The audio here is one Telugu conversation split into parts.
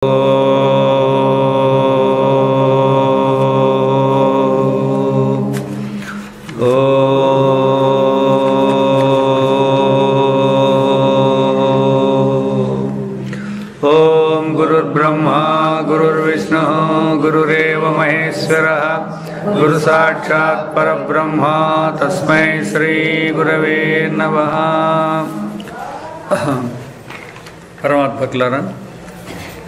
ఓం గురుర్బ్రహ్మా గురుర్విష్ణు గురురేవ మహేశ్వరః గురు సాక్షాత్ పరబ్రహ్మ తస్మై శ్రీ గురవే నమః. పరమాత్మకులారా,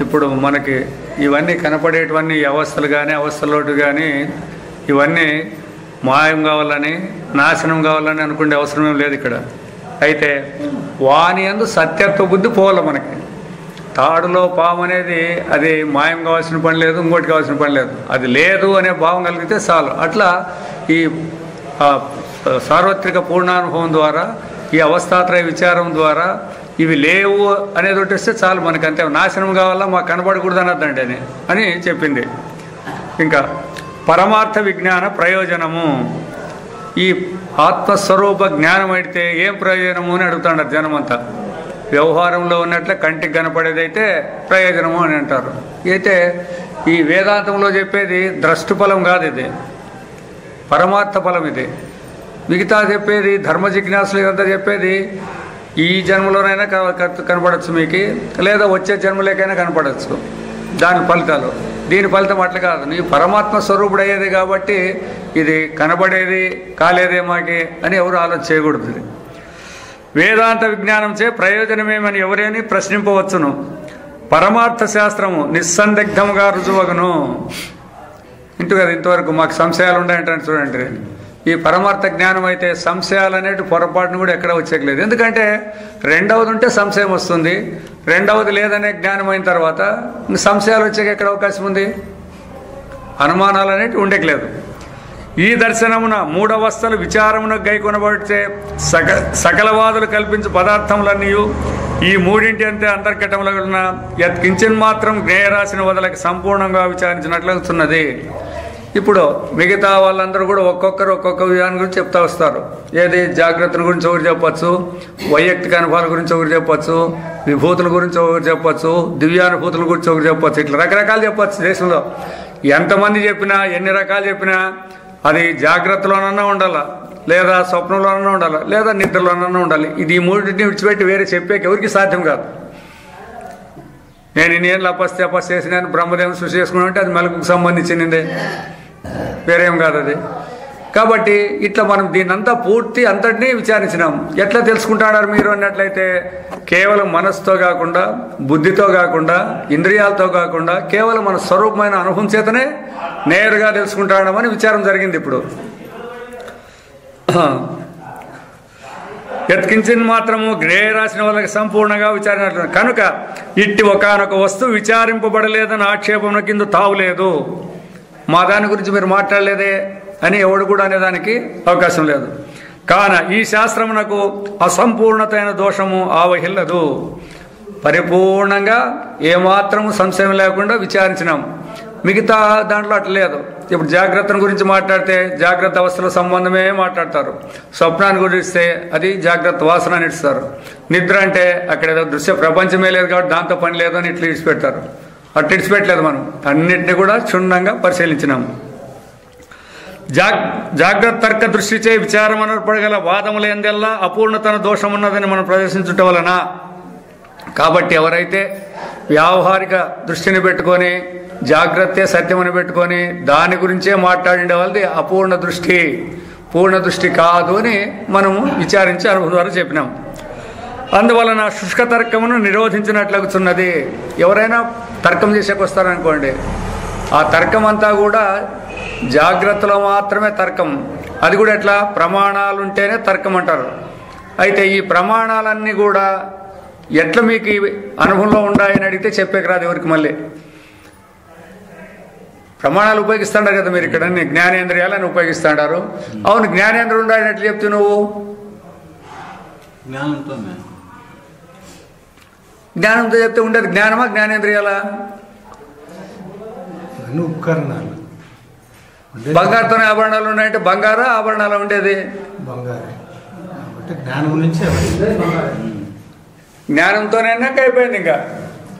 ఇప్పుడు మనకి ఇవన్నీ కనపడేటివన్నీ అవస్థలు కానీ అవస్థలోటు కానీ ఇవన్నీ మాయం కావాలని నాశనం కావాలని అనుకునే అవసరమేం లేదు ఇక్కడ. అయితే వాని యందు సత్యత్వ బుద్ధి పోవాలి. మనకి తాడులో పాము అనేది అది మాయం కావాల్సిన పని లేదు, ఇంకోటి కావాల్సిన పని లేదు. అది లేదు అనే భావం కలిగితే చాలు. అట్లా ఈ సార్వత్రిక పూర్ణానుభవం ద్వారా, ఈ అవస్థాత్రయ విచారం ద్వారా ఇవి లేవు అనేది ఒకటి వస్తే చాలు. మనకి అంతే. నాశనం కావాలా, మాకు కనబడకూడదు అనద్దండి అని చెప్పింది. ఇంకా పరమార్థ విజ్ఞాన ప్రయోజనము. ఈ ఆత్మస్వరూప జ్ఞానం అయితే ఏం ప్రయోజనము అని అడుగుతాడు జనమంతా. వ్యవహారంలో ఉన్నట్లే కంటికి కనపడేదైతే ప్రయోజనము అని అంటారు. అయితే ఈ వేదాంతంలో చెప్పేది ద్రష్టుఫలం కాదు, ఇది పరమార్థ ఫలం. ఇది మిగతా చెప్పేది ధర్మ జిజ్ఞాసులు ఇదంతా చెప్పేది ఈ జన్మలోనైనా కనపడవచ్చు మీకు, లేదా వచ్చే జన్మలేకైనా కనపడవచ్చు దాని ఫలితాలు. దీని ఫలితం అట్లా కాదు. నీ పరమాత్మ స్వరూపుడు అయ్యేది కాబట్టి ఇది కనబడేది కాలేదే మాకి అని ఎవరు ఆలోచన చేయకూడదు. వేదాంత విజ్ఞానం చే ప్రయోజనమేమని ఎవరేని ప్రశ్నింపవచ్చును. పరమార్థ శాస్త్రము నిస్సందిగ్ధముగా రుజువగును. ఇంటూ కదా ఇంతవరకు మాకు సంశయాలు ఉన్నాయంటే చూడండి. ఈ పరమార్థ జ్ఞానం అయితే సంశయాలు అనేటి పొరపాటును కూడా ఎక్కడ వచ్చేయలేదు. ఎందుకంటే రెండవది ఉంటే సంశయం వస్తుంది, రెండవది లేదనే జ్ఞానం అయిన తర్వాత సంశయాలు వచ్చేకి ఎక్కడ అవకాశం ఉంది? అనుమానాలు అనేవి ఉండేకలేదు. ఈ దర్శనమున మూడవస్థలు విచారమున గైకొనబడితే సకలవాదులు కల్పించు పదార్థములన్నీ ఈ మూడింటి అంతే అంతర్కటములో ఉన్న కించిన్ మాత్రం జ్ఞేయరాశిని వదలకి సంపూర్ణంగా విచారించినట్లవుతున్నది. ఇప్పుడు మిగతా వాళ్ళందరూ కూడా ఒక్కొక్కరు ఒక్కొక్క విధానం గురించి చెప్తా వస్తారు. ఏది జాగ్రత్తల గురించి ఒకరు చెప్పచ్చు, వైయక్తిక అనుభవాల గురించి ఒకరు చెప్పచ్చు, విభూతుల గురించి ఒకరు చెప్పచ్చు, దివ్యానుభూతుల గురించి ఒకరు చెప్పచ్చు. ఇట్లా రకరకాలు చెప్పచ్చు. దేశంలో ఎంతమంది చెప్పినా ఎన్ని రకాలు చెప్పినా అది జాగ్రత్తలోనన్నా ఉండాలా, లేదా స్వప్నంలోనన్నా ఉండాలి, లేదా నిద్రలోనన్నా ఉండాలి. ఇది ఈ మూడింటిని విడిచిపెట్టి వేరే చెప్పేకి ఎవరికి సాధ్యం కాదు. నేను ఇన్నేళ్ళు తపస్సు చేసినాను, బ్రహ్మదేవుని సృష్టి చేసుకున్నా అంటే అది మెలకుకు సంబంధించిందే, వేరేం కాదు అది. కాబట్టి ఇట్లా మనం దీన్నంతా పూర్తి అంతటినీ విచారించినాం. ఎట్లా తెలుసుకుంటున్నారు మీరు అన్నట్లయితే కేవలం మనస్సుతో కాకుండా, బుద్ధితో కాకుండా, ఇంద్రియాలతో కాకుండా కేవలం మన స్వరూపమైన అనుభవం చేతనే నేరుగా తెలుసుకుంటాడమని విచారం జరిగింది. ఇప్పుడు ఎత్కించిన మాత్రము జ్ఞేయ రాసిన వాళ్ళకి సంపూర్ణంగా విచారించినట్లు కనుక ఇట్టి ఒకనొక వస్తువు విచారింపబడలేదని ఆక్షేపణ కింద తావులేదు. మా దాని గురించి మీరు మాట్లాడలేదే అని ఎవడు కూడా అనేదానికి అవకాశం లేదు. కాన ఈ శాస్త్రమునకు అసంపూర్ణత అయిన దోషము ఆవహిల్లదు. పరిపూర్ణంగా ఏమాత్రము సంశయం లేకుండా విచారించినాం. మిగతా దాంట్లో అట్లా లేదు. ఇప్పుడు జాగ్రత్తల గురించి మాట్లాడితే జాగ్రత్త అవస్థల సంబంధమే మాట్లాడతారు. స్వప్నాన్ని గురిస్తే అది జాగ్రత్త వాసన అని ఇస్తారు. నిద్ర అంటే అక్కడ ఏదో దృశ్య ప్రపంచమే లేదు కాబట్టి దాంతో పని లేదు అని ఇట్లా ఇడిచిపెడతారు. అట్లా ఇడిచిపెట్టలేదు. మనం అన్నింటినీ కూడా క్షుణ్ణంగా పరిశీలించినాము. జాగ్రత్త తర్క దృష్టిచే విచారం అనర్పడగల వాదముల ఎందెల్లా అపూర్ణతన దోషం ఉన్నదని మనం ప్రదర్శించుట వలన, కాబట్టి ఎవరైతే వ్యావహారిక దృష్టిని పెట్టుకొని జాగ్రత్తే సత్యమని పెట్టుకొని దాని గురించే మాట్లాడిండే వాళ్ళది అపూర్ణ దృష్టి, పూర్ణ దృష్టి కాదు అని మనము విచారించి అనుభవం ద్వారా చెప్పినాం. అందువలన శుష్క తర్కమును నిరోధించినట్లవుతున్నది. ఎవరైనా తర్కం చేసేకొస్తారనుకోండి, ఆ తర్కం అంతా కూడా జాగ్రత్తలో మాత్రమే తర్కం. అది కూడా ఎట్లా? ప్రమాణాలు ఉంటేనే తర్కం అంటారు. అయితే ఈ ప్రమాణాలన్నీ కూడా ఎట్లా మీకు అనుభవంలో ఉన్నాయని అడిగితే చెప్పేకి రాదు ఎవరికి. మళ్ళీ ప్రమాణాలు ఉపయోగిస్తాడారు కదా మీరు ఇక్కడ, జ్ఞానేంద్రియాలని ఉపయోగిస్తాడారు. అవును, జ్ఞానేంద్రియం ఉండాలని ఎట్లా చెప్తే నువ్వు? జ్ఞానంతో చెప్తే ఉండేది జ్ఞానమా జ్ఞానేంద్రియాలా? బంగారుతోనే ఆభరణాలు ఉన్నాయంటే బంగారా ఆభరణాలు ఉండేది? జ్ఞానంతోనే అయిపోయింది. ఇంకా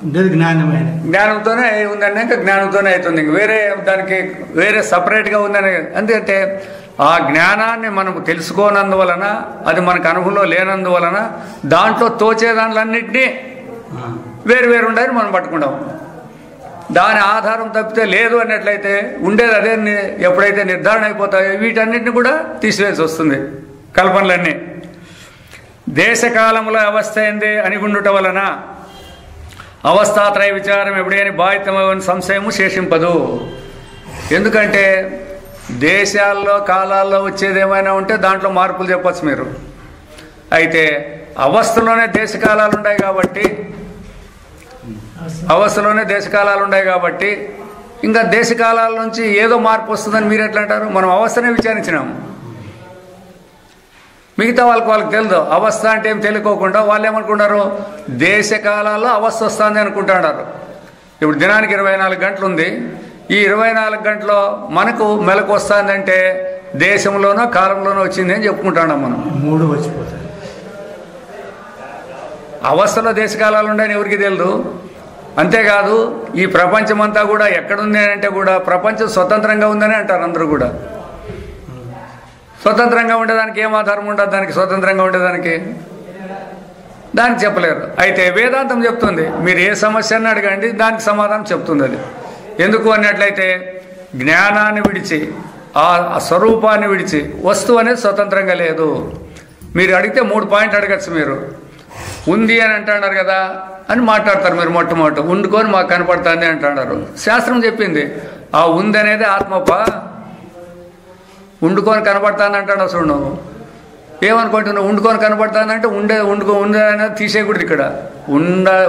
జ్ఞానంతోనే ఉందని ఇంకా జ్ఞానంతోనే అవుతుంది. ఇంక వేరే దానికి వేరే సపరేట్గా ఉందని. ఎందుకంటే ఆ జ్ఞానాన్ని మనకు తెలుసుకోనందువలన, అది మనకు అనుభవంలో లేనందువలన దాంట్లో తోచే దాంట్లన్నింటినీ వేరు వేరు ఉండని మనం పట్టుకుంటాం. దాని ఆధారం తప్పితే లేదు అన్నట్లయితే ఉండేది అదే. ఎప్పుడైతే నిర్ధారణ అయిపోతాయో వీటన్నిటిని కూడా తీసివేసి వస్తుంది కల్పనలన్నీ. దేశకాలముల అవస్థ ఏంది అనిగుండుట వలన అవస్థాత్రయ విచారం ఎప్పుడైనా బాధితమైన సంశయము శేషింపదు. ఎందుకంటే దేశాల్లో కాలాల్లో వచ్చేది ఏమైనా ఉంటే దాంట్లో మార్పులు చెప్పచ్చు మీరు. అయితే అవస్థలోనే దేశకాలాలు ఉన్నాయి కాబట్టి ఇంకా దేశకాలాల నుంచి ఏదో మార్పు వస్తుందని మీరు ఎట్లా అంటారు? మనం అవస్థనే విచారించినాము. మిగతా వాళ్ళకి తెలియదు. అవస్థ అంటే ఏం తెలియకోకుండా వాళ్ళు ఏమనుకుంటారు, దేశకాలాల్లో అవస్థ వస్తుంది అనుకుంటున్నారు. ఇప్పుడు దినానికి 24 గంటలు ఉంది. ఈ 24 గంటలో మనకు మెలకు వస్తుందంటే దేశంలోనో కాలంలోనో వచ్చింది అని చెప్పుకుంటున్నాం మనం. 3 వచ్చిపోతాయి. అవస్థలో దేశకాలాలు ఉన్నాయని ఎవరికి తెలియదు. అంతేకాదు ఈ ప్రపంచమంతా కూడా ఎక్కడుంది అంటే కూడా ప్రపంచం స్వతంత్రంగా ఉందని అంటారు అందరూ కూడా. స్వతంత్రంగా ఉండేదానికి ఏం ఆధారం ఉండదు. దానికి స్వతంత్రంగా ఉండేదానికి దానికి చెప్పలేరు. అయితే వేదాంతం చెప్తుంది, మీరు ఏ సమస్యని అడగండి దానికి సమాధానం చెప్తుంది. అది ఎందుకు అన్నట్లయితే జ్ఞానాన్ని విడిచి ఆ స్వరూపాన్ని విడిచి వస్తువు అనేది స్వతంత్రంగా లేదు. మీరు అడిగితే 3 పాయింట్లు అడగచ్చు. మీరు ఉంది అని అంటున్నారు కదా అని మాట్లాడతారు. మీరు మొట్టమొదటి వండుకొని మాకు కనపడుతుంది అంటున్నారు. శాస్త్రం చెప్పింది ఆ ఉంది అనేది ఆత్మప్ప. వండుకొని కనపడుతుంది అంటాడు. అసలు నువ్వు ఏమనుకుంటున్నావు? వండుకొని కనపడుతుందంటే ఉండే అనేది తీసేయకూడదు. ఇక్కడ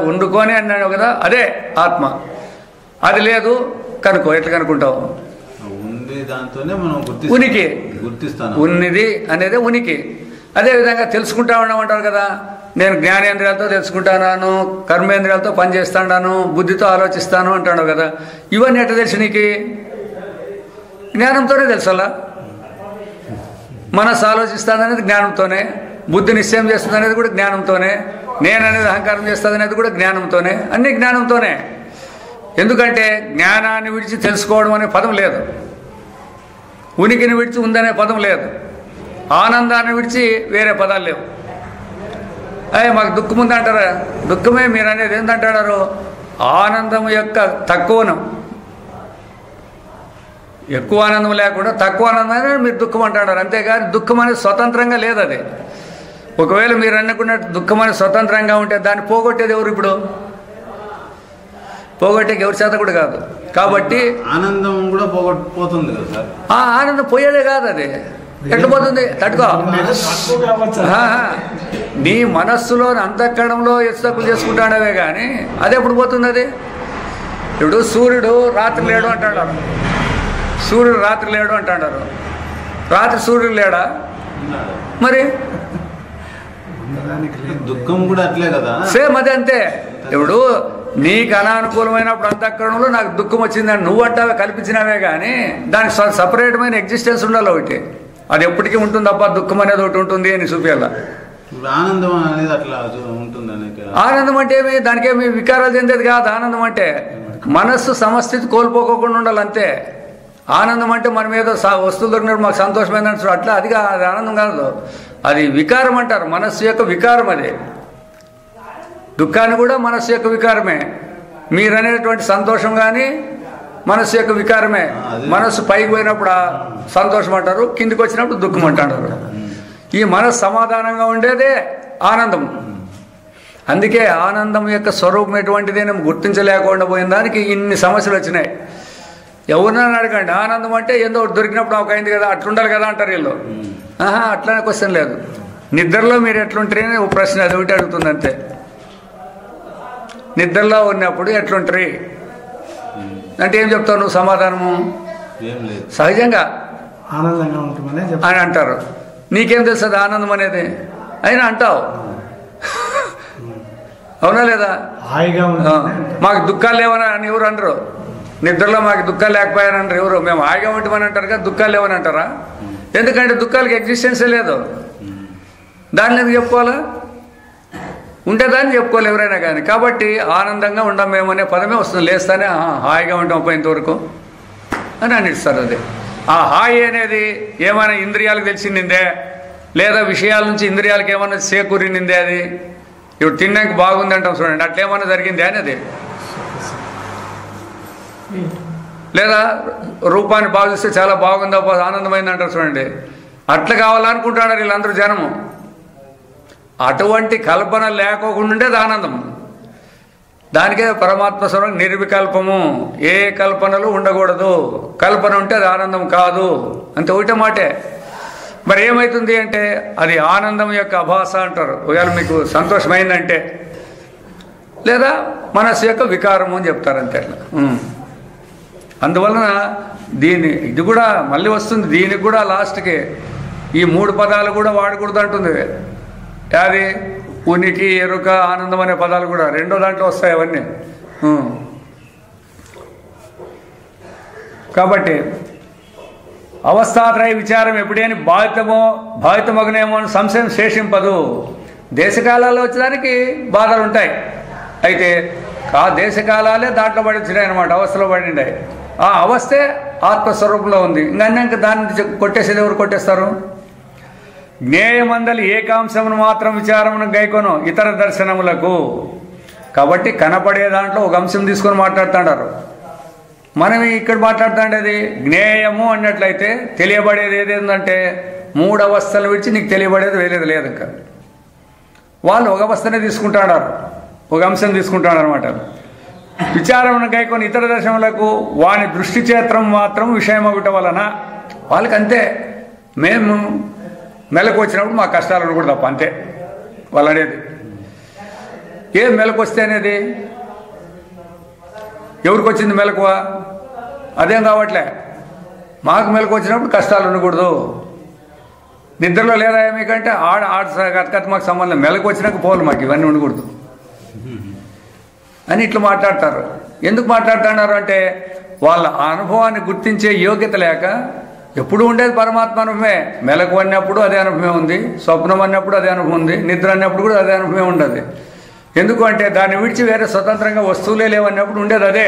వండుకొని అన్నాడు కదా, అదే ఆత్మ. అది లేదు కనుక్కో. ఎట్లా కనుక్కుంటావు? ఉనికి ఉన్నది అనేది ఉనికి. అదేవిధంగా తెలుసుకుంటా ఉన్నామంటారు కదా, నేను జ్ఞానేంద్రియాలతో తెలుసుకుంటాను, కర్మేంద్రియాలతో పనిచేస్తాను, బుద్ధితో ఆలోచిస్తాను అంటాడు కదా. ఇవన్నీ ఎట్లా తెలుసు నీకు? జ్ఞానంతోనే తెలుసలా. మనసు ఆలోచిస్తుంది అనేది జ్ఞానంతోనే, బుద్ధి నిశ్చయం చేస్తుంది అనేది కూడా జ్ఞానంతోనే, నేను అనేది అహంకారం చేస్తుంది అనేది కూడా జ్ఞానంతోనే, అన్ని జ్ఞానంతోనే. ఎందుకంటే జ్ఞానాన్ని విడిచి తెలుసుకోవడం అనే పదం లేదు, ఉనికిని విడిచి ఉందనే పదం లేదు, ఆనందాన్ని విడిచి వేరే పదాలు లేవు. మాకు దుఃఖం ఉంది అంటారా? దుఃఖమే మీరు అనేది ఏంటంటారు? ఆనందం యొక్క తక్కువనం. ఎక్కువ ఆనందం లేకుండా తక్కువ ఆనందం మీరు దుఃఖం అంటాడారు. అంతేగాని దుఃఖం అనేది స్వతంత్రంగా లేదు. అది ఒకవేళ మీరు అనుకున్నట్టు దుఃఖం అనేది స్వతంత్రంగా ఉంటే దాన్ని పోగొట్టేది ఎవరు? ఇప్పుడు పోగొట్టేకి ఎవరి చేత కూడా కాదు. కాబట్టి ఆనందం కూడా పోతుంది కదా సార్. ఆ ఆనందం పోయేదే కాదు. అది ఎట్లా పోతుంది? తట్టుకో. నీ మనస్సులో అంతఃకరణంలో ఎత్తుతక్కులు చేసుకుంటాడవే కానీ అది ఎప్పుడు పోతుంది? అది ఇప్పుడు సూర్యుడు రాత్రి లేడు అంటాడు. సూర్యుడు రాత్రి లేడు అంటాడారు. రాత్రి సూర్యుడు లేడా? మరి దుఃఖం కూడా అట్లే కదా. సేమ్ అదే. అంతే. ఇప్పుడు నీకు అనానుకూలమైనప్పుడు అంతఃకరణంలో నాకు దుఃఖం వచ్చిందని నువ్వు అంటావే, కల్పించినావే కానీ దానికి సపరేట్మైన ఎగ్జిస్టెన్స్ ఉండాలి ఒకటి. అది ఎప్పటికీ ఉంటుంది తప్ప దుఃఖం అనేది ఒకటి ఉంటుంది అని చూపించాల. ఆనందం అనేది అట్లా ఉంటుంది. ఆనందం అంటే ఏమి? దానికేమి వికారాలు చెందేది కాదు. ఆనందం అంటే మనస్సు సమస్థితి కోల్పోకుండా ఉండాలి అంతే. ఆనందం అంటే మన మీద వస్తువులు దొరికినప్పుడు మాకు సంతోషమైందని అట్లా అది ఆనందం కాదు. అది వికారం అంటారు, మనస్సు యొక్క వికారం. అది దుఃఖాన్ని కూడా మనస్సు యొక్క వికారమే. మీరనేటువంటి సంతోషం కానీ మనస్సు యొక్క వికారమే. మనస్సు పైకి పోయినప్పుడు సంతోషం అంటారు, కిందికి వచ్చినప్పుడు దుఃఖం అంటారు. ఈ మనస్సు సమాధానంగా ఉండేదే ఆనందం. అందుకే ఆనందం యొక్క స్వరూపం ఎటువంటిది గుర్తించలేకుండా పోయిన దానికి ఇన్ని సమస్యలు వచ్చినాయి. ఎవరినైనా అడగండి, ఆనందం అంటే ఏదో దొరికినప్పుడు ఒక అయింది కదా అట్లుండాలి కదా అంటారు వీళ్ళు. అట్లానే క్వశ్చన్ లేదు. నిద్రలో మీరు ఎట్లుంటారని ఒక ప్రశ్న అది ఒకటి అడుగుతుంది అంతే. నిద్రలో ఉన్నప్పుడు ఎట్లుంటారు అంటే ఏం చెప్తావు నువ్వు? సమాధానము సహజంగా ఆనందంగా ఉంటామని అని అంటారు. నీకేం తెలుస్తుంది ఆనందం అనేది? అయినా అంటావు. అవునా లేదా? హాయిగా మాకు దుఃఖాలు లేవని అని ఎవరు అనరు. నిద్రలో మాకు దుఃఖాలు లేకపోయానంటారు ఎవరు. మేము హాయిగా ఉంటామని అంటారు కదా, దుఃఖాలు లేవని అంటారా? ఎందుకంటే దుఃఖాలకి ఎగ్జిస్టెన్సే లేదు. దాన్ని ఎందుకు చెప్పుకోవాలా? ఉండేదాన్ని చెప్పుకోవాలి ఎవరైనా కానీ. కాబట్టి ఆనందంగా ఉండం మేమనే పదమే వస్తుంది. లేస్తానే హాయిగా ఉంటాం పోయేంతవరకు అని అనిపిస్తారు. అది ఆ హాయి అనేది ఏమైనా ఇంద్రియాలకు తెలిసిందే, లేదా విషయాల నుంచి ఇంద్రియాలకు ఏమన్నా చేకూరిందే. అది ఇప్పుడు తిన్నాక బాగుంది అంటాం చూడండి, అట్లేమన్నా జరిగిందే అనేది. లేదా రూపాన్ని బాగా చూస్తే చాలా బాగుందా ఆనందమైంది అంటారు చూడండి, అట్లా కావాలనుకుంటున్నారు వీళ్ళందరూ జనము. అటువంటి కల్పన లేకోకుండా ఉండేది ఆనందం. దానికే పరమాత్మ స్వరం నిర్వికల్పము, ఏ కల్పనలు ఉండకూడదు. కల్పన ఉంటే అది ఆనందం కాదు, అంతే ఒకటే మాటే. మరి ఏమవుతుంది అంటే అది ఆనందం యొక్క అభాస అంటారు. ఒకవేళ మీకు సంతోషమైందంటే, లేదా మనస్సు యొక్క వికారము అని చెప్తారు అంతే. అందువలన ఇది కూడా మళ్ళీ వస్తుంది. దీనికి కూడా లాస్ట్కి ఈ 3 పదాలు కూడా వాడకూడదు అంటుంది. అది ఉనికి, ఎరుక, ఆనందం అనే పదాలు కూడా రెండో దాంట్లో వస్తాయి అవన్నీ. కాబట్టి అవస్థాత్రయ విచారం ఎప్పుడైనా బాధితమగునేమో అని సంశయం శేషింపదు. దేశకాలాల్లో వచ్చేదానికి బాధలు ఉంటాయి. అయితే ఆ దేశకాలాలే దాంట్లో పడించినాయి అనమాట, అవస్థలో పడిండాయి. ఆ అవస్థే ఆత్మస్వరూపంలో ఉంది. ఇంకా దాన్ని కొట్టేసేది ఎవరు కొట్టేస్తారు? జ్ఞేయమందలి ఏకాంశమును మాత్రం విచారమును గైకొను ఇతర దర్శనములకు. కాబట్టి కనపడే దాంట్లో ఒక అంశం తీసుకొని మాట్లాడుతుంటారు. మనం ఇక్కడ మాట్లాడుతుండేది జ్ఞేయము అన్నట్లయితే తెలియబడేది ఏదేందంటే 3 అవస్థలు విడిచి నీకు తెలియబడేది వేరేది లేదు. ఇంకా వాళ్ళు ఒక అవస్థనే తీసుకుంటాడారు, ఒక అంశం తీసుకుంటాడు అనమాట. విచారమును గైకొని ఇతర దర్శనములకు వాని దృష్టి క్షేత్రం మాత్రం విషయం అవ్వటం వలన వాళ్ళకి అంతే. మేము మెలకు వచ్చినప్పుడు మా కష్టాలను కూడా తప్ప అంతే వాళ్ళు అనేది. ఏం మెలకు వస్తే అనేది ఎవరికి వచ్చింది మెలకువ? అదేం కావట్లే. మాకు మెలకు వచ్చినప్పుడు కష్టాలు ఉండకూడదు. నిద్రలో లేదా మీకంటే కథ మాకు సంబంధం, మెలకు వచ్చినాక పోలు మాకు ఇవన్నీ ఉండకూడదు అని ఇట్లా మాట్లాడతారు. ఎందుకు మాట్లాడుతున్నారు అంటే వాళ్ళ అనుభవాన్ని గుర్తించే యోగ్యత లేక. ఎప్పుడు ఉండేది పరమాత్మ అనుభవమే. మెలకు అన్నప్పుడు అదే అనుభవమే ఉంది, స్వప్నం అన్నప్పుడు అదే అనుభవం ఉంది, నిద్ర అన్నప్పుడు కూడా అదే అనుభవమే ఉండదు. ఎందుకు అంటే దాన్ని విడిచి వేరే స్వతంత్రంగా వస్తువులే లేవన్నప్పుడు ఉండేది అదే.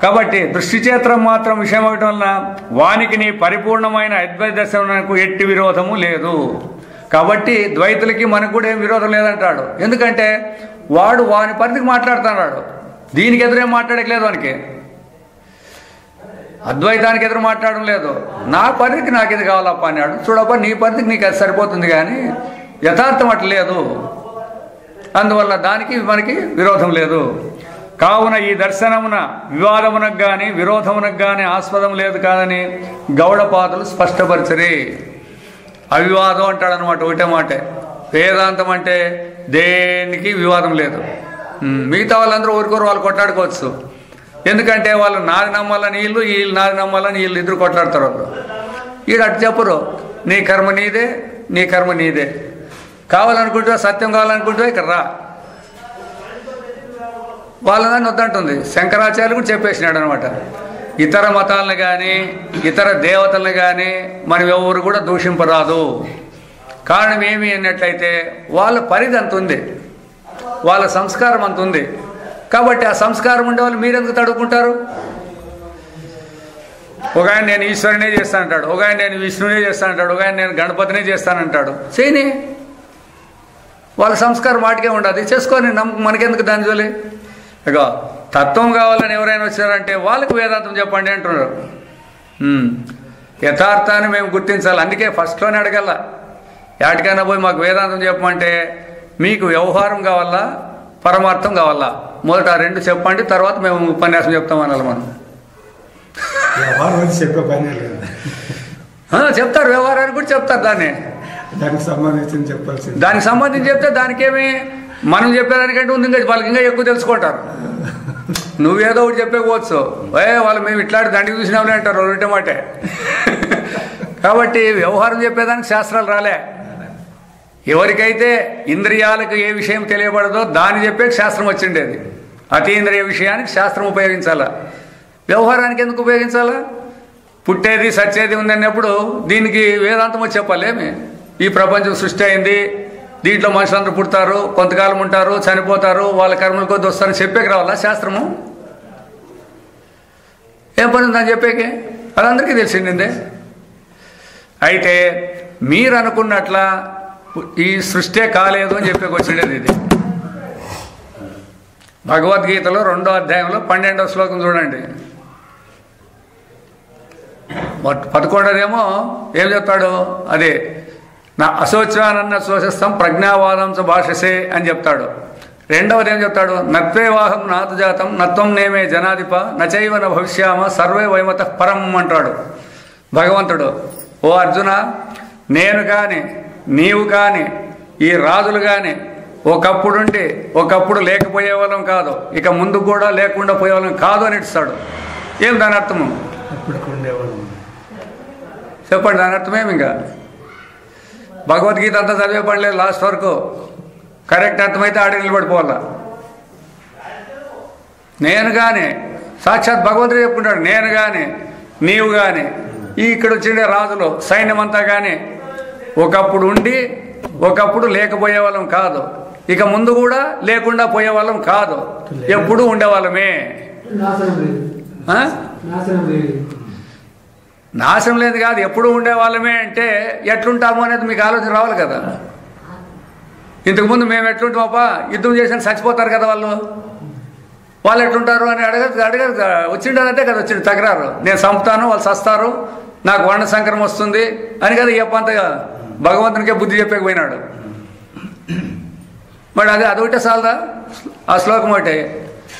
కాబట్టి దృష్టిచేత్రం మాత్రం విషయం అవటం వలన వానికి నీ పరిపూర్ణమైన అద్వైత దర్శనకు ఎట్టి విరోధము లేదు. కాబట్టి ద్వైతులకి మనకు కూడా ఏం విరోధం లేదంటాడు. ఎందుకంటే వాడు వాని పరిధికి మాట్లాడుతున్నాడు, దీనికి ఎదురేం మాట్లాడట్లేదు. వానికి అద్వైతానికి ఎదురు మాట్లాడడం లేదు. నా పరిధికి నాకు ఇది కావాలప్ప అన్నాడు. చూడప్ప నీ పరిధికి నీకు అది సరిపోతుంది, కానీ యథార్థం అట్లా లేదు. అందువల్ల దానికి మనకి విరోధం లేదు. కావున ఈ దర్శనమున వివాదమునకు కానీ విరోధమునకు కానీ ఆస్పదం లేదు కాదని గౌడపాదులు స్పష్టపరిచరి. అవివాదం అంటాడనమాట, ఒకటే మాటే. వేదాంతం అంటే దేనికి వివాదం లేదు. మిగతా వాళ్ళందరూ ఊరికొరు వాళ్ళు కొట్లాడుకోవచ్చు. ఎందుకంటే వాళ్ళు నాది నమ్మాలని వీళ్ళు నాది నమ్మాలని వీళ్ళు ఇద్దరు కొట్లాడతారు. వాళ్ళు వీడు అటు చెప్పరు, నీ కర్మ నీదే, నీ కర్మ నీదే. కావాలనుకుంటే సత్యం కావాలనుకుంటే ఇక్కడ రా. వాళ్ళని వద్దంటుంది. శంకరాచార్యులు కూడా చెప్పేసినాడు అనమాట. ఇతర మతాలను కానీ ఇతర దేవతలను కానీ మనం ఎవరు కూడా దూషింపరాదు. కారణం ఏమి అన్నట్లయితే వాళ్ళ పరిధి అంత ఉంది, వాళ్ళ సంస్కారం అంత ఉంది. కాబట్టి ఆ సంస్కారం ఉండే వాళ్ళు మీరెందుకు తడుకుంటారు? ఒక ఆయన నేను ఈశ్వరునే చేస్తానంటాడు, ఒక ఆయన నేను విష్ణునే చేస్తానంటాడు, ఒక ఆయన నేను గణపతినే చేస్తానంటాడు. చేయని వాళ్ళ సంస్కారం వాటికే ఉండదు, చేసుకొని మనకెందుకు దాని జోలి? ఇక తత్వం కావాలని ఎవరైనా వచ్చారంటే వాళ్ళకి వేదాంతం చెప్పండి అంటున్నారు. యథార్థాన్ని మేము గుర్తించాలి. అందుకే ఫస్ట్లోనే అడగల, ఎక్కడికైనా పోయి మాకు వేదాంతం చెప్పమంటే మీకు వ్యవహారం కావాలా పరమార్థం కావాలా? మొదట ఆ రెండు చెప్పండి, తర్వాత మేము ఉపన్యాసం చెప్తాం అనాలి. మనం చెప్పే పని లేదు. చెప్తారు, వ్యవహారానికి కూడా చెప్తారు. దానికి సంబంధించి చెప్పాల్సింది, దానికి సంబంధించి చెప్తే దానికేమి మనం చెప్పేదానికంటే ఉంది, ఇంకా వాళ్ళకి ఇంకా ఎక్కువ తెలుసుకుంటారు. నువ్వేదో ఒకటి చెప్పకపోవచ్చు, వాళ్ళు మేము ఇట్లాంటి దండికి చూసినాంలే అంటారు ఒకటే మాటే. కాబట్టి వ్యవహారం చెప్పేదానికి శాస్త్రాలు రాలే. ఎవరికైతే ఇంద్రియాలకు ఏ విషయం తెలియబడదో దాన్ని చెప్పే శాస్త్రం వచ్చిండేది. అతీంద్రియ విషయానికి శాస్త్రం ఉపయోగించాలా, వ్యవహారానికి ఎందుకు ఉపయోగించాలా? పుట్టేది సచ్చేది ఉందన్నప్పుడు దీనికి వేదాంతం వచ్చి చెప్పాలేమి? ఈ ప్రపంచం సృష్టి అయింది, దీంట్లో మనుషులందరూ పుడతారు, కొంతకాలం ఉంటారు, చనిపోతారు, వాళ్ళ కర్మల కొద్ది వస్తారని చెప్పేకి రావాలా శాస్త్రము? ఏం పని ఉందని చెప్పేకి? అది అందరికీ తెలిసిందే. అయితే మీరు అనుకున్నట్ల ఈ సృష్టి కాలేదు అని చెప్పేకి వచ్చిండేది ఇది. భగవద్గీతలో 2వ అధ్యాయంలో 12వ శ్లోకం చూడండి. 11ఏమో ఏం చెప్తాడు? అదే నా అశోచానన్న శోషస్థం ప్రజ్ఞావాదం చ భాషసే అని చెప్తాడు. 2వది ఏం చెప్తాడు? నత్వేవాహం నాతు జాతం నత్వం నేమే జనాధిప నచైవ న భవిష్యామ సర్వే వైమత పరం అంటాడు భగవంతుడు. ఓ అర్జున, నేను కానీ నీవు కానీ ఈ రాజులు కానీ ఒకప్పుడుండి ఒకప్పుడు లేకపోయే వాళ్ళం కాదు, ఇక ముందు కూడా లేకుండా పోయే వాళ్ళం కాదు అని ఇస్తాడు. ఏం దాని అర్థము? చెప్పండి, దాని అర్థమేమి? ఇంకా భగవద్గీత అంతా చదివే పని లేదు, లాస్ట్ వరకు కరెక్ట్ అర్థమైతే ఆడి నిలబడిపోవాలా. నేను కానీ సాక్షాత్ భగవంతుడు చెప్పుకుంటాడు, నేను కానీ నీవు కానీ ఇక్కడ వచ్చిండే రాజులు సైన్యం అంతా కానీ ఒకప్పుడు ఉండి ఒకప్పుడు లేకపోయే వాళ్ళం కాదు, ఇక ముందు కూడా లేకుండా పోయే వాళ్ళం కాదు, ఎప్పుడు ఉండేవాళ్ళమే. నాశనం లేదు కాదు, ఎప్పుడు ఉండేవాళ్ళమే అంటే ఎట్లుంటాము అనేది మీకు ఆలోచన రావాలి కదా. ఇంతకుముందు మేము ఎట్లుంటామప్పా, యుద్ధం చేసిన చచ్చిపోతారు కదా వాళ్ళు ఎట్లుంటారు అని అడగరు వచ్చిండదంటే కదా వచ్చింది తగరారు. నేను చంపుతాను, వాళ్ళు చస్తారు, నాకు వర్ణ సంకరం వస్తుంది అని కదా చెప్పంతగా భగవంతునికే బుద్ధి చెప్పకపోయినాడు. మరి అదొకటే చాలదా ఆ శ్లోకం ఒకటే.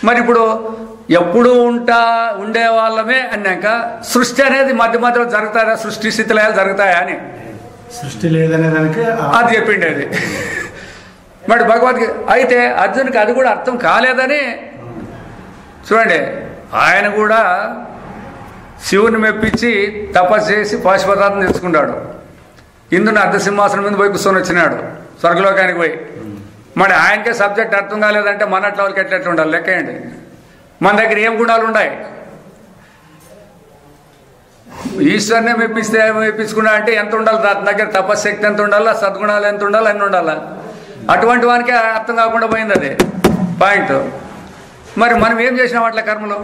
మరి ఇప్పుడు ఎప్పుడు ఉండేవాళ్ళమే అన్నాక సృష్టి అనేది మధ్య మధ్యలో జరుగుతాయా, సృష్టి స్థితిలయాలు జరుగుతాయా అని సృష్టి లేదనే దానికి అది చెప్పిండే అది. మరి భగవద్గీత అయితే అర్జునుడికి అది కూడా అర్థం కాలేదని చూడండి, ఆయన కూడా శివుని మెప్పించి తపస్సు చేసి పాశుపతార్థం తెచ్చుకున్నాడు. ఇంద్రుని అర్ధసింహాసనం మీద పోయి కూర్చొని వచ్చినాడు స్వర్గలోకానికి పోయి. మరి ఆయనకే సబ్జెక్ట్ అర్థం కాలేదంటే మన అట్లా వాళ్ళకి ఎట్లా ఉండాలి లెక్కేయండి. మన దగ్గర ఏం గుణాలు ఉన్నాయి? ఈశ్వరునే మెప్పించుకున్నా అంటే ఎంత ఉండాలి? దాని దగ్గర తపశ్శక్తి ఎంత ఉండాలా, సద్గుణాలు ఎంత ఉండాలి, అన్ని ఉండాలా. అటువంటి వానికే అర్థం కాకుండా పోయింది అది పాయింట్. మరి మనం ఏం చేసినాం అట్లా కర్మలు?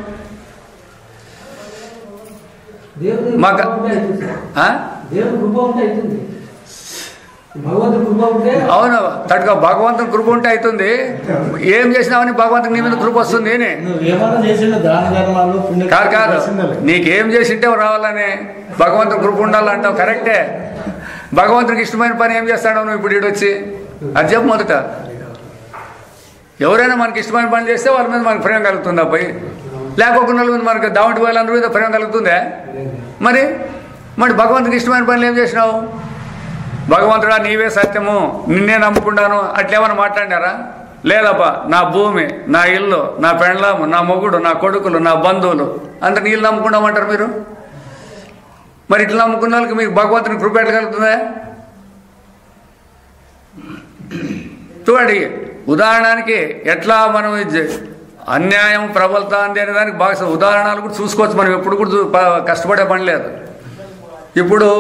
అవును, తట్టుగా భగవంతుని కృప ఉంటే అవుతుంది. ఏం చేసినావని భగవంతుని నీ మీద కృప వస్తుంది. కాదు కాదు, నీకేం చేసింటే రావాలని భగవంతుని కృప ఉండాలంటావు కరెక్టే. భగవంతునికి ఇష్టమైన పని ఏం చేస్తాడో నువ్వు ఇప్పుడు ఈడొచ్చి అది చెప్పు మొదట. ఎవరైనా మనకి ఇష్టమైన పని చేస్తే వాళ్ళ మీద మనకు ప్రేమ కలుగుతుంది అబ్బాయి. లేకపోకుండా మనకు దావటి వాళ్ళందరి మీద ప్రేమ కలుగుతుందే. మరి భగవంతునికి ఇష్టమైన పనులు ఏం చేసినావు? భగవంతుడా నీవే సత్యము, నిన్నే నమ్ముకుంటాను అట్లేమన్నా మాట్లాడినారా? లేదప్పా, నా భూమి, నా ఇల్లు, నా పెండ్లాము, నా మొగుడు, నా కొడుకులు, నా బంధువులు అందరు నీళ్ళు నమ్ముకుంటామంటారు మీరు. మరి ఇట్లా నమ్ముకున్న వాళ్ళకి మీకు భగవంతుని కృప ఎట్లా కలుగుతుందా? చూడండి, ఉదాహరణకి ఎట్లా మనం అన్యాయం ప్రబలుతా అంది అనే దానికి బాగా ఉదాహరణలు కూడా చూసుకోవచ్చు. మనం ఎప్పుడు కూడా కష్టపడే పని లేదు. ఇప్పుడు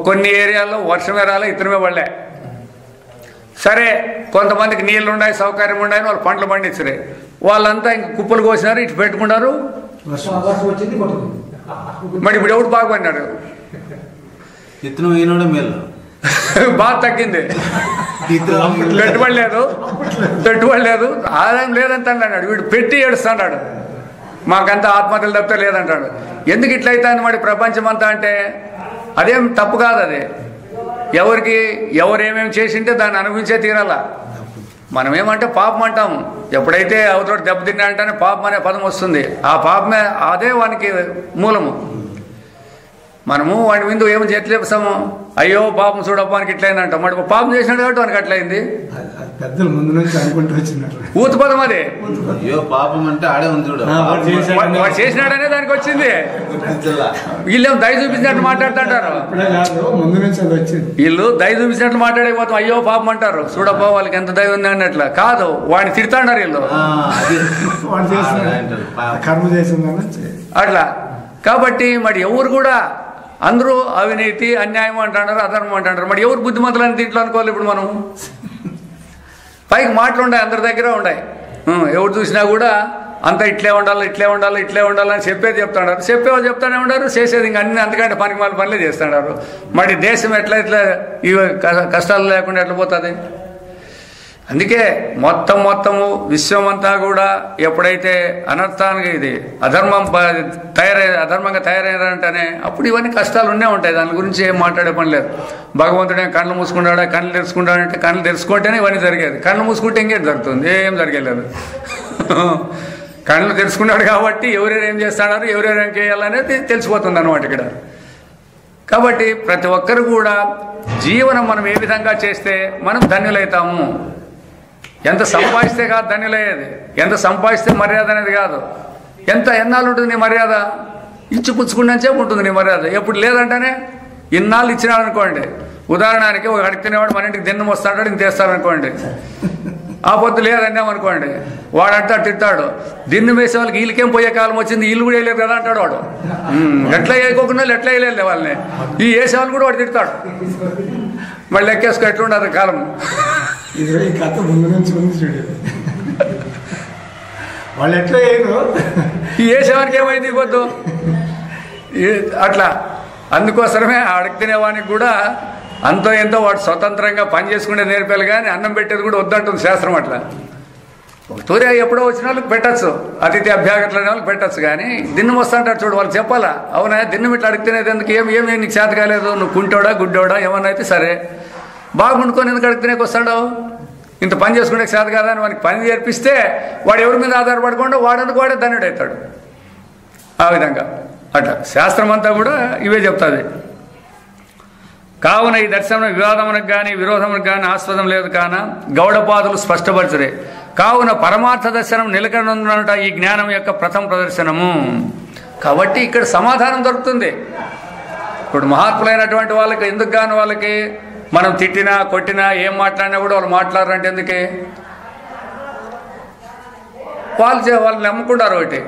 కొన్ని ఏరియాల్లో వర్షమే రాలే, ఇతరమే పడలే. సరే, కొంతమందికి నీళ్ళు ఉన్నాయి, సౌకర్యం ఉన్నాయని వాళ్ళు పంటలు పండించరే. వాళ్ళంతా ఇంక కుప్పలు కోసినారు, ఇటు పెట్టుకున్నారు. మరి ఇప్పుడు ఎవడు బాగుపడినాడు? ఇతను ఈనాడు మేలు బాగా తగ్గింది. పెట్టుబడి లేదు, ఆదాయం లేదంత అన్నాడు. వీడు పెట్టి ఏడుస్తున్నాడు, మాకంతా ఆత్మహత్యలు తప్పితే లేదంటాడు. ఎందుకు ఇట్లయితే మరి ప్రపంచం అంతా అంటే అదేం తప్పు కాదు. అది ఎవరేమేమి చేసింటే దాన్ని అనుభవించే తీరాలా. మనం ఏమంటే పాపం అంటాము. ఎప్పుడైతే అవతోటి దెబ్బతిన్నా అంటేనే పాపం అనే పదం వస్తుంది. ఆ పాపమే అదే వానికి మూలము. మనము వాడి ముందు ఏమి చేయట్లేస్తాము, అయ్యో పాపం చూడப்பாనికి ఇట్లయిందంట. మరి పాపం చేసినాడు కాబట్టి వానికి అట్లయింది. పెద్దలు ముందు నుంచి అనుకుంటూ వచ్చినారు ఊతు పదం అది. అయ్యో పాపం అంటే ఆడే ఉంది చూడు, వాడు చేసినాడనే దానికి వచ్చింది. వీళ్ళేమో దయ చూపించినట్టు మాట్లాడుతుంటారు. ముందు నుంచి అది వచ్చింది. వీళ్ళు దయ చూపించినట్లు మాట్లాడకపోతాం, అయ్యో పాపం అంటారు. చూడబ్బా వాళ్ళకి ఎంత దయ ఉంది అన్నట్లా కాదు, వాడిని తిడతాడారు వీళ్ళు. వాడు చేసిన కర్మ చేసిందని అట్లా. కాబట్టి మరి ఎవరు కూడా అందరూ అవినీతి అన్యాయం అంటున్నారు, అధర్మం అంటున్నారు. మరి ఎవరు బుద్ధిమంతులని దీంట్లో అనుకోవాలి ఇప్పుడు మనం? పైకి మాటలు ఉన్నాయి, అందరి దగ్గర ఉన్నాయి. ఎవరు చూసినా కూడా అంతా ఇట్లే ఉండాలి, ఇట్లే ఉండాలి, ఇట్లే ఉండాలని చెప్పేది చెప్తున్నారు. చెప్పేవాళ్ళు చెప్తానే ఉంటారు, చేసేది ఇంకా అన్ని అంతకంటే పనికి మాల పనులే చేస్తున్నారు. మరి దేశం ఎట్లా ఇవి కష్టాలు లేకుండా ఎట్లా పోతుంది? అందుకే మొత్తము విశ్వమంతా కూడా ఎప్పుడైతే అనర్థానికి ఇది అధర్మంగా తయారైనారంటేనే అప్పుడు ఇవన్నీ కష్టాలు ఉండే ఉంటాయి. దాని గురించి ఏం మాట్లాడే పని లేదు. భగవంతుడే కళ్ళు మూసుకుంటాడా, కళ్ళు తెరుచుకుంటాడంటే కళ్ళు తెరుచుకుంటేనే ఇవన్నీ జరిగేది. కళ్ళు మూసుకుంటే ఇంకేం జరుగుతుంది? ఏం జరగలేదు. కళ్ళు తెరుచుకున్నాడు కాబట్టి ఎవరెవరు ఏం చేస్తున్నారు, ఎవరెవరు ఏం చేయాలనేది తెలిసిపోతుంది అన్నమాట ఇక్కడ. కాబట్టి ప్రతి ఒక్కరు కూడా జీవనం మనం ఏ విధంగా చేస్తే మనం ధన్యులవుతాము. ఎంత సంపాదిస్తే కాదు ధన్యులయ్యేది, ఎంత సంపాదిస్తే మర్యాద అనేది కాదు. ఎన్నాళ్ళు ఉంటుంది నీ మర్యాద? ఇచ్చి పుచ్చుకున్నంతసేపు ఉంటుంది నీ మర్యాద. ఎప్పుడు లేదంటేనే ఇన్నాళ్ళు ఇచ్చినాడు అనుకోండి. ఉదాహరణకి ఒక అడిగి తినేవాడు మన ఇంటికి దిన్నం వస్తాడు, ఇంత తెస్తాడనుకోండి. ఆ పొద్దు లేదన్నామనుకోండి, వాడు అంటా తిట్టాడు. దిన్నం వేసే వాళ్ళకి వీళ్ళకేం పోయే కాలం వచ్చింది, వీళ్ళు కూడా వేయలేదు కదా అంటాడు వాడు. ఎట్లా వేయకోకుండా ఎట్లా వేయలేదు వాళ్ళని, ఈ వేసేవాళ్ళు కూడా వాడు తిడతాడు. మళ్ళీ లెక్కేసుకో ఎట్లుండదు కాలం. ఈ కథ ముందు నుంచి చూడు, వాళ్ళు ఎట్లా వేయరు, ఈ వేసేవానికి ఏమైంది పొద్దు అట్లా. అందుకోసమే అడిగి తినేవానికి కూడా అంతో ఎంతో వాడు స్వతంత్రంగా పని చేసుకునే నేర్పాలి, కానీ అన్నం పెట్టేది కూడా వద్దంటుంది శాస్త్రం. అట్లా తూరి ఎప్పుడో వచ్చిన వాళ్ళకి పెట్టచ్చు, అతిథి అభ్యాగతులు అనే వాళ్ళకి పెట్టచ్చు. కానీ దిన్నం వస్తా అంటారు చూడు, వాళ్ళకి చెప్పాలా, అవునా దిన్నం ఇట్లా అడిగితేనేది ఎందుకు, ఏమి నీకు చేత కాలేదు, నువ్వు కుంటోడా గుడ్డోడా ఏమన్నా అయితే సరే, బాగుండుకొని ఎందుకు అడిగితేనే వస్తాడు, ఇంత పని చేసుకునే చేత కాదా అని వానికి పని నేర్పిస్తే వాడు ఎవరి మీద ఆధారపడకుండా వాడనుకు వాడే ధన్యుడు అవుతాడు. ఆ విధంగా అట్లా శాస్త్రం అంతా కూడా ఇవే చెప్తుంది. కావున ఈ దర్శనం వివాదమునకు కానీ విరోధమునకు కానీ ఆస్పదం లేదు కాన గౌడపాదులు స్పష్టపరచరే. కావున పరమార్థ దర్శనం నిలకడనుట ఈ జ్ఞానం యొక్క ప్రథమ ప్రదర్శనము. కాబట్టి ఇక్కడ సమాధానం దొరుకుతుంది. ఇప్పుడు మహాత్ములైనటువంటి వాళ్ళకి ఎందుకు గాను వాళ్ళకి మనం తిట్టినా కొట్టినా ఏం మాట్లాడినా కూడా వాళ్ళు మాట్లాడారంటే ఎందుకే, వాళ్ళు నమ్ముకుంటారు ఒకటి.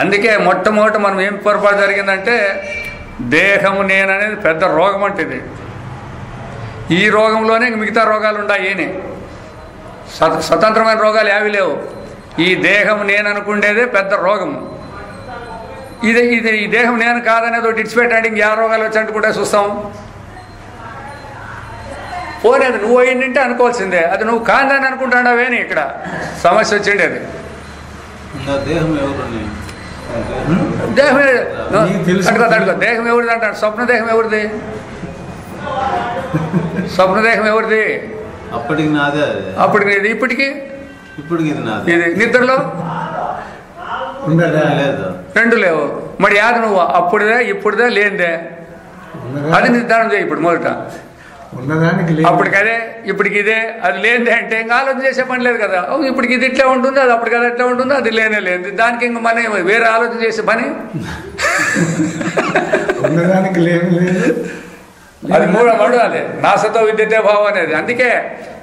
అందుకే మొట్టమొదటి మనం ఏం పొరపాటు జరిగిందంటే, దేహము నేననేది పెద్ద రోగం అంటే ఇది. ఈ రోగంలోనే మిగతా రోగాలు ఉన్నాయి. స్వతంత్రమైన రోగాలు ఏవి లేవు. ఈ దేహం నేను అనుకుండేదే పెద్ద రోగం. ఇది ఈ దేహం నేను కాదనేది ఒకటి ఇడిచిపెట్టండి, ఇంక ఏ రోగాలు వచ్చి కూడా చూస్తాం. పోనేది నువ్వు అయ్యిందంటే అనుకోవాల్సిందే, అది నువ్వు కాదని అనుకుంటాడావేని ఇక్కడ సమస్య వచ్చిండేది. దేహం అడుగు దేహం ఎవరిది అంటాడు. స్వప్న దేహం ఎవరిది? స్వప్న దేహం ఎవరిది? అప్పటికి నాదే, అప్పటికి ఇది, ఇప్పటికి ఇది. నిద్రలో రెండు లేవు. మరి యాది నువ్వు అప్పుడుదే ఇప్పుడుదే లేనిదే, అది నిర్ధారణ చేయి. ఇప్పుడు మొదట అప్పటికి అదే ఇప్పటికి ఇదే, అది లేనిదే అంటే ఇంకా ఆలోచన చేసే పని లేదు కదా. ఇప్పటికి ఇది ఇట్లా ఉంటుంది, అది అప్పటికి అది ఎట్లా ఉంటుందో అది లేనే లేదు. దానికి ఇంక మన వేరే ఆలోచన చేసే పని అది మూడు అదే నాసతో విద్యతే భావం అనేది. అందుకే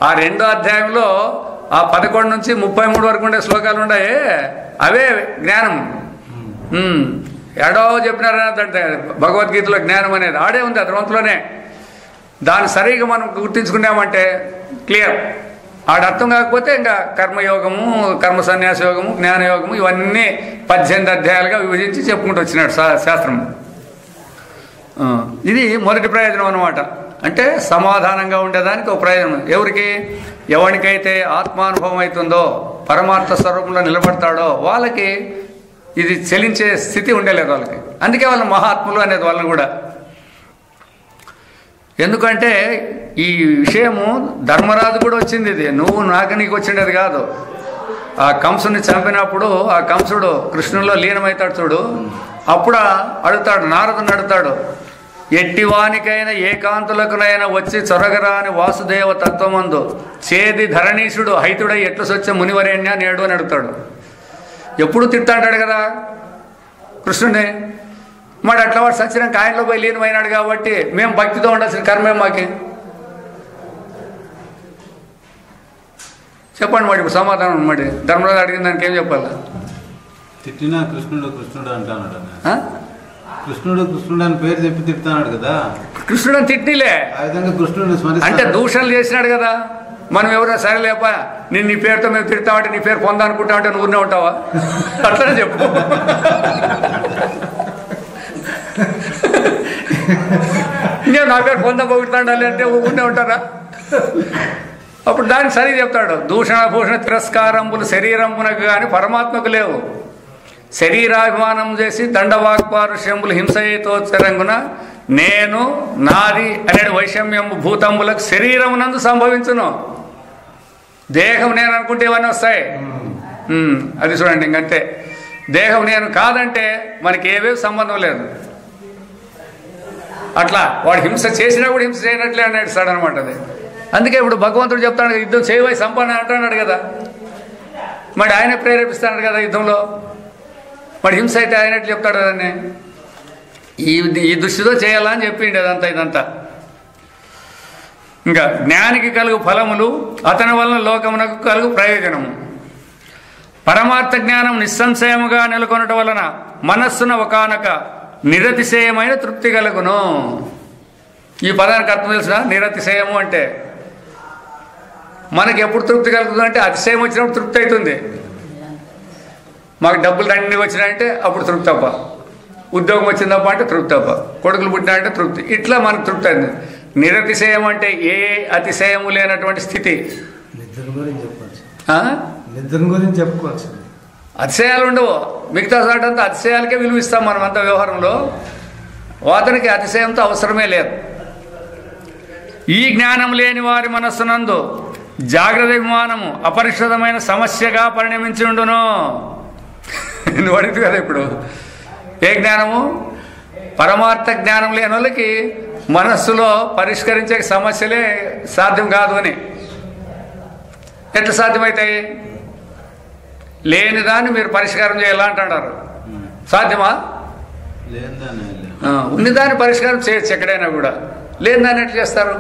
ఆ 2వ అధ్యాయంలో ఆ 11 నుంచి 33 వరకు ఉండే శ్లోకాలు ఉన్నాయి, అవే జ్ఞానం. ఎడో చెప్పినారంటే భగవద్గీతలో జ్ఞానం అనేది ఆడే ఉంది, ఆ గ్రంథంలోనే. దాన్ని సరిగా మనం గుర్తించుకున్నామంటే క్లియర్. ఆడ అర్థం కాకపోతే ఇంకా కర్మయోగము, కర్మ సన్యాస యోగము, జ్ఞానయోగము ఇవన్నీ 18 అధ్యాయాలుగా విభజించి చెప్పుకుంటూ వచ్చినాడు శాస్త్రం. ఇది మొదటి ప్రయోజనం అన్నమాట. అంటే సమాధానంగా ఉండేదానికి ఒక ప్రయోజనం. ఎవరికి? ఎవరికైతే ఆత్మానుభవం అవుతుందో, పరమార్థ స్వరూపంలో నిలబడతాడో వాళ్ళకి ఇది చెలించే స్థితి ఉండలేదు వాళ్ళకి. అందుకే వాళ్ళ మహాత్ములు అనేది వాళ్ళని కూడా. ఎందుకంటే ఈ విషయము ధర్మరాజు కూడా వచ్చింది. ఇది నువ్వు నీకు వచ్చిండేది కాదు. ఆ కంసుని చంపినప్పుడు ఆ కంసుడు కృష్ణుల్లో లీనమవుతాడు చూడు, అప్పుడు అడుగుతాడు, నారదుని అడుగుతాడు, ఎట్టివానికైనా ఏకాంతులకునైనా వచ్చి చొరగరాని వాసుదేవ తత్వమందు చేది ధరణీశుడు హైతుడై ఎట్లు సొచ్చే మునివరేణ్య నేడు అని అడుగుతాడు. ఎప్పుడు తిట్టాంటాడు కదా కృష్ణుడిని. మరి అట్లా వాడు సచ్చినాక ఆయనలో పోయి లీనమైనాడు కాబట్టి మేము భక్తితో ఉండాల్సిన కర్మే మాకి. చెప్పండి మరి ఇప్పుడు సమాధానం. మరి ధర్మరాజు అడిగిన దానికి ఏం చెప్పాలి? తిట్టినా కృష్ణుడు కృష్ణుడు అంటాడు. కృష్ణుడు కృష్ణుడు అని పేరు చెప్పి తిడుతున్నాడు కదా, కృష్ణుడు అని తిట్టిలే, ఆ విధంగా కృష్ణుడిని స్మరిస్తాడు. అంటే దూషణలు చేసినాడు కదా. మనం ఎవరైనా సరే లేప నేను నీ పేరుతో మేము తిడతామంటే నీ పేరు పొందాలనుకుంటామంటే నువ్వు ఊరినే ఉంటావా? అట్లనే చెప్పు. నేను నా పేరు పొంద పొగుడుతాడాలి అంటే ఊరినే ఉంటారా? అప్పుడు దాన్ని సరిగ్గా చెప్తాడు. దూషణ భూషణ తిరస్కారంబులు శరీరంబునకు కానీ పరమాత్మకు లేవు. శరీరాభిమానం చేసి దండవాక్పారుష్యంబులు హింసయతోత్సరంగున నేను నాది అనే వైషమ్యము భూతంబులకు శరీరమునందు సంభవించును. దేహం నేను అనుకుంటే ఇవన్నీ వస్తాయి. అది చూడండి, ఇంకంతే. దేహం నేను కాదంటే మనకి ఏవేవి సంబంధం లేదు. అట్లా వాడు హింస చేసినా కూడా హింస చేయనట్లే అనేస్తాడు అనమాట. అది అందుకే ఇప్పుడు భగవంతుడు చెప్తాడు కదా, యుద్ధం చేయవై సంపన్న అంటున్నాడు కదా. మరి ఆయన ప్రేరేపిస్తాడు కదా యుద్ధంలో. మరి హింస అయితే ఆయన ఎట్లా చెప్తాడు కదండి. ఈ దృష్టితో చేయాలని చెప్పిండి అదంతా ఇదంతా. ఇంకా జ్ఞానికి కలుగు ఫలములు అతని వలన లోకమునకు కలుగు ప్రయోజనము. పరమార్థ జ్ఞానం నిస్సంశయముగా నెలకొనటం వలన మనస్సున ఒకానొక నిరతిశయమైన తృప్తి కలుగును. ఈ పదానికి అర్థం తెలుసునా? నిరతిశయము అంటే మనకి ఎప్పుడు తృప్తి కలుగుతుంది అంటే అతిశయం వచ్చినప్పుడు తృప్తి అవుతుంది. మాకు డబ్బులు దండి వచ్చినాయంటే అప్పుడు తృప్తి తప్ప, ఉద్యోగం వచ్చిందప్ప అంటే తృప్తి తప్ప, కొడుకులు పుట్టినాయంటే తృప్తి, ఇట్లా మనకు తృప్తి అయింది. నిరతిశయం అంటే ఏ అతిశయము లేనటువంటి స్థితి. నిద్ర గురించి చెప్పవచ్చు, ఆ? నిద్ర గురించి చెప్పుకోవచ్చు. అతిశయాలు ఉండవు. మిగతా చోటంతా అతిశయాలకే విలువ ఇస్తాం మనమంతా వ్యవహారంలో. అతనికి అతిశయంతో అవసరమే లేదు. ఈ జ్ఞానం లేని వారి మనస్సునందు జాగ్రత్త విమానము అపరిష్కృతమైన సమస్యగా పరిణమించి ఉండును. నువ్వు అడిగింది కదా ఇప్పుడు. ఏ జ్ఞానము? పరమార్థ జ్ఞానం లేని వాళ్ళకి మనస్సులో పరిష్కరించే సమస్యలే సాధ్యం కాదు అని. ఎట్లా సాధ్యమవుతాయి? లేని దాన్ని మీరు పరిష్కారం చేయాలంటున్నారు. సాధ్యమా? ఉన్నదాన్ని పరిష్కారం చేయొచ్చు ఎక్కడైనా కూడా. లేని దాన్ని ఎట్లా చేస్తారు?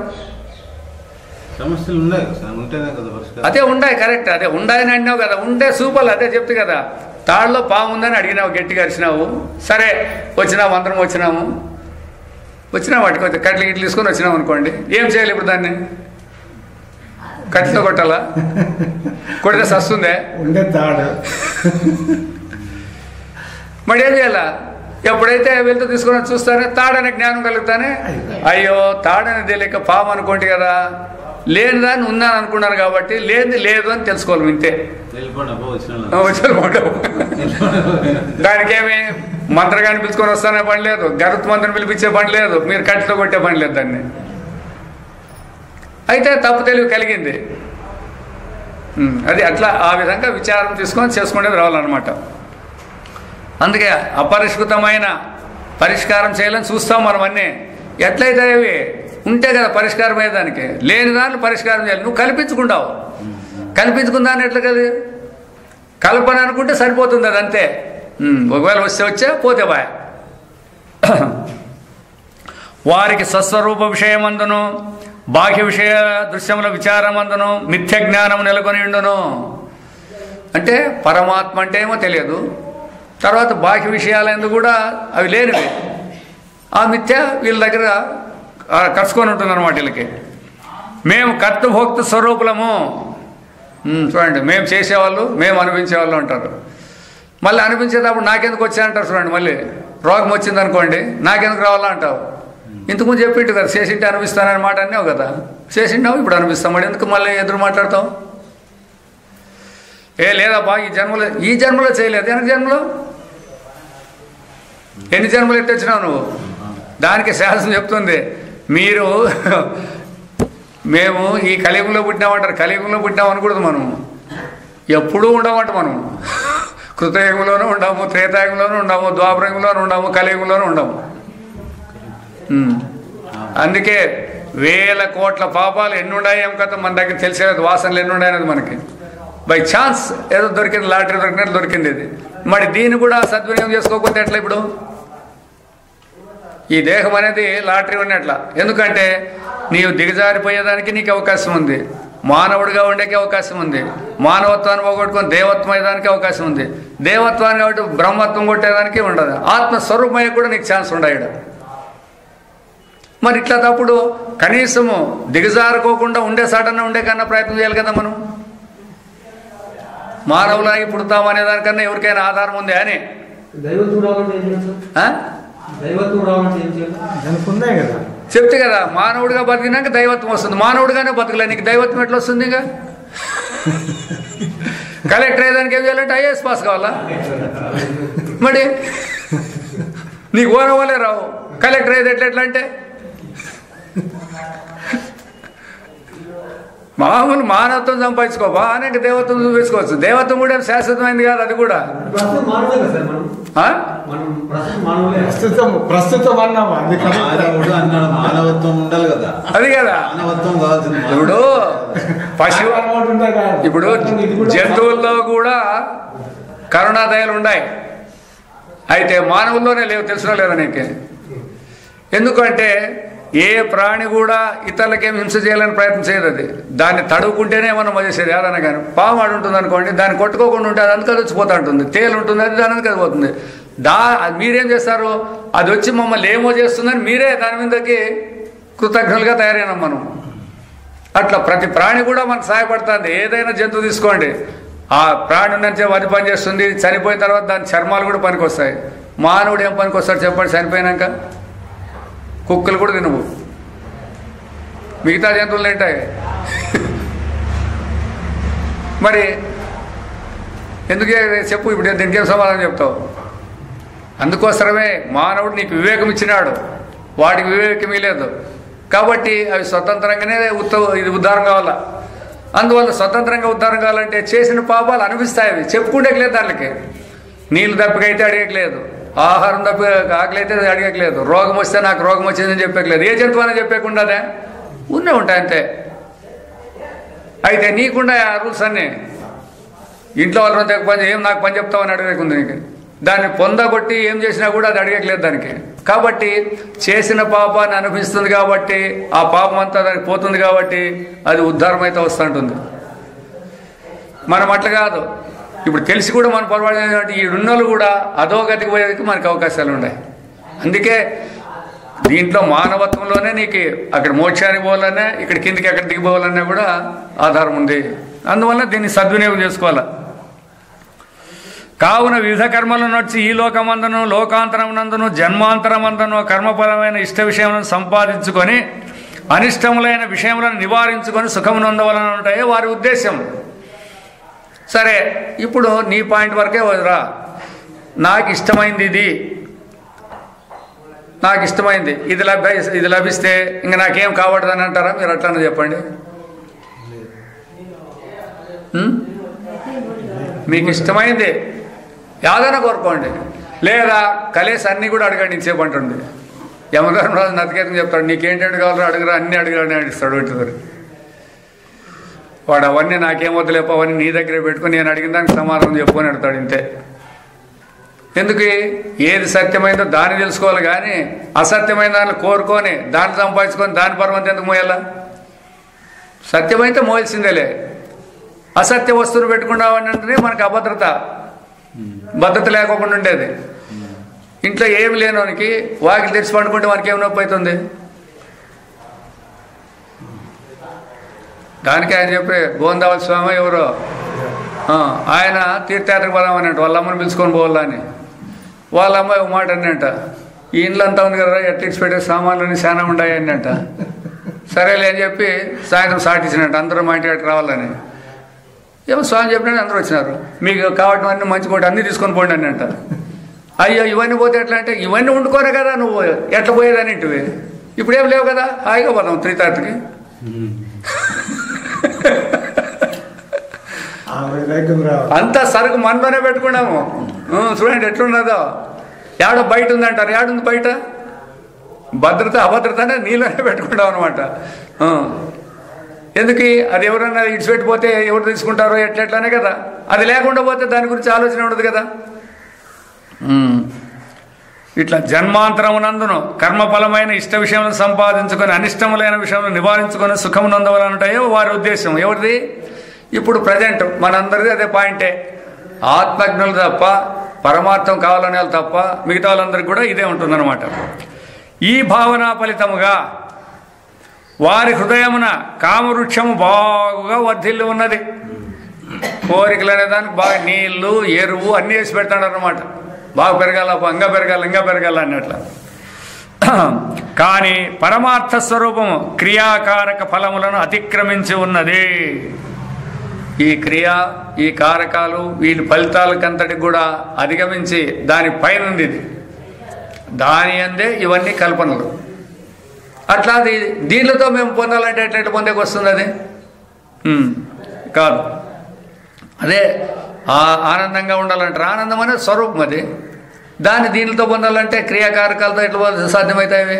సమస్యలు ఉన్నాయి, ఉంటేనే కదా పరిష్కారం. అదే ఉండాయి, కరెక్ట్. అదే ఉండాయని అడినావు కదా. ఉంటే సూపర్లు అదే చెప్తే కదా. తాడులో పాము ఉందని అడిగినావు, గట్టిగా అరిచినావు. సరే వచ్చినాము, అందరం వచ్చినాము వాటికి వచ్చి కట్లు గిట్లు తీసుకొని వచ్చినాము అనుకోండి. ఏం చేయాలి ఇప్పుడు? దాన్ని కట్టితో కొట్టాలా? కొడితే సస్తుందే ఉండే తాడు. మరి ఏం చేయాలా? ఎప్పుడైతే వెళ్తూ తీసుకొని చూస్తానే తాడనే జ్ఞానం కలుగుతానే, అయ్యో తాడని తెలియక పాము అనుకోండి కదా. లేని దాన్ని ఉందని అనుకున్నారు కాబట్టి లేనిది లేదు అని తెలుసుకోవాలి. ఇంతే. దానికేమి మంత్రగాన్ని పిలుచుకొని వస్తానే పని లేదు, గరుత్ మంత్రం పిలిపించే పని లేదు, మీరు కట్టితో కొట్టే పని లేదు దాన్ని. అయితే తప్పు తెలివి కలిగింది. అది అట్లా ఆ విధంగా విచారం తీసుకొని చేసుకునేది రావాలన్నమాట. అందుకే అపరిష్కృతమైన పరిష్కారం చేయాలని చూస్తాం మనం అన్నీ. ఎట్లయితే అవి ఉంటే కదా పరిష్కారం అయ్యేదానికి. లేని దాన్ని పరిష్కారం చేయాలి. నువ్వు కల్పించుకుంటావు. కల్పించుకుందాన్ని ఎట్లా కదా? కల్పన అనుకుంటే సరిపోతుంది, అది అంతే. ఒకవేళ వచ్చే పోతే బాయ్. వారికి స్వస్వరూప విషయమందును బాహ్య విషయ దృశ్యముల విచారమందును మిథ్య జ్ఞానం నెలకొని ఉండును. అంటే పరమాత్మ అంటే ఏమో తెలియదు, తర్వాత బాహ్య విషయాలందు కూడా అవి లేనివి. ఆ మిథ్య వీళ్ళ దగ్గర కలుసుకొని ఉంటుందన్నమాట వీళ్ళకి. మేము కర్తభోక్త స్వరూపులము. చూడండి, మేము చేసేవాళ్ళు, మేము అనిపించేవాళ్ళు అంటారు. మళ్ళీ అనిపించేటప్పుడు నాకెందుకు వచ్చాయంటారు. చూడండి, మళ్ళీ రోగం వచ్చిందనుకోండి, నాకెందుకు రావాలా అంటావు. ఇంతకుముందు చెప్పిండు కదా, చేసింటే అనిపిస్తానని మాట అన్నావు కదా. చేసింటావు, ఇప్పుడు అనిపిస్తాం. మరి ఎందుకు మళ్ళీ ఎదురు మాట్లాడతావు? లేదబ్బా ఈ జన్మలో చేయలేదు. వెనక జన్మలో ఎన్ని జన్మలు ఎట్టొచ్చినావు నువ్వు? దానికి శాస్త్రం చెప్తుంది, మేము ఈ కలియుగంలో పుట్టినామంటారు. కలియుగంలో పుట్టినాం అనకూడదు. మనం ఎప్పుడూ ఉండమంట. మనం కృతయుగంలోనూ ఉండము, త్రేతాయుగంలోనూ ఉండము, ద్వాపరయుగంలోనూ ఉండము, కలియుగంలోనూ ఉండము. అందుకే వేల కోట్ల పాపాలు ఎన్ని ఉన్నాయి ఏం కదా మన దగ్గర తెలిసేది. వాసనలు ఎన్ని ఉన్నాయనేది మనకి బై ఛాన్స్ ఏదో దొరికింది, లాటరీ దొరికినట్టు దొరికింది ఇది. మరి దీన్ని కూడా సద్వినియోగం చేసుకోకపోతే ఎట్లా? ఇప్పుడు ఈ దేహం అనేది లాటరీ ఉన్నట్ల. ఎందుకంటే నీవు దిగజారిపోయేదానికి నీకు అవకాశం ఉంది. మానవుడిగా ఉండేకే అవకాశం ఉంది. మానవత్వాన్ని పోగొట్టుకొని దేవత్వం అయ్యేదానికి అవకాశం ఉంది. దేవత్వాన్ని కాబట్టి బ్రహ్మత్వం కొట్టేదానికి ఉండదు. ఆత్మస్వరూపమయ్యే కూడా నీకు ఛాన్స్ ఉండడు. మరి ఇట్లా తప్పుడు కనీసము దిగజారుకోకుండా ఉండే సాటన్నా ఉండే కన్నా ప్రయత్నం చేయాలి కదా మనం. మానవులాగి పుడతామనే దానికన్నా ఎవరికైనా ఆధారం ఉంది అని చెప్తే కదా మానవుడిగా బతికినాక దైవత్వం వస్తుంది. మానవుడిగానే బతకలే, నీకు దైవత్వం ఎట్లా వస్తుంది? ఇంకా కలెక్టర్ అయ్యేదానికి ఏం చేయాలంటే ఐఏఎస్ పాస్ కావాలా? మరి నీకు ఓనవాలే రావు. కలెక్టర్ అయ్యేది ఎట్లా అంటే మామూలు మానవత్వం సంపాదించుకోవా అనేక దేవత్వం చూపించుకోవచ్చు. దేవత్వం కూడా శాశ్వతమైంది కాదు. అది కూడా ప్రస్తుతం మానవత్వం ఉండాలి కదా. అది కదా మానవత్వం కావాల్సింది. ఇప్పుడు జంతువుల్లో కూడా కరుణాదయాలు ఉన్నాయి, అయితే మానవుల్లోనే లేవు. తెలుసునా లేదా నీకు? ఎందుకంటే ఏ ప్రాణి కూడా ఇతరులకేం హింస చేయాలని ప్రయత్నం చేయదు. అది దాన్ని తడువుకుంటేనే మనం చేసేది. ఏదైనా కానీ పాము ఆడు ఉంటుంది అనుకోండి, దాన్ని కొట్టుకోకుండా ఉంటే అది అందుకది వచ్చిపోతూ ఉంటుంది. తేలు ఉంటుంది, అది దాని అందుకది పోతుంది. మీరేం చేస్తారు? అది వచ్చి మమ్మల్ని ఏమో చేస్తుందని మీరే దాని మీదకి కృతజ్ఞులుగా తయారైనాం మనం. అట్లా ప్రతి ప్రాణి కూడా మనకు సహాయపడుతుంది. ఏదైనా జంతువు తీసుకోండి, ఆ ప్రాణి నుంచి అది పని చేస్తుంది. చనిపోయిన తర్వాత దాని చర్మాలు కూడా పనికి వస్తాయి. మానవుడు ఏం పనికి వస్తాడు చెప్పండి? చనిపోయినాక కుక్కలు కూడా తినవు, మిగతా జంతువులు తింటాయి. మరి ఎందుకే చెప్పు? ఇప్పుడు దీనికేం సమాధానం చెప్తావు? అందుకోసమే మానవుడు నీకు వివేకం ఇచ్చినాడు, వాడికి వివేకం లేదు. కాబట్టి అవి స్వతంత్రంగానే ఇది ఉద్ధారం కావాలా. అందువల్ల స్వతంత్రంగా ఉద్ధారం కావాలంటే చేసిన పాపాలు అనిపిస్తాయి. అవి చెప్పుకుంటే లేదు. దానికి నీళ్ళు దప్పికైతే అడిగట్లేదు, ఆహారం తప్ప ఆకలి అయితే అడగట్లేదు, రోగం వస్తే నాకు రోగం వచ్చిందని చెప్పట్లేదు. ఏ జంతువు అని చెప్పకుండాదే ఉన్నే ఉంటాయి అంతే. అయితే నీకుండా ఆ రూల్స్ అన్నీ ఇంట్లో వాళ్ళ పని ఏం నాకు పని చెప్తావని అడగకుంది. నీకు దాన్ని పొందగొట్టి ఏం చేసినా కూడా అది అడగట్లేదు దానికి. కాబట్టి చేసిన పాపాన్ని అనిపిస్తుంది కాబట్టి ఆ పాపం అంతా దానికి పోతుంది కాబట్టి అది ఉద్ధారం అయితే వస్తుంటుంది. మనం అట్లా కాదు. ఇప్పుడు తెలిసి కూడా మన పొరపాటు ఏంటంటే ఈ ఉన్నోళ్ళు కూడా అధోగతికి పోయేందుకు మనకు అవకాశాలు ఉన్నాయి. అందుకే దీంట్లో మానవత్వంలోనే నీకు అక్కడ మోక్షానికి పోవాలన్నా ఇక్కడ కిందికి ఎక్కడ దిగిపోవాలన్నా కూడా ఆధారం ఉంది. అందువల్ల దీన్ని సద్వినియోగం చేసుకోవాలి. కావున వివిధ కర్మలను నడిచి ఈ లోకమందును లోకాంతరమునందును జన్మాంతరమందును కర్మపరమైన ఇష్ట విషయములను సంపాదించుకొని అనిష్టములైన విషయములను నివారించుకొని సుఖమునందవలన ఉంటాయి వారి ఉద్దేశం. సరే, ఇప్పుడు నీ పాయింట్ వరకే వదిరా. నాకు ఇష్టమైంది ఇది, నాకు ఇష్టమైంది ఇది లభిస్తే ఇంకా నాకేం కావడదని అంటారా మీరు? అట్లనే చెప్పండి. మీకు ఇష్టమైంది యాదైనా కోరుకోండి, లేదా కలేసి అన్నీ కూడా అడగండి. ఇంతసేపు అంటుంది యమధర్మరాజు నతికేతం చెప్తాడు, నీకేంటంటే కావాలో అడుగురా, అన్నీ అడుగురాని అడిస్తాడు. ఉంటుంది వాడు అవన్నీ నాకేం వద్దులేప, అవన్నీ నీ దగ్గరే పెట్టుకుని నేను అడిగిన దానికి సమాధానం చెప్పు అని అడతాడు. ఇంతే. ఎందుకు? ఏది సత్యమైందో దాన్ని తెలుసుకోవాలి కానీ అసత్యమైన దాన్ని కోరుకొని దాన్ని సంపాదించుకొని దాని పర్వంత ఎందుకు మోయాలా? సత్యమైతే మోయాల్సిందేలే. అసత్య వస్తువులు పెట్టుకున్నావని మనకు భద్రత లేకోకుండా ఉండేది. ఇంట్లో ఏమి లేనోనికి వాకిలు తెరిచి పండుకుంటే మనకి ఏమి నొప్పి అవుతుంది? దానికి ఆయన చెప్పే గోందావల స్వామి ఎవరో ఆయన తీర్థయాత్రకు పోదామని అంట, వాళ్ళ అమ్మని పిలుచుకొని పోవాలని. వాళ్ళ అమ్మాయి ఒక మాట అన్నంట, ఈ ఇంట్లో అంతా ఉంది కదా ఎట్లిక్స్ పెట్టే సామాన్లన్నీ చాలా ఉన్నాయని అంట. సరేలే అని చెప్పి సాయంత్రం సాటించినట్టు అందరూ మా ఇంటి కాడికి రావాలని. ఏమో స్వామి చెప్పినట్టు అందరూ వచ్చినారు. మీకు కావటం అన్నీ మంచి పోటీ అన్నీ తీసుకొని పోండి అని అంట. అయ్యో ఇవన్నీ పోతే ఎట్లా అంటే, ఇవన్నీ వండుకోరా కదా నువ్వు, ఎట్లా పోయేదని ఇంటివి. ఇప్పుడు ఏం లేవు కదా, హాయిగా పోదాం తీర్థయాత్రకి. అంతా సరుకు మనలోనే పెట్టుకున్నాము. చూడండి ఎట్లున్నదో. ఏడో బయట ఉందంటారు, ఏడుంది బయట? భద్రత అభద్రత అంటే నీలోనే పెట్టుకుంటాం అనమాట. ఎందుకు? అది ఎవరన్నా ఇడిచిపెట్టిపోతే ఎవరు తీసుకుంటారో ఎట్లనే కదా. అది లేకుండా పోతే దాని గురించి ఆలోచన ఉండదు కదా. ఇట్లా జన్మాంతరమునందును కర్మఫలమైన ఇష్ట విషయములను సంపాదించుకొని అనిష్టములైన విషయములను నివారించుకొని సుఖమునందవలనుంటాయో వారి ఉద్దేశం. ఎవరిది? ఇప్పుడు ప్రజెంట్ మనందరిది అదే పాయింటే. ఆత్మజ్ఞులు తప్ప, పరమార్థం కావాలనే వాళ్ళు తప్ప మిగతా వాళ్ళందరికీ కూడా ఇదే ఉంటుందన్నమాట. ఈ భావన ఫలితముగా వారి హృదయమున కామవృక్షము బాగుగా వర్ధిల్లి ఉన్నది. కోరికలు అనే దానికి బాగా నీళ్లు, ఎరువు అన్నీ వేసి పెడతాడు అన్నమాట. బాగా పెరగాల, ఇంకా పెరగాల అన్నట్ల. కానీ పరమార్థ స్వరూపము క్రియాకారక ఫలములను అతిక్రమించి ఉన్నది. ఈ క్రియ, ఈ కారకాలు, వీటి ఫలితాలకంతటి కూడా అధిగమించి దాని పైన ఉంది. దాని అందే ఇవన్నీ కల్పనలు. అట్లా దీనితో మేము పొందాలంటే ఎట్లా పొందేకి వస్తుంది? అది కాదు. అదే ఆనందంగా ఉండాలంటారు. ఆనందం అనేది స్వరూపం. అది దాన్ని దీనితో పొందాలంటే క్రియాకారకాలతో ఎట్లా సాధ్యమవుతాయి?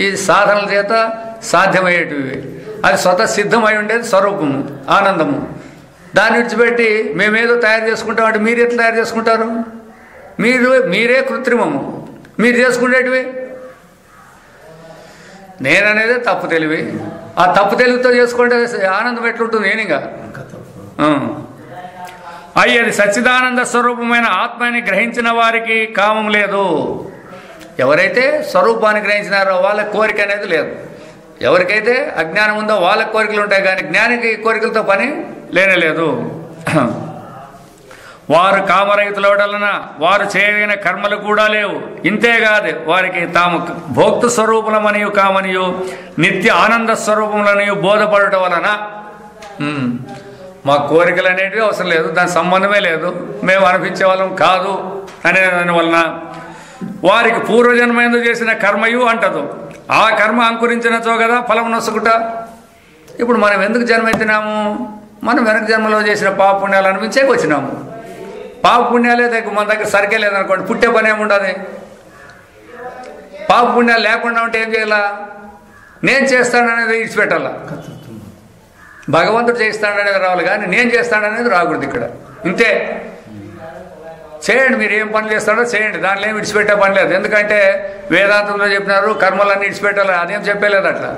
ఈ సాధనల చేత సాధ్యమయ్యేటివి. అది స్వతः సిద్ధమై ఉండేది స్వరూపము, ఆనందము. దాన్ని విడిచిపెట్టి మేమేదో తయారు చేసుకుంటామంటే మీరు ఎట్లా తయారు చేసుకుంటారు? మీరే కృత్రిమము, మీరు చేసుకునేటివి. నేననేదే తప్పు తెలివి. ఆ తప్పు తెలివితో చేసుకుంటే ఆనందం ఎట్లుంటుంది? నేనిగా అయ్యేది సచ్చిదానంద స్వరూపమైన ఆత్మని గ్రహించిన వారికి కామం లేదు. ఎవరైతే స్వరూపాన్ని గ్రహించినారో వాళ్ళ కోరిక అనేది లేదు. ఎవరికైతే అజ్ఞానం ఉందో వాళ్ళకి కోరికలు ఉంటాయి, కానీ జ్ఞానికి కోరికలతో పని లేనేలేదు. వారు కామరహితులవడలన వారు చేయగిన కర్మలు కూడా లేవు. ఇంతేకాదు, వారికి తాము భోక్తృ స్వరూపులమనియు కామనియు నిత్య ఆనంద స్వరూపములనియు బోధపడటం వలన మా కోరికలు అనేటివి అవసరం లేదు, దాని సంబంధమే లేదు, మేము అనిపించే వాళ్ళం కాదు అనే దాని వలన వారికి పూర్వజన్మయందు చేసిన కర్మయు అంటదు. ఆ కర్మ అంకురించినచో కదా ఫలం నొసుకుట. ఇప్పుడు మనం ఎందుకు జన్మెత్తినాము? మనం వెనక జన్మలో చేసిన పాప పుణ్యాలు అనిపించేకి వచ్చినాము. పాప పుణ్యాలే మన దగ్గర సరికే లేదనుకోండి, పుట్టే పని ఏముండదు. పాప పుణ్యాలు లేకుండా ఉంటే ఏం చేయాలా? నేను చేస్తాననేది ఇడిచిపెట్టాలా. భగవంతుడు చేస్తాడనేది రావాలి, కానీ నేను చేస్తాడనేది రాకూడదు ఇక్కడ. ఇంతే. చేయండి, మీరు ఏం పనులు చేస్తాడో చేయండి, దాంట్లో ఏమి విడిచిపెట్టే పని లేదు. ఎందుకంటే వేదాంతంలో చెప్పినారు కర్మలన్నీ విడిచిపెట్టాలి, అదేం చెప్పలేదు అట్లా.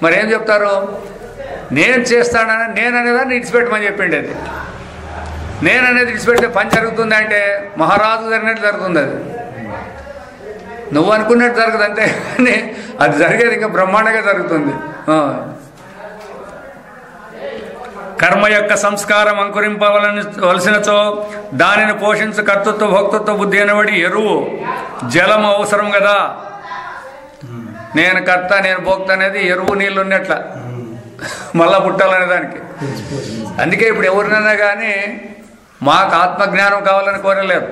మరి ఏం చెప్తారు? నేను చేస్తానని, నేననేదాన్ని విడిచిపెట్టమని చెప్పిండి. అది నేననేది విడిచిపెడితే పని జరుగుతుంది అంటే మహారాజు జరిగినట్టు జరుగుతుంది. అది నువ్వు అనుకున్నట్టు జరగదు, అంతే. అది జరిగేది ఇంకా బ్రహ్మాండంగా జరుగుతుంది. కర్మ యొక్క సంస్కారం అంకురింపవలసినచో దానిని పోషించు కర్తృత్వ భోక్తృత్వ బుద్ధి అనబడి ఎరువు జలం అవసరం కదా. నేను కర్త, నేను భోక్త అనేది ఎరువు నీళ్ళు ఉన్నట్ల మళ్ళా పుట్టాలనే దానికి. అందుకే ఇప్పుడు ఎవరినైనా కానీ మాకు ఆత్మజ్ఞానం కావాలని కోరలేరు,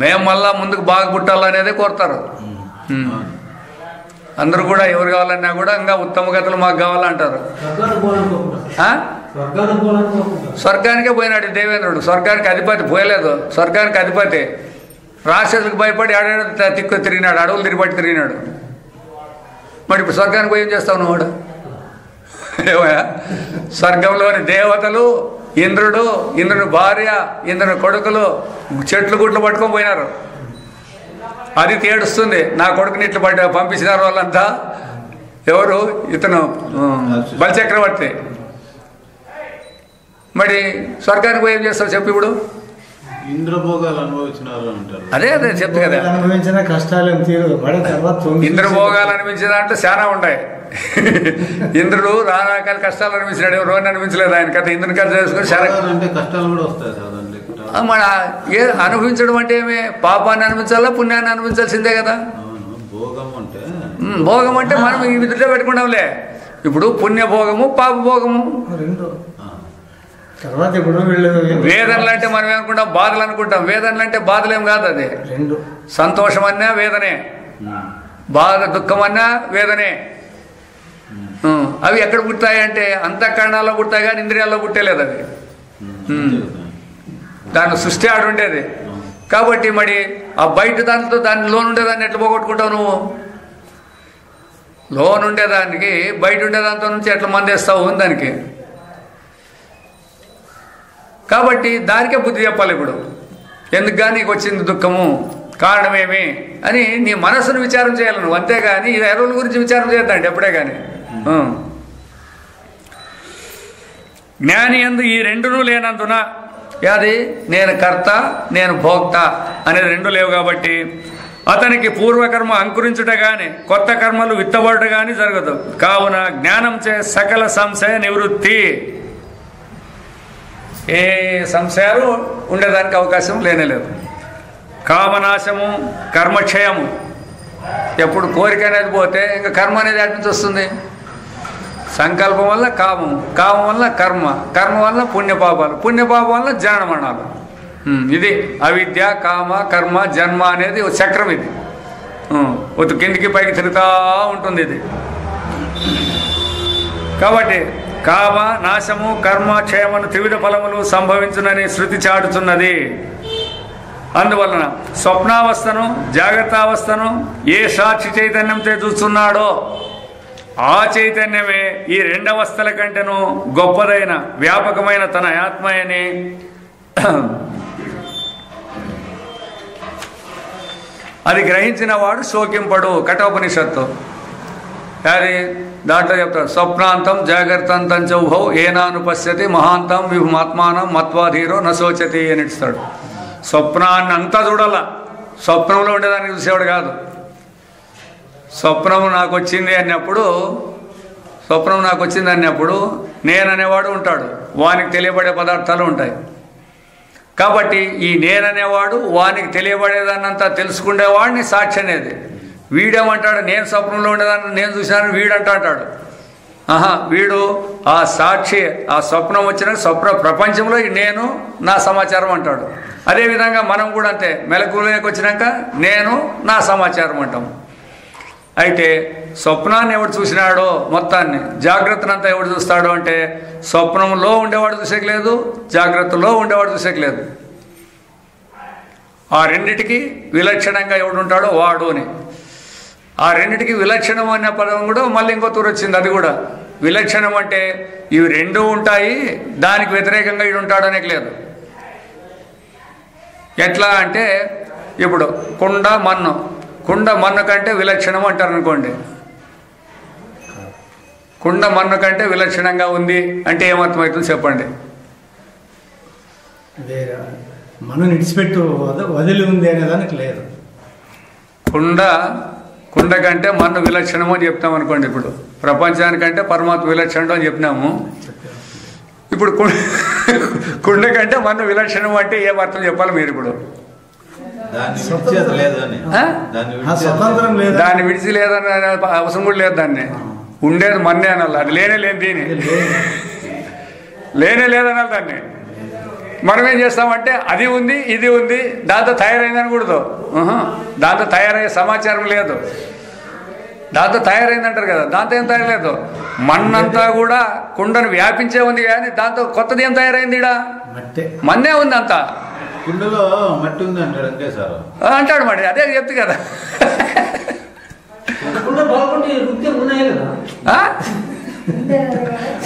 మేము మళ్ళా ముందుకు బాగా పుట్టాలనేదే కోరుతారు. అందరూ కూడా ఎవరు కావాలన్నా కూడా ఇంకా ఉత్తమ గతులు మాకు కావాలంటారు. స్వర్గానికే పోయినాడు దేవేంద్రుడు. స్వర్గానికి అధిపతి పోయలేదు, స్వర్గానికి అధిపతి రాక్షసులకు భయపడి ఆడాడు, తిక్కు తిరిగినాడు, అడవులు తిరిగినాడు. మరి ఇప్పుడు స్వర్గానికి పోయి ఏం చేస్తావు నువ్వు? కూడా ఏమయ్యా, స్వర్గంలోని దేవతలు, ఇంద్రుని భార్య, ఇంద్రుని కొడుకులు చెట్లు గుట్లు పట్టుకొని పోయినారు. అది ఏడుస్తుంది, నా కొడుకుని ఇట్లా పంపించినారు వాళ్ళంతా. ఎవరు? ఇతను బలిచక్రవర్తి. మరి స్వర్గానికి పోయి ఏం చేస్తావు చెప్పు? ఇప్పుడు ఇంద్రభోగాలు అనుభవించినారు అంటారు. అదే చెప్తా కదా, అనుభవించిన కష్టాలు ఇంద్రభోగాలు అనిపించిన దాంట్లో చాలా ఉంటాయి. ఇంద్రుడు రానాకాల కష్టాలు అనిపించినాడు, ఎవరు అనిపించలేదు ఆయన కథ. ఇంద్రుని కథ చేసుకుని చాలా కష్టాలు కూడా వస్తాయి. మన అనుభవించడం అంటే ఏమి? పాపాన్ని అనిపించాలా, పుణ్యాన్ని అనిపించాల్సిందే కదా. భోగం అంటే మనం ఈ విధంగా పెట్టుకుంటాంలే. ఇప్పుడు పుణ్యభోగము, పాప భోగము తర్వాత. ఇప్పుడు వేదనలు అంటే మనం ఏమనుకుంటాం? బాధలు అనుకుంటాం. వేదనలు అంటే బాధలేం కాదు. అది సంతోషం అన్నా వేదనే, బాధ దుఃఖం అన్నా వేదనే. అవి ఎక్కడ పుట్టాయి అంటే అంతఃకరణాల్లో పుట్టాయి, కానీ ఇంద్రియాల్లో పుట్టేలేదు. అది దాని సృష్టి ఆడు ఉండేది. కాబట్టి మరి ఆ బయట దాంతో దాని లోనుండేదాన్ని ఎట్లా పోగొట్టుకుంటావు నువ్వు? లోనుండేదానికి బయట ఉండేదాంతో నుంచి ఎట్లా మందేస్తావు దానికి? కాబట్టి దానికే బుద్ధి చెప్పాలి. ఇప్పుడు ఎందుకు కానీ నీకు వచ్చింది దుఃఖము? కారణమేమి అని నీ మనసును విచారం చేయాలి నువ్వు, అంతేగాని ఈ ఎరువుల గురించి విచారం చేయొద్దండి ఎప్పుడే కానీ. జ్ఞాని యందు ఈ రెండునూ లేనందున, అది నేను కర్త నేను భోక్త అనేది రెండు లేవు కాబట్టి అతనికి పూర్వకర్మ అంకురించుట గాని కొత్త కర్మలు విత్తబడుట గాని జరగదు. కావున జ్ఞానం చే సకల సంశయ నివృత్తి, ఏ సంశయాలు ఉండేదానికి అవకాశం లేనేలేదు. కామనాశము కర్మక్షయము, ఎప్పుడు కోరిక అనేది పోతే ఇంకా కర్మ అనేది అటు నుంచి వస్తుంది. సంకల్పం వల్ల కామం, కామం వల్ల కర్మ, కర్మ వల్ల పుణ్యపాపాలు, పుణ్యపాపం వల్ల జనన మరణాలు. ఇది అవిద్య కామ కర్మ జన్మ అనేది ఒక చక్రం. ఇది కిందికి పైకి తిరుగుతూ ఉంటుంది ఇది. కాబట్టి కామ నాశము కర్మ క్షయమను త్రివిధ ఫలములు సంభవించునని శృతి చాటుతున్నది. అందువలన స్వప్నావస్థను జాగ్రత్తావస్థను ఏ సాక్షి చైతన్యంతో చూస్తున్నాడో ఆ చైతన్యమే ఈ రెండవస్థల కంటేనూ గొప్పదైన వ్యాపకమైన తన ఆత్మయని అది గ్రహించిన వాడు శోకింపడు. కఠోపనిషత్తు అది దాంట్లో చెప్తాడు, స్వప్నాంతం జాగ్రత్తంతం చౌభౌ ఏనానుపశ్యతి మహాంతం విభుమాత్మానం మత్వాధీరో నశోచతి అని ఇస్తాడు. స్వప్నాన్ని అంతా చూడాల, స్వప్నంలో ఉండేదానికి చూసేవాడు కాదు. స్వప్నం నాకు వచ్చింది అన్నప్పుడు నేననేవాడు ఉంటాడు, వానికి తెలియబడే పదార్థాలు ఉంటాయి. కాబట్టి ఈ నేననేవాడు వానికి తెలియబడేదాన్నంతా తెలుసుకునేవాడిని సాక్షి అనేది. వీడేమంటాడు, నేను స్వప్నంలో ఉండేదాన్ని నేను చూశాను వీడంటాడు. వీడు ఆ సాక్షి, ఆ స్వప్నం వచ్చిన స్వప్న ప్రపంచంలో నేను నా సమాచారం అంటాడు. అదేవిధంగా మనం కూడా అంతే, మెలకువలోకి వచ్చినాక నేను నా సమాచారం అంటాం. అయితే స్వప్నాన్ని ఎవడు చూసినాడో మొత్తాన్ని, జాగ్రత్తనంతా ఎవడు చూస్తాడో అంటే స్వప్నంలో ఉండేవాడు చూసేయలేదు, జాగ్రత్తలో ఉండేవాడు చూసేయలేదు. ఆ రెండిటికి విలక్షణంగా ఎవడుంటాడో వాడు అని. ఆ రెండిటికి విలక్షణం అనే పదం కూడా మళ్ళీ ఇంకో తూరు వచ్చింది. అది కూడా విలక్షణం అంటే ఇవి రెండూ ఉంటాయి, దానికి వ్యతిరేకంగా ఇడు ఉంటాడు అనేక లేదు. ఎట్లా అంటే ఇప్పుడు కుండ మన్ను కంటే విలక్షణం అంటారు అనుకోండి. కుండ మన్ను కంటే విలక్షణంగా ఉంది అంటే ఏమర్థమవుతుంది చెప్పండి? మనం ఇడిచిపెట్టు వదిలి ఉంది అనేదానికి లేదు. కుండ కంటే మన్ను విలక్షణము అని చెప్తాం అనుకోండి. ఇప్పుడు ప్రపంచానికంటే పరమాత్మ విలక్షణం అని చెప్పినాము. ఇప్పుడు కుండ కంటే మన్ను విలక్షణం అంటే ఏం అర్థం చెప్పాలి మీరు? ఇప్పుడు దాన్ని విడిచి లేదని అవసరం కూడా లేదు. దాన్ని ఉండేది మన్నే అనాలి, అది లేనే లేదు. దీని లేనే లేదనాలి దాన్ని. మనం ఏం చేస్తామంటే అది ఉంది ఇది ఉంది దాంతో తయారైందని కూడదు. దాంతో తయారయ్యే సమాచారం లేదు. దాంతో తయారైందంటారు కదా, దాంతో ఏం తయారలేదు. మన్నంతా కూడా కుండను వ్యాపించే ఉంది కానీ దాంతో కొత్తది ఏం తయారైంది? ఇడా మన్నే ఉంది అంతా. కుండలో మట్టి ఉంది అంటాడు అంతే సార్ అంటాడు. మరి అదే చెప్తుంది కదా.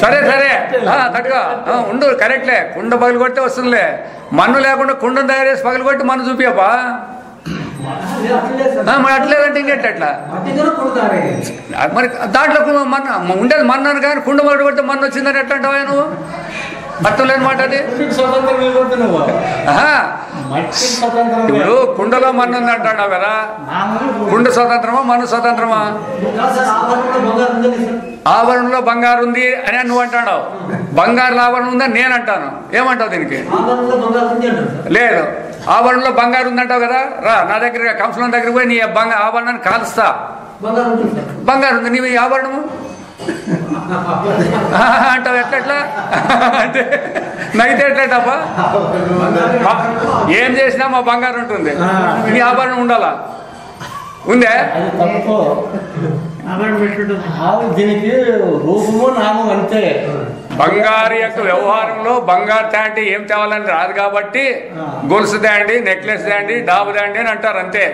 సరే తట్టుగా ఉండు, కరెక్ట్లే. కుండ పగలు కొట్టే వస్తుందిలే. మన్ను లేకుండా కుండను తయారు చేసి పగలు కొట్టి మన్ను చూపియపా. మరి అట్లేదంటే ఇంకెట్లా? మరి దాంట్లో మన్ను ఉండేది మన్నాను కానీ కుండ పగలు కొడితే మన్ను వచ్చిందని ఎట్లా అంటావా నువ్వు? అర్థం లేని మాట అది. ఇప్పుడు కుండలో మన్ను ఉంది అంటున్నావు కదా, కుండ స్వతంత్రమా మన్ను స్వతంత్రమా? ఆవరణలో బంగారు ఉంది అని నువ్వు అంటాడు. బంగారు ఆవరణ ఉందని నేను అంటాను. ఏమంటావు దీనికి? లేదు, ఆవరణలో బంగారు ఉందంటావు కదా. రా నా దగ్గర కంసలం దగ్గర పోయి నీ ఆవరణాన్ని కాలుస్తా. బంగారు ఉంది నీ ఆవరణము అంటావు. ఎట్లా అంటే నైతే ఎట్లటప్పా? ఏం చేసినా మా బంగారు ఉంటుంది, నీ ఆభరణం ఉండాలా? ఉందే? దీనికి రూపము నామం అంతే. బంగారు యొక్క వ్యవహారంలో బంగారు తాంటి ఏం తేవాలని రాదు కాబట్టి గొలుసు దాండి, నెక్లెస్ దాండి, డాబు దాండి అని అంటారు అంతే.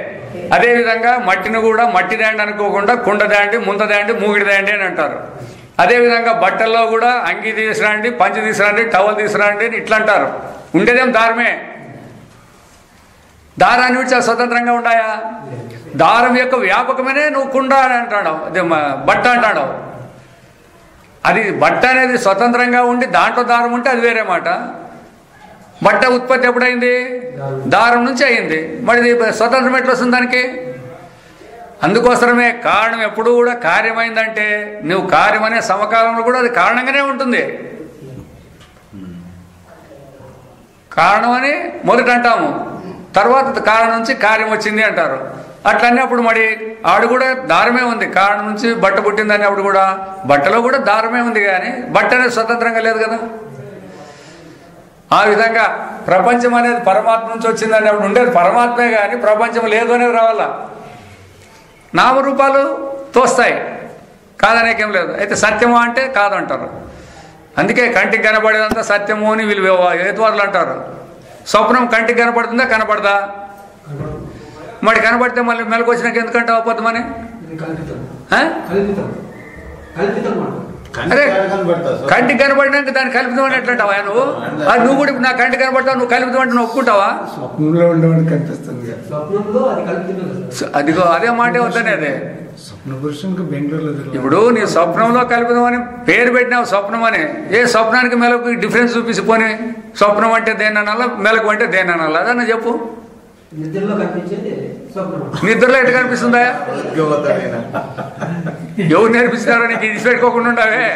అదేవిధంగా మట్టిని కూడా మట్టి దాండి అనుకోకుండా కుండ దాండి, ముంత దాండి, మూగిడి దాండి అని అంటారు. అదేవిధంగా బట్టల్లో కూడా అంగి తీసుకురండి, పంచి తీసుకురండి, టవల్ తీసుకురండి అని ఇట్లా అంటారు. ఉండేదేం దారమే. దారాన్ని విడిచి స్వతంత్రంగా ఉన్నాయా? దారం యొక్క వ్యాపకమనే నువ్వు కుండ అని అంటాడు, అదే బట్ట అంటాడు. అది బట్ట అనేది స్వతంత్రంగా ఉండి దాంట్లో దారం ఉంటే అది వేరే మాట. బట్ట ఉత్పత్తి ఎప్పుడైంది? దారం నుంచి అయింది. మరి స్వతంత్రం ఎట్లా వస్తుంది దానికి? అందుకోసమే కారణం ఎప్పుడు కూడా కార్యమైందంటే నువ్వు కార్యం అనే సమకాలంలో కూడా అది కారణంగానే ఉంటుంది. కారణం అని మొదట అంటాము, తర్వాత కారణం నుంచి కార్యం వచ్చింది అంటారు. అట్లన్నప్పుడు మరి ఆడు కూడా దారమే ఉంది. కారణం నుంచి బట్ట పుట్టిందని అప్పుడు కూడా బట్టలో కూడా దారమే ఉంది, కానీ బట్ట అనేది స్వతంత్రంగా లేదు కదా. ఆ విధంగా ప్రపంచం అనేది పరమాత్మ నుంచి వచ్చిందని అప్పుడు ఉండేది పరమాత్మే, కానీ ప్రపంచం లేదు అనేది రావాలా. నామరూపాలు తోస్తాయి, కాదనేకేం లేదు. అయితే సత్యము అంటే కాదంటారు. అందుకే కంటికి కనపడేదంతా సత్యము అని వీళ్ళు హేతువాదులు అంటారు. స్వప్నం కంటికి కనపడుతుందా? కనపడదా? మరి కనపడితే మళ్ళీ మెలకు వచ్చినాక ఎందుకంటే అబద్ధమని? అదే కంటికి కనపడినాక దాన్ని కల్పితం అని ఎట్లంటావా నువ్వు? అది నువ్వు కూడా నా కంటికి కనపడతావు, నువ్వు కల్పితం అంటే నువ్వు ఒప్పుకుంటావా? స్వప్నంలో ఉండేవాడికి కనిపిస్తుంది. అదిగో అదే మాటే వద్దనే. అదే స్వప్న పురుషునికి బెంగళూరులో ఇప్పుడు నీ స్వప్నంలో కల్పితం అని పేరు పెట్టినావు స్వప్నం అని. ఏ స్వప్నానికి మెలకు డిఫరెన్స్ చూపిసిపోని. స్వప్నం అంటే దేని అనాలా, మెలకు అంటే దేని అనాలా? అదన్నా చెప్పు. నిద్రలో ఎట్లా కనిపిస్తుందా? ఎవరు నేర్పిస్తున్నారో నీకు ఇది పెట్టుకోకుండా ఉండవే.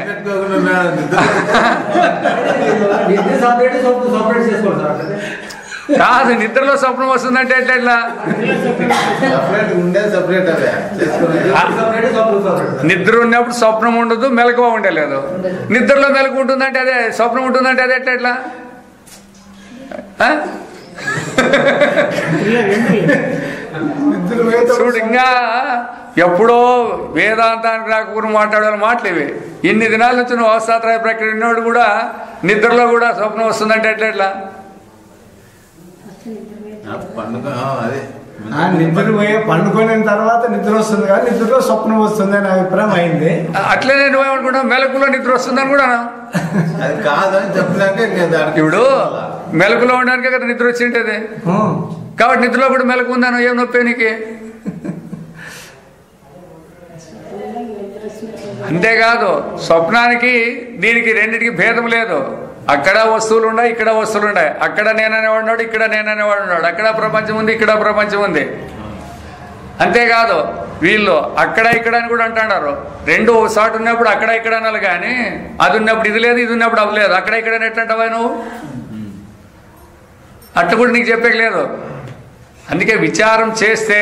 కాదు, నిద్రలో స్వప్నం వస్తుందంటే ఎట్లా? నిద్ర ఉన్నప్పుడు స్వప్నం ఉండదు, మెలకువ ఉండలేదు. నిద్రలో మెలకు ఉంటుందంటే అదే స్వప్నం ఉంటుందంటే అదే ఎట్లా? చూడు, ఇంకా ఎప్పుడో వేదాంతానికి రాకపోయిన మాట్లాడాలి మాటలు ఇవి. ఇన్ని దినాల నుంచి నువ్వు అవస్థాత్రయ ప్రక్రియ ఉన్నవాడు కూడా నిద్రలో కూడా స్వప్నం వస్తుందంటే ఎట్లా? నిద్ర పోయే పండుకున్న తర్వాత నిద్ర వస్తుంది, కానీ నిద్రలో స్వప్నం వస్తుంది అనే అభిప్రాయం అయింది. అట్లనే నువ్వేమనుకుంటావు మెలకులో నిద్ర వస్తుందని కూడా ఇప్పుడు మెలకులో ఉండడానికే కదా నిద్ర వచ్చింటది. కాబట్టి నిద్రలో కూడా మెలకు ఉందాను, ఏం నొప్పే నీకు? అంతేకాదు స్వప్నానికి దీనికి రెండింటికి భేదం లేదు. అక్కడ వస్తువులు ఉన్నాయి, ఇక్కడ వస్తువులు ఉన్నాయి. అక్కడ నేననేవాడు ఉన్నాడు, ఇక్కడ నేననేవాడు ఉన్నాడు. అక్కడ ప్రపంచం ఉంది, ఇక్కడ ప్రపంచం ఉంది. అంతేకాదు వీళ్ళు అక్కడ ఇక్కడ అని కూడా అంటున్నారు. రెండు ఒకసారి ఉన్నప్పుడు అక్కడ ఇక్కడ అనాలి, కానీ అది ఉన్నప్పుడు ఇది లేదు, ఇది ఉన్నప్పుడు అది లేదు. అక్కడ ఇక్కడ ఎట్లంటావా నువ్వు? అట్లా కూడా నీకు చెప్పేయలేదు. అందుకే విచారం చేస్తే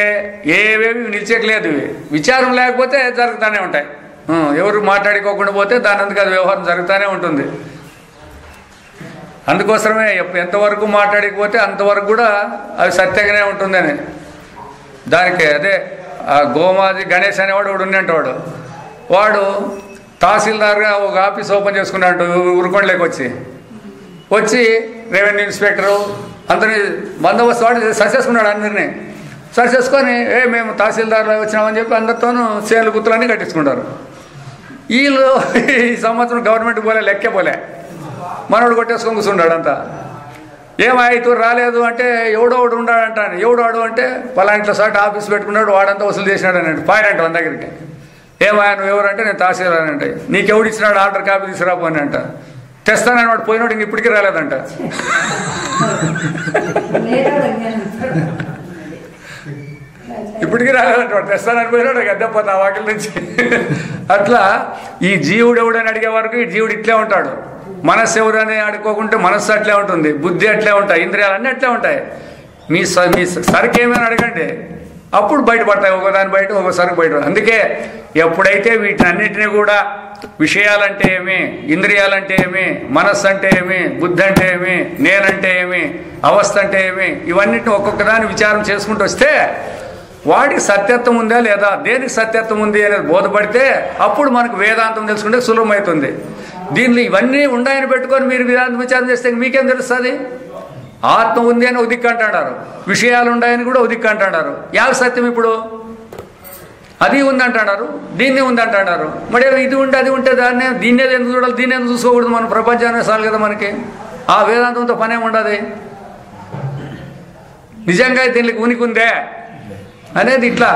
ఏవేవి నిలిచేయలేదు. ఇవి విచారం లేకపోతే జరుగుతూనే ఉంటాయి. ఎవరు మాట్లాడుకోకుండా పోతే దాని అందుకు అది వ్యవహారం జరుగుతూనే ఉంటుంది. అందుకోసమే ఎంతవరకు మాట్లాడకపోతే అంతవరకు కూడా అది సత్యంగానే ఉంటుందని. దానికి అదే గోమాది గణేష్ అనేవాడు వాడు ఉన్నంటవాడు. వాడు తహసీల్దార్గా ఒక ఆఫీస్ ఓపెన్ చేసుకున్నాడు ఉరుకొండలోకి వచ్చి రెవెన్యూ ఇన్స్పెక్టరు అందరినీ బందోబస్తు వాడు సరిచేసుకున్నాడు. అందరినీ సరిచేసుకొని మేము తహసీల్దార్లో వచ్చినామని చెప్పి అందరితోనూ చేనులు గుర్తులన్నీ కట్టించుకుంటారు. వీళ్ళు ఈ సంవత్సరం గవర్నమెంట్ పోలే, లెక్కే పోలే. మనోడు కొట్టేసుకొని కూర్చుంటాడు అంతా. ఏమైతూ రాలేదు అంటే ఎవడోడు ఉన్నాడంట. ఎవడాడు అంటే పలాంట్లో సాటి ఆఫీస్ పెట్టుకున్నాడు, వాడంతా వసూలు చేసినాడు అని పాయినంట మన దగ్గరికి. ఏమయ్యా నువ్వు ఎవరంటే నేను తహసీల్దార్ అంటే. నీకెవడు ఇచ్చినాడు ఆర్డర్ కాపీ తీసుకురాపోని అంట. తెస్తానని వాడు పోయినాడు, ఇంక ఇప్పటికీ రాలేదంట. ఇప్పటికీ రాలేదంట. వాడు తెస్తానని పోయినాడు, గద్దెపోతా వాకిల నుంచి. అట్లా ఈ జీవుడు ఎవడని అడిగే వరకు ఈ జీవుడు ఇట్లే ఉంటాడు. మనస్సు ఎవరని ఆడుకోకుంటే మనస్సు అట్లే ఉంటుంది, బుద్ధి అట్లే ఉంటాయి, ఇంద్రియాలన్నీ అట్లే ఉంటాయి. మీ సరికి ఏమైనా అడగండి, అప్పుడు బయటపడతాయి. ఒకదాని బయట ఒక సరుకు బయట. అందుకే ఎప్పుడైతే వీటన్నిటిని కూడా విషయాలంటే ఏమి, ఇంద్రియాలంటే ఏమి, మనస్సు అంటే ఏమి, బుద్ధి అంటే ఏమి, నేనంటే ఏమి, అవస్థ అంటే ఏమి, ఇవన్నిటిని ఒక్కొక్కదాన్ని విచారం చేసుకుంటూ వస్తే వాడికి సత్యత్వం ఉందా లేదా, దేనికి సత్యత్వం ఉంది అనేది బోధపడితే అప్పుడు మనకు వేదాంతం తెలుసుకుంటే సులభమవుతుంది. దీనిలో ఇవన్నీ ఉన్నాయని పెట్టుకొని మీరు వేదాంతం విచారం చేస్తే మీకేం తెలుస్తుంది? ఆత్మ ఉంది అని ఒక దిక్కు అంటున్నారు, విషయాలు ఉన్నాయని కూడా ఒక దిక్కు అంటున్నారు. యావ సత్యం ఇప్పుడు అది ఉందంటున్నారు, దీన్ని ఉందంటున్నారు. మరి ఇది ఉంటే అది ఉంటే దాన్ని దీన్నే ఎందుకు చూడాలి, దీన్ని ఎందుకు చూసుకోకూడదు? మనం ప్రపంచాన్ని చాలు కదా మనకి. ఆ వేదాంతంతో పనేం ఉండదు. నిజంగా దీనికి ఉనికి ఉందే అనేది ఇట్లా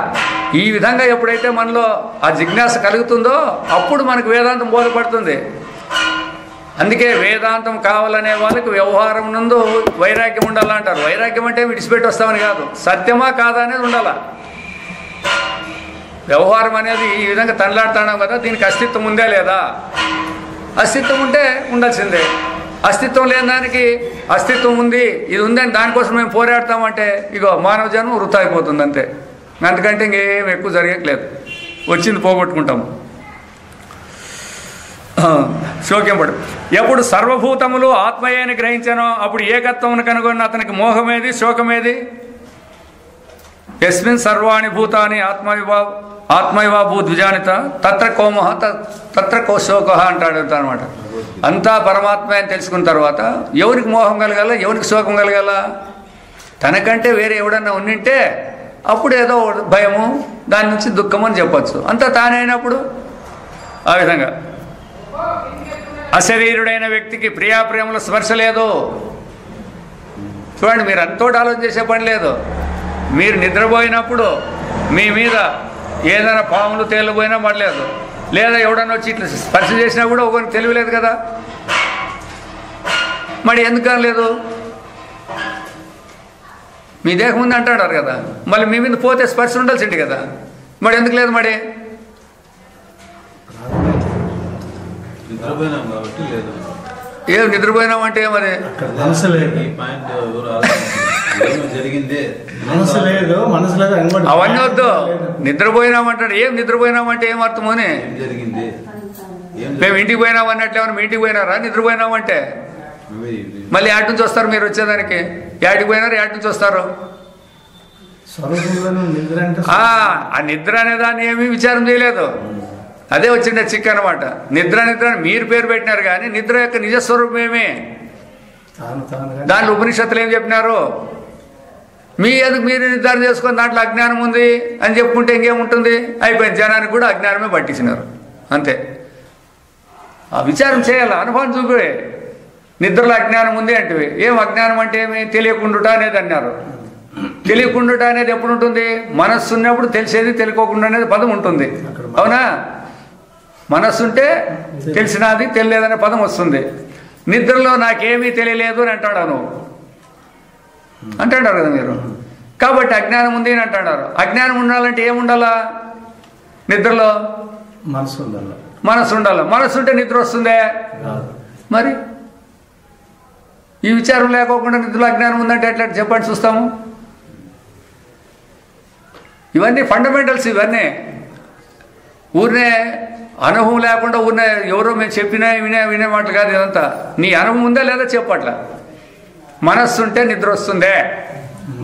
ఈ విధంగా ఎప్పుడైతే మనలో ఆ జిజ్ఞాస కలుగుతుందో అప్పుడు మనకు వేదాంతం బోధపడుతుంది. అందుకే వేదాంతం కావాలనే వాళ్ళకి వ్యవహారం నందు వైరాగ్యం ఉండాలంటారు. వైరాగ్యం అంటే విడిచిపెట్టి వస్తామని కాదు, సత్యమా కాదా అనేది ఉండాలా. వ్యవహారం అనేది ఈ విధంగా తనలాడుతున్నాం కదా, దీనికి అస్తిత్వం ఉందా లేదా? అస్తిత్వం ఉంటే ఉండాల్సిందే. అస్తిత్వం లేని దానికి అస్తిత్వం ఉంది, ఇది ఉందని దానికోసం మేము పోరాడతామంటే ఇగో మానవ జన్మ వృథా అయిపోతుంది అంతే. అందుకంటే ఇంకేం ఎక్కువ జరగట్లేదు, వచ్చింది పోగొట్టుకుంటాము. శోక్యంపడు ఎప్పుడు సర్వభూతములు ఆత్మయేని గ్రహించానో అప్పుడు ఏకత్వమును కనుగొన్న అతనికి మోహమేది, శోకమేది? యస్మిన్ సర్వాణి భూతాని ఆత్మైవా భూద్విజానిత తత్ర కోమోహ తత్ర కో శోక అంటాడు అనమాట. అంతా పరమాత్మ అని తెలుసుకున్న తర్వాత ఎవరికి మోహం కలగాల, ఎవరికి శోకం కలగాల? తనకంటే వేరే ఎవడన్నా ఉండింటే అప్పుడు ఏదో భయము, దాని నుంచి దుఃఖం అని చెప్పచ్చు. అంతా తానైనప్పుడు ఆ విధంగా అశరీరుడైన వ్యక్తికి ప్రియాప్రేమల స్పర్శ లేదు. చూడండి, మీరు అంతోటి ఆలోచన చేసే పని లేదు. మీరు నిద్రపోయినప్పుడు మీ మీద ఏదైనా పాములు తేలిపోయినా పడలేదు, లేదా ఎవడన్నా వచ్చి ఇట్లా స్పర్శ చేసినా కూడా ఒకరికి తెలియలేదు కదా. మరి ఎందుకు కాలేదు? మీ దేహం ఉంది అంటాడారు కదా, మళ్ళీ మీ మీద పోతే స్పర్శ ఉండాల్సింది కదా, మరి ఎందుకు లేదు? మరి నిద్రపోయినాం కాబట్టి లేదు. ఏం నిద్రపోయినాం అంటే మరి మనసు లేదు, ఈ పాయింట్ జరిగిందే మనసు లేదు, మనసు లేదు అవన్నీ వద్దు. నిద్రపోయినామంటాడు, ఏం నిద్రపోయినామంటే ఏం అర్థమని? ఏం జరిగింది? మేము ఇంటికి పోయినాం అన్నట్లేమన్నా మీ ఇంటికి పోయినారా? నిద్రపోయినామంటే మళ్ళీ యాడ్ నుంచి వస్తారు మీరు వచ్చేదానికి. యాడికి పోయినారు, యాడ్ నుంచి వస్తారు. ఆ నిద్ర అనే దాన్ని ఏమీ విచారం చేయలేదు, అదే వచ్చిండే చిక్ అనమాట. నిద్ర మీరు పేరు పెట్టినారు కానీ నిద్ర యొక్క నిజస్వరూపమేమి దాంట్లో ఉపనిషత్తులు ఏం చెప్పినారు? మీ ఎందుకు మీరు నిర్ధారణ చేసుకొని దాంట్లో అజ్ఞానం ఉంది అని చెప్పుకుంటే ఇంకేముంటుంది? అయిపోయింది, జనానికి కూడా అజ్ఞానమే పట్టించినారు అంతే. ఆ విచారం చేయాలి, అనుభవం చూపే. నిద్రలో అజ్ఞానం ఉంది అంటే ఏం అజ్ఞానం అంటే ఏమి? తెలియకుండుట అనేది అన్నారు. తెలియకుండుట అనేది ఎప్పుడు ఉంటుంది? మనస్సు ఉన్నప్పుడు తెలిసేది, తెలియకోకుండా అనేది పదం ఉంటుంది, అవునా? మనస్సు ఉంటే తెలిసినది, తెలియలేదనే పదం వస్తుంది. నిద్రలో నాకేమీ తెలియలేదు అని అంటాడు నువ్వు, అంటాడారు కదా మీరు. కాబట్టి అజ్ఞానం ఉంది అని అంటాడారు. అజ్ఞానం ఉండాలంటే ఏముండాలా? నిద్రలో మనసు ఉండాలి, మనసు ఉండాలి. మనసు ఉంటే నిద్ర వస్తుందే? మరి ఈ విచారం లేకోకుండా నిద్రలో అజ్ఞానం ఉందంటే ఎట్లా చెప్పండి చూస్తాము. ఇవన్నీ ఫండమెంటల్స్, ఇవన్నీ ఊరినే అనుభవం లేకుండా ఊరినే ఎవరో మేము చెప్పినా వినే మాటలు కాదు ఇదంతా. నీ అనుభవం ఉందా లేదా చెప్పట్లా. మనస్సు ఉంటే నిద్ర వస్తుందే?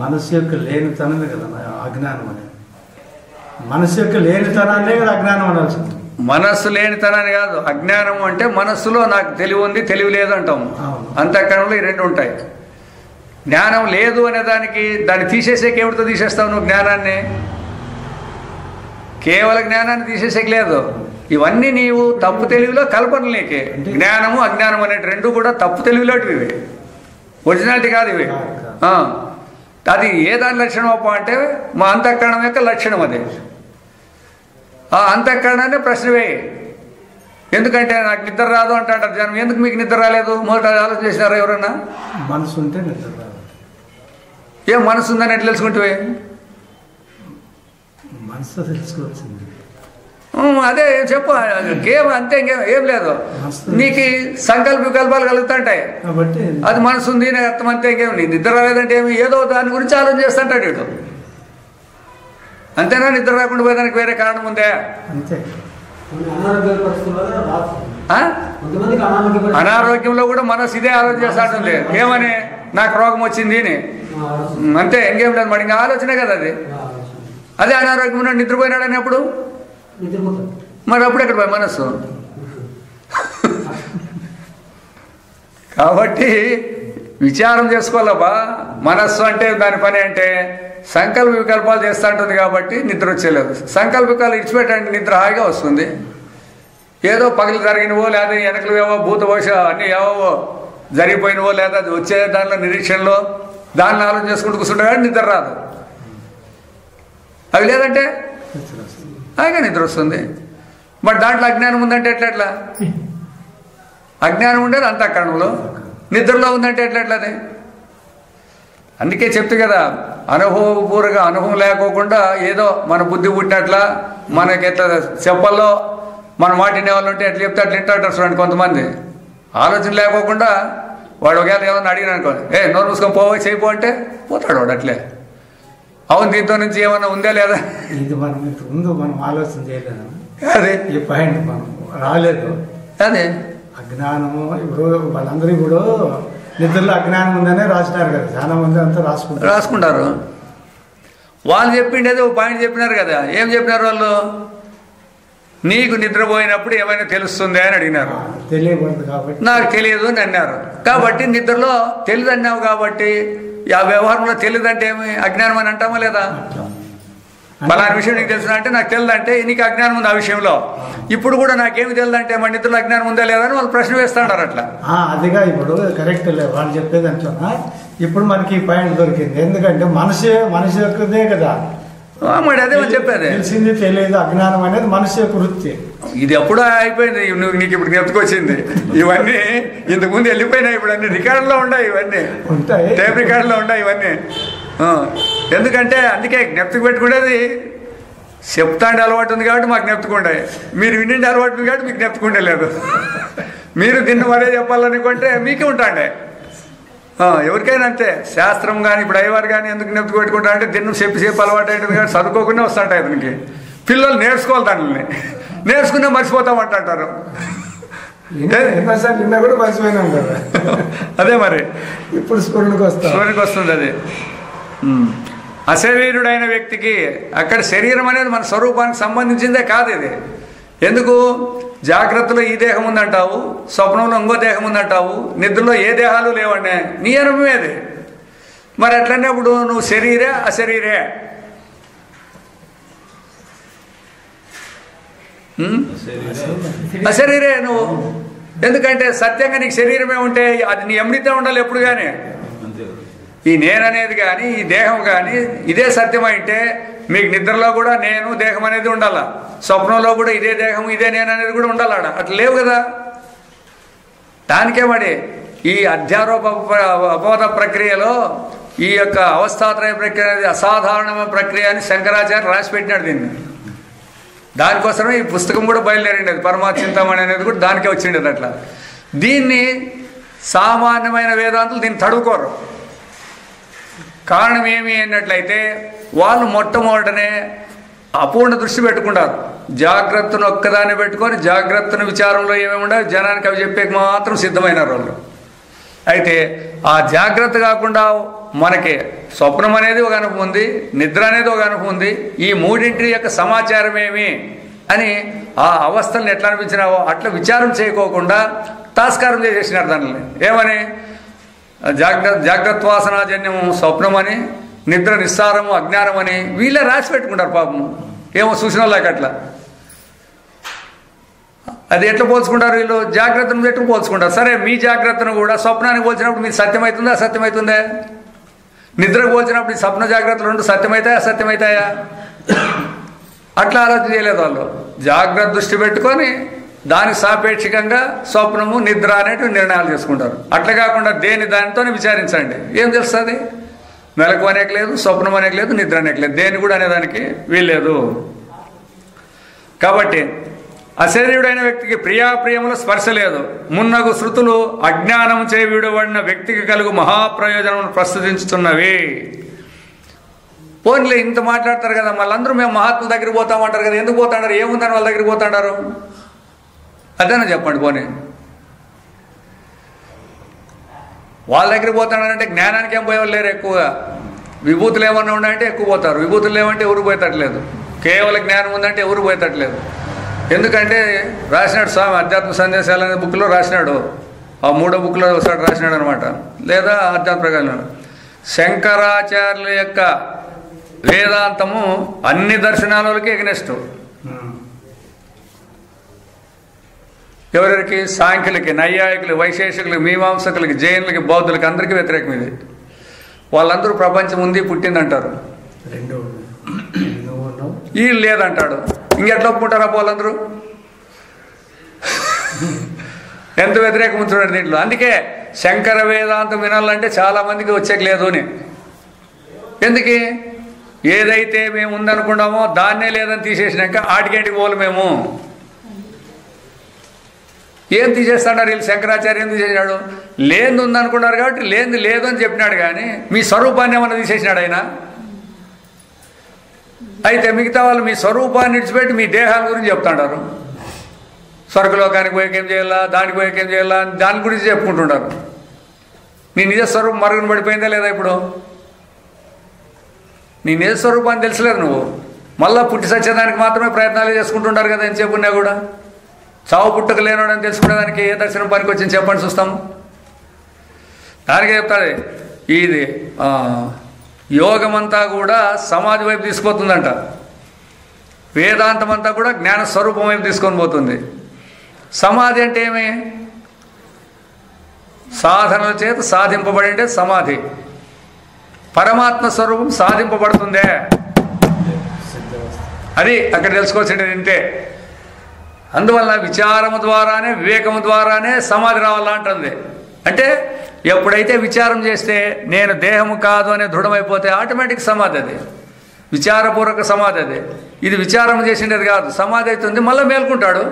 మనస్సు యొక్క లేనితనమే కదా అజ్ఞానం అనేది. మనస్సు యొక్క లేనితనాన్నే కదా అజ్ఞానం అనాల్సింది. మనస్సు లేనితనాన్ని కాదు, అజ్ఞానం అంటే మనస్సులో నాకు తెలివి ఉంది, తెలివి లేదు అంటాం. అంతఃకరణలో ఈ రెండు ఉంటాయి. జ్ఞానం లేదు అనే దానికి దాన్ని తీసేసేకి ఎవరితో తీసేస్తావు నువ్వు? జ్ఞానాన్ని, కేవలం జ్ఞానాన్ని తీసేసేకి లేదు. ఇవన్నీ నీవు తప్పు తెలివిలో కల్పనలేకే. జ్ఞానము అజ్ఞానం అనే రెండు కూడా తప్పు తెలివిలోటివి, ఇవి ఒరిజినాలిటీ కాదు ఇవి. అది ఏ దాని లక్షణం అప్ప అంటే మా అంతఃకరణం యొక్క లక్షణం అది. ఆ అంతఃకరణాన్ని ప్రశ్నవే. ఎందుకంటే నాకు నిద్ర రాదు అంటాడు జనం. ఎందుకు మీకు నిద్ర రాలేదు? మొదట ఆలోచన చేసినారా ఎవరన్నా? మనసు ఉంటే నిద్ర రాదు. ఏం మనసు ఉందని ఎట్లా తెలుసుకుంటే? మనసు తెలుసుకోవాల్సింది అదే చెప్పు. కేవలం అంతే, ఇంకేం లేదు. నీకు సంకల్ప వికల్పాలు కలుగుతుంటాయి కాబట్టి అది మనసు ఉంది నాకు అర్థం అంతే. ఇంకేం నీ నిద్ర రాలేదంటే ఏమి ఏదో దాని గురించి ఆలోచన చేస్తుంటాడు వీడు, అంతేనా? నిద్ర రాకుండా పోయేదానికి వేరే కారణం ఉందే? అంతే. అనారోగ్యంలో కూడా మనసు ఇదే ఆలోచన చేస్తుంటుంది. ఏమని? నాకు రోగం వచ్చింది అని, అంతే, ఇంకేం లేదు. మరి ఇంకా ఆలోచనే కదా అది. అదే అనారోగ్యం ఉన్నాడు నిద్రపోయినాడు అనేప్పుడు మరి అప్పుడు ఎక్కడ పోయి మనస్సు? కాబట్టి విచారం చేసుకోవాలబ్బా. మనస్సు అంటే దాని పని అంటే సంకల్ప వికల్పాలు చేస్తూ ఉంటుంది కాబట్టి నిద్ర వచ్చేలేదు. సంకల్ప వికల్పాలు ఇచ్చిపెట్టండి, నిద్ర హాయిగా వస్తుంది. ఏదో పగలు జరిగినవో లేదా వెనకలు ఏవో భూత భవిష్య అన్నీ ఏవో జరిగిపోయినవో లేదా వచ్చే దాంట్లో నిరీక్షణలో దాన్ని ఆలోచన చేసుకుంటూ కూర్చుంటే కానీ నిద్ర రాదు. అవి లేదంటే అలాగే నిద్ర వస్తుంది. బట్ దాంట్లో అజ్ఞానం ఉందంటే ఎట్లా? అజ్ఞానం ఉండేది అంతఃకరణంలో, నిద్రలో ఉందంటే ఎట్లది? అందుకే చెప్తే కదా, అనుభవపూర్వక అనుభవం లేకోకుండా ఏదో మన బుద్ధి పుట్టినట్లా మనకి ఎట్లా చెప్పల్లో మన మాట వినేవాళ్ళు ఉంటే ఎట్లా చెప్తే అట్లా వింటారు చూడండి. కొంతమంది ఆలోచన లేకోకుండా వాడు ఒకవేళ ఏమన్నా అడిగిన అనుకో, నోరు మూసుకొని పోవో చేయిపో అంటే పోతాడు వాడు అట్లే. అవును, దీంతో నుంచి ఏమన్నా ఉందా లేదా? ఇది మనం ముందు మనం ఆలోచన చేయలేదు. అదే ఈ పాయింట్ మనం రాలేదు. అదే అజ్ఞానము ఇప్పుడు వాళ్ళందరూ ఇప్పుడు నిద్రలో అజ్ఞానం ఉందనే రాసినారు కదా, చాలా మంది అంతా రాసుకుంటారు. వాళ్ళు చెప్పిండేది ఒక పాయింట్ చెప్పినారు కదా. ఏం చెప్పినారు వాళ్ళు? నీకు నిద్రపోయినప్పుడు ఏమైనా తెలుస్తుందా అని అడిగినారు. తెలియకూడదు కాబట్టి నాకు తెలియదు అని అన్నారు. కాబట్టి నిద్రలో తెలియదు అన్నావు కాబట్టి ఆ వ్యవహారంలో తెలియదంటే ఏమి అజ్ఞానం అని అంటామా లేదా? పలానా విషయం నీకు తెలుసు అంటే నాకు తెలియదంటే నీకు అజ్ఞానం ఉంది ఆ విషయంలో. ఇప్పుడు కూడా నాకేమి తెలియదంటే మన నిద్రలో అజ్ఞానం ఉందా లేదా అని వాళ్ళు ప్రశ్న వేస్తాడారు అట్లా. అదిగా ఇప్పుడు కరెక్ట్ లేదు వాళ్ళు చెప్పేది అంటున్నా. ఇప్పుడు మనకి ఈ పాయింట్ దొరికింది. ఎందుకంటే మనిషి యొక్కదే కదా మరి అదే మనం చెప్పేది. తెలిసింది తెలియదు అజ్ఞానం అనేది మనిషి యొక్క వృత్తి. ఇది ఎప్పుడో అయిపోయింది. నీకు ఇప్పుడు జ్ఞప్తికొచ్చింది. ఇవన్నీ ఇంతకుముందు వెళ్ళిపోయినాయి. ఇప్పుడు అన్ని రికార్డులో ఉన్నాయి. ఇవన్నీ ఉంటాయి, టేప్ రికార్డులో ఉన్నాయి ఇవన్నీ. ఎందుకంటే అందుకే జ్ఞప్తికి పెట్టుకునేది చెప్తాండే అలవాటు ఉంది కాబట్టి మాకు జ్ఞప్తికుండే. మీరు వినిండే అలవాటు ఉంది కాబట్టి మీకు జ్ఞప్తికుండే లేదు. మీరు దీన్ని మరే చెప్పాలనుకుంటే మీకే ఉంటాండే. ఎవరికైనా అంతే. శాస్త్రం కానీ ఇప్పుడు అయ్యవారు కానీ ఎందుకు జ్ఞప్తికి పెట్టుకుంటా అంటే దిన్ను చెప్పి అలవాటు అవుతుంది కానీ చదువుకోకుండా వస్తుంటాయి అతనికి. పిల్లలు నేర్చుకోవాలి, దానిని నేర్చుకునే మర్చిపోతామంటారు. కూడా మర్చిపోయినాం కదా. అదే మరి ఇప్పుడు స్ఫూర్ణికి వస్తుంది అది. అశరీరుడైన వ్యక్తికి అక్కడ శరీరం అనేది మన స్వరూపానికి సంబంధించిందే కాదు. ఇది ఎందుకు? జాగ్రత్తలో ఈ దేహం ఉందంటావు, స్వప్నంలో ఇంకో దేహం ఉందంటావు, నిద్రలో ఏ దేహాలు లేవండి. నీ అనుభవమేది. మరి అట్లనేప్పుడు నువ్వు శరీరే అశరీరే? అశరీరే నువ్వు. ఎందుకంటే సత్యంగా నీకు శరీరమే ఉంటే అది నీ ఎమ్మిడితే ఉండాలి ఎప్పుడు కానీ. ఈ నేననేది కానీ ఈ దేహం కానీ ఇదే సత్యమైంటే మీకు నిద్రలో కూడా నేను దేహం అనేది ఉండాల, స్వప్నంలో కూడా ఇదే దేహం ఇదే నేను అనేది కూడా ఉండాలాడ. అట్లా లేవు కదా. దానికే మరి ఈ అధ్యారోప అపోధ ప్రక్రియలో ఈ యొక్క అవస్థాత్రయ ప్రక్రియ అనేది అసాధారణమైన ప్రక్రియ అని శంకరాచార్య రాసి పెట్టినాడు దీన్ని. దానికోసమే ఈ పుస్తకం కూడా బయలుదేరింది. అది పరమాచింతమణి అనేది కూడా దానికే వచ్చిండేది. అట్లా దీన్ని సామాన్యమైన వేదాంతులు దీన్ని తడుకోరు. కారణం ఏమి అన్నట్లయితే వాళ్ళు మొట్టమొదటనే అపూర్ణ దృష్టి పెట్టుకుంటారు. జాగ్రత్తను ఒక్కదాన్ని పెట్టుకొని జాగ్రత్తను విచారంలో ఏమేమి ఉండవు జనానికి అవి చెప్పేకి మాత్రం సిద్ధమైన వాళ్ళు. అయితే ఆ జాగ్రత్త కాకుండా మనకి స్వప్నం అనేది ఒక అనుభవం ఉంది, నిద్ర అనేది ఒక అనుభవం ఉంది. ఈ మూడింటి యొక్క సమాచారం ఏమి అని ఆ అవస్థలను ఎట్లా అనిపించినావో అట్లా విచారం చేయకోకుండా తాస్కారం చేసేసినారు దానిని. ఏమని? జాగ్రత్తవాసనాజన్యము స్వప్నమని, నిద్ర నిస్సారము అజ్ఞానం అని వీళ్ళే రాసి పెట్టుకుంటారు పాపము. ఏమో చూసిన వాళ్ళకి అట్లా. అది ఎట్లా పోల్చుకుంటారు వీళ్ళు? జాగ్రత్తను పెట్టుకు పోల్చుకుంటారు. సరే, మీ జాగ్రత్తను కూడా స్వప్నానికి పోల్చినప్పుడు మీరు సత్యమవుతుందా అసత్యమవుతుందా? నిద్రకు పోల్చినప్పుడు ఈ స్వప్న జాగ్రత్తలు రెండు సత్యమవుతాయా అసత్యమవుతాయా? అట్లా ఆలోచన చేయలేదు వాళ్ళు. జాగ్రత్త దృష్టి పెట్టుకొని దానికి సాపేక్షికంగా స్వప్నము నిద్ర అనేటివి నిర్ణయాలు చేసుకుంటారు. అట్లా కాకుండా దానితోనే విచారించండి. ఏం తెలుస్తుంది? మెలకు అనేక లేదు, స్వప్నం అనేక లేదు, నిద్ర అనేక లేదు, దేని కూడా అనేదానికి వీల్లేదు. కాబట్టి అశరీరుడైన వ్యక్తికి ప్రియాప్రియముల స్పర్శ లేదు. మున్నగు శృతులు అజ్ఞానం చే విడబడిన వ్యక్తికి కలుగు మహాప్రయోజనం ప్రస్తుతించుతున్నవి. పోన్లే, ఇంత మాట్లాడతారు కదా, మళ్ళందరూ మేము మహాత్ముల దగ్గరికి పోతామంటారు కదా, ఎందుకు పోతాడారు? ఏముందని వాళ్ళ దగ్గరికి పోతాడారు? అదేనా చెప్పండి. పోనీ వాళ్ళ దగ్గరికి పోతాడంటే జ్ఞానానికి ఏం పోయేవాళ్ళు లేరు ఎక్కువగా. విభూతులు ఏమన్నా ఉన్నాయంటే ఎక్కువ పోతారు. విభూతులు లేవంటే ఎవరు పోయేటట్లేదు. కేవలం జ్ఞానం ఉందంటే ఎవరు పోయేటట్లేదు. ఎందుకంటే రాసినాడు స్వామి అధ్యాత్మ సందేశాలు అనే బుక్లో రాసినాడు. ఆ 3వ బుక్లో ఒకసారి రాసినాడు అనమాట. లేదా అధ్యాత్మ ప్రకారం శంకరాచార్యుల యొక్క వేదాంతము అన్ని దర్శనాలకి ఎగనెస్ట్. ఎవరికి? సాంఖ్యులకి, నైయాయికులకి, వైశేషికులకి, మీమాంసకులకి, జైనులకి, బౌద్ధులకి అందరికీ వ్యతిరేకం ఇది. వాళ్ళందరూ ప్రపంచం ఉంది పుట్టిందంటారు, రెండు నువ్వు ఉన్నావు. వీళ్ళు లేదంటాడు. ఇంకెట్లా ఒప్పుకుంటారా వాళ్ళందరూ? ఎంత వ్యతిరేకం ఉంటున్నాడు దీంట్లో. అందుకే శంకర వేదాంతం వినాలంటే చాలామందికి వచ్చేయలేదు అని. ఎందుకు? ఏదైతే మేము ఉందనుకున్నామో దాన్నే లేదని తీసేసినాక ఆటికేంటికి పోలు మేము. ఏం తీసేస్తాడారు వీళ్ళు? శంకరాచార్య ఏం తీసేసినాడు? లేనిది ఉందనుకున్నారు కాబట్టి లేనిది లేదు అని చెప్పినాడు, కానీ మీ స్వరూపాన్ని ఏమన్నా తీసేసినాడు ఆయన? అయితే మిగతా వాళ్ళు మీ స్వరూపాన్ని విడిచిపెట్టి మీ దేహాల గురించి చెప్తాడారు. స్వర్గలోకానికి పోయేకేం చేయాలా, దానికి పోయేకేం చేయాలా, దాని గురించి చెప్పుకుంటుంటారు. నీ నిజ స్వరూపం మరుగున పడిపోయిందా లేదా? ఇప్పుడు నీ నిజ స్వరూపాన్ని తెలుసలేదు నువ్వు. మళ్ళా పుట్టి సచ్చేదానికి మాత్రమే ప్రయత్నాలు చేసుకుంటుంటారు కదా. ఎంత చెప్పున్నా కూడా చావు పుట్టుక లేనోడని తెలుసుకునేదానికి ఏ దర్శనం పనికి వచ్చింది చెప్పండి చూస్తాము. దానికే చెప్తాడు ఇది యోగమంతా కూడా సమాధి వైపు తీసుకుపోతుందంట. వేదాంతం అంతా కూడా జ్ఞాన స్వరూపం వైపు తీసుకొని పోతుంది. సమాధి అంటే ఏమి? సాధనల చేత సాధింపబడి సమాధి. పరమాత్మ స్వరూపం సాధింపబడుతుందే, అది అక్కడ తెలుసుకోవాల్సింది ఇంతే. అందువల్ల విచారము ద్వారానే వివేకము ద్వారానే సమాధి రావాలంటుంది. అంటే ఎప్పుడైతే విచారం చేస్తే నేను దేహము కాదు అనే దృఢమైపోతే ఆటోమేటిక్ సమాధి. అది విచారపూర్వక సమాధి. అది ఇది విచారం చేసిండేది కాదు. సమాధి అవుతుంది, మళ్ళీ మేల్కుంటాడు.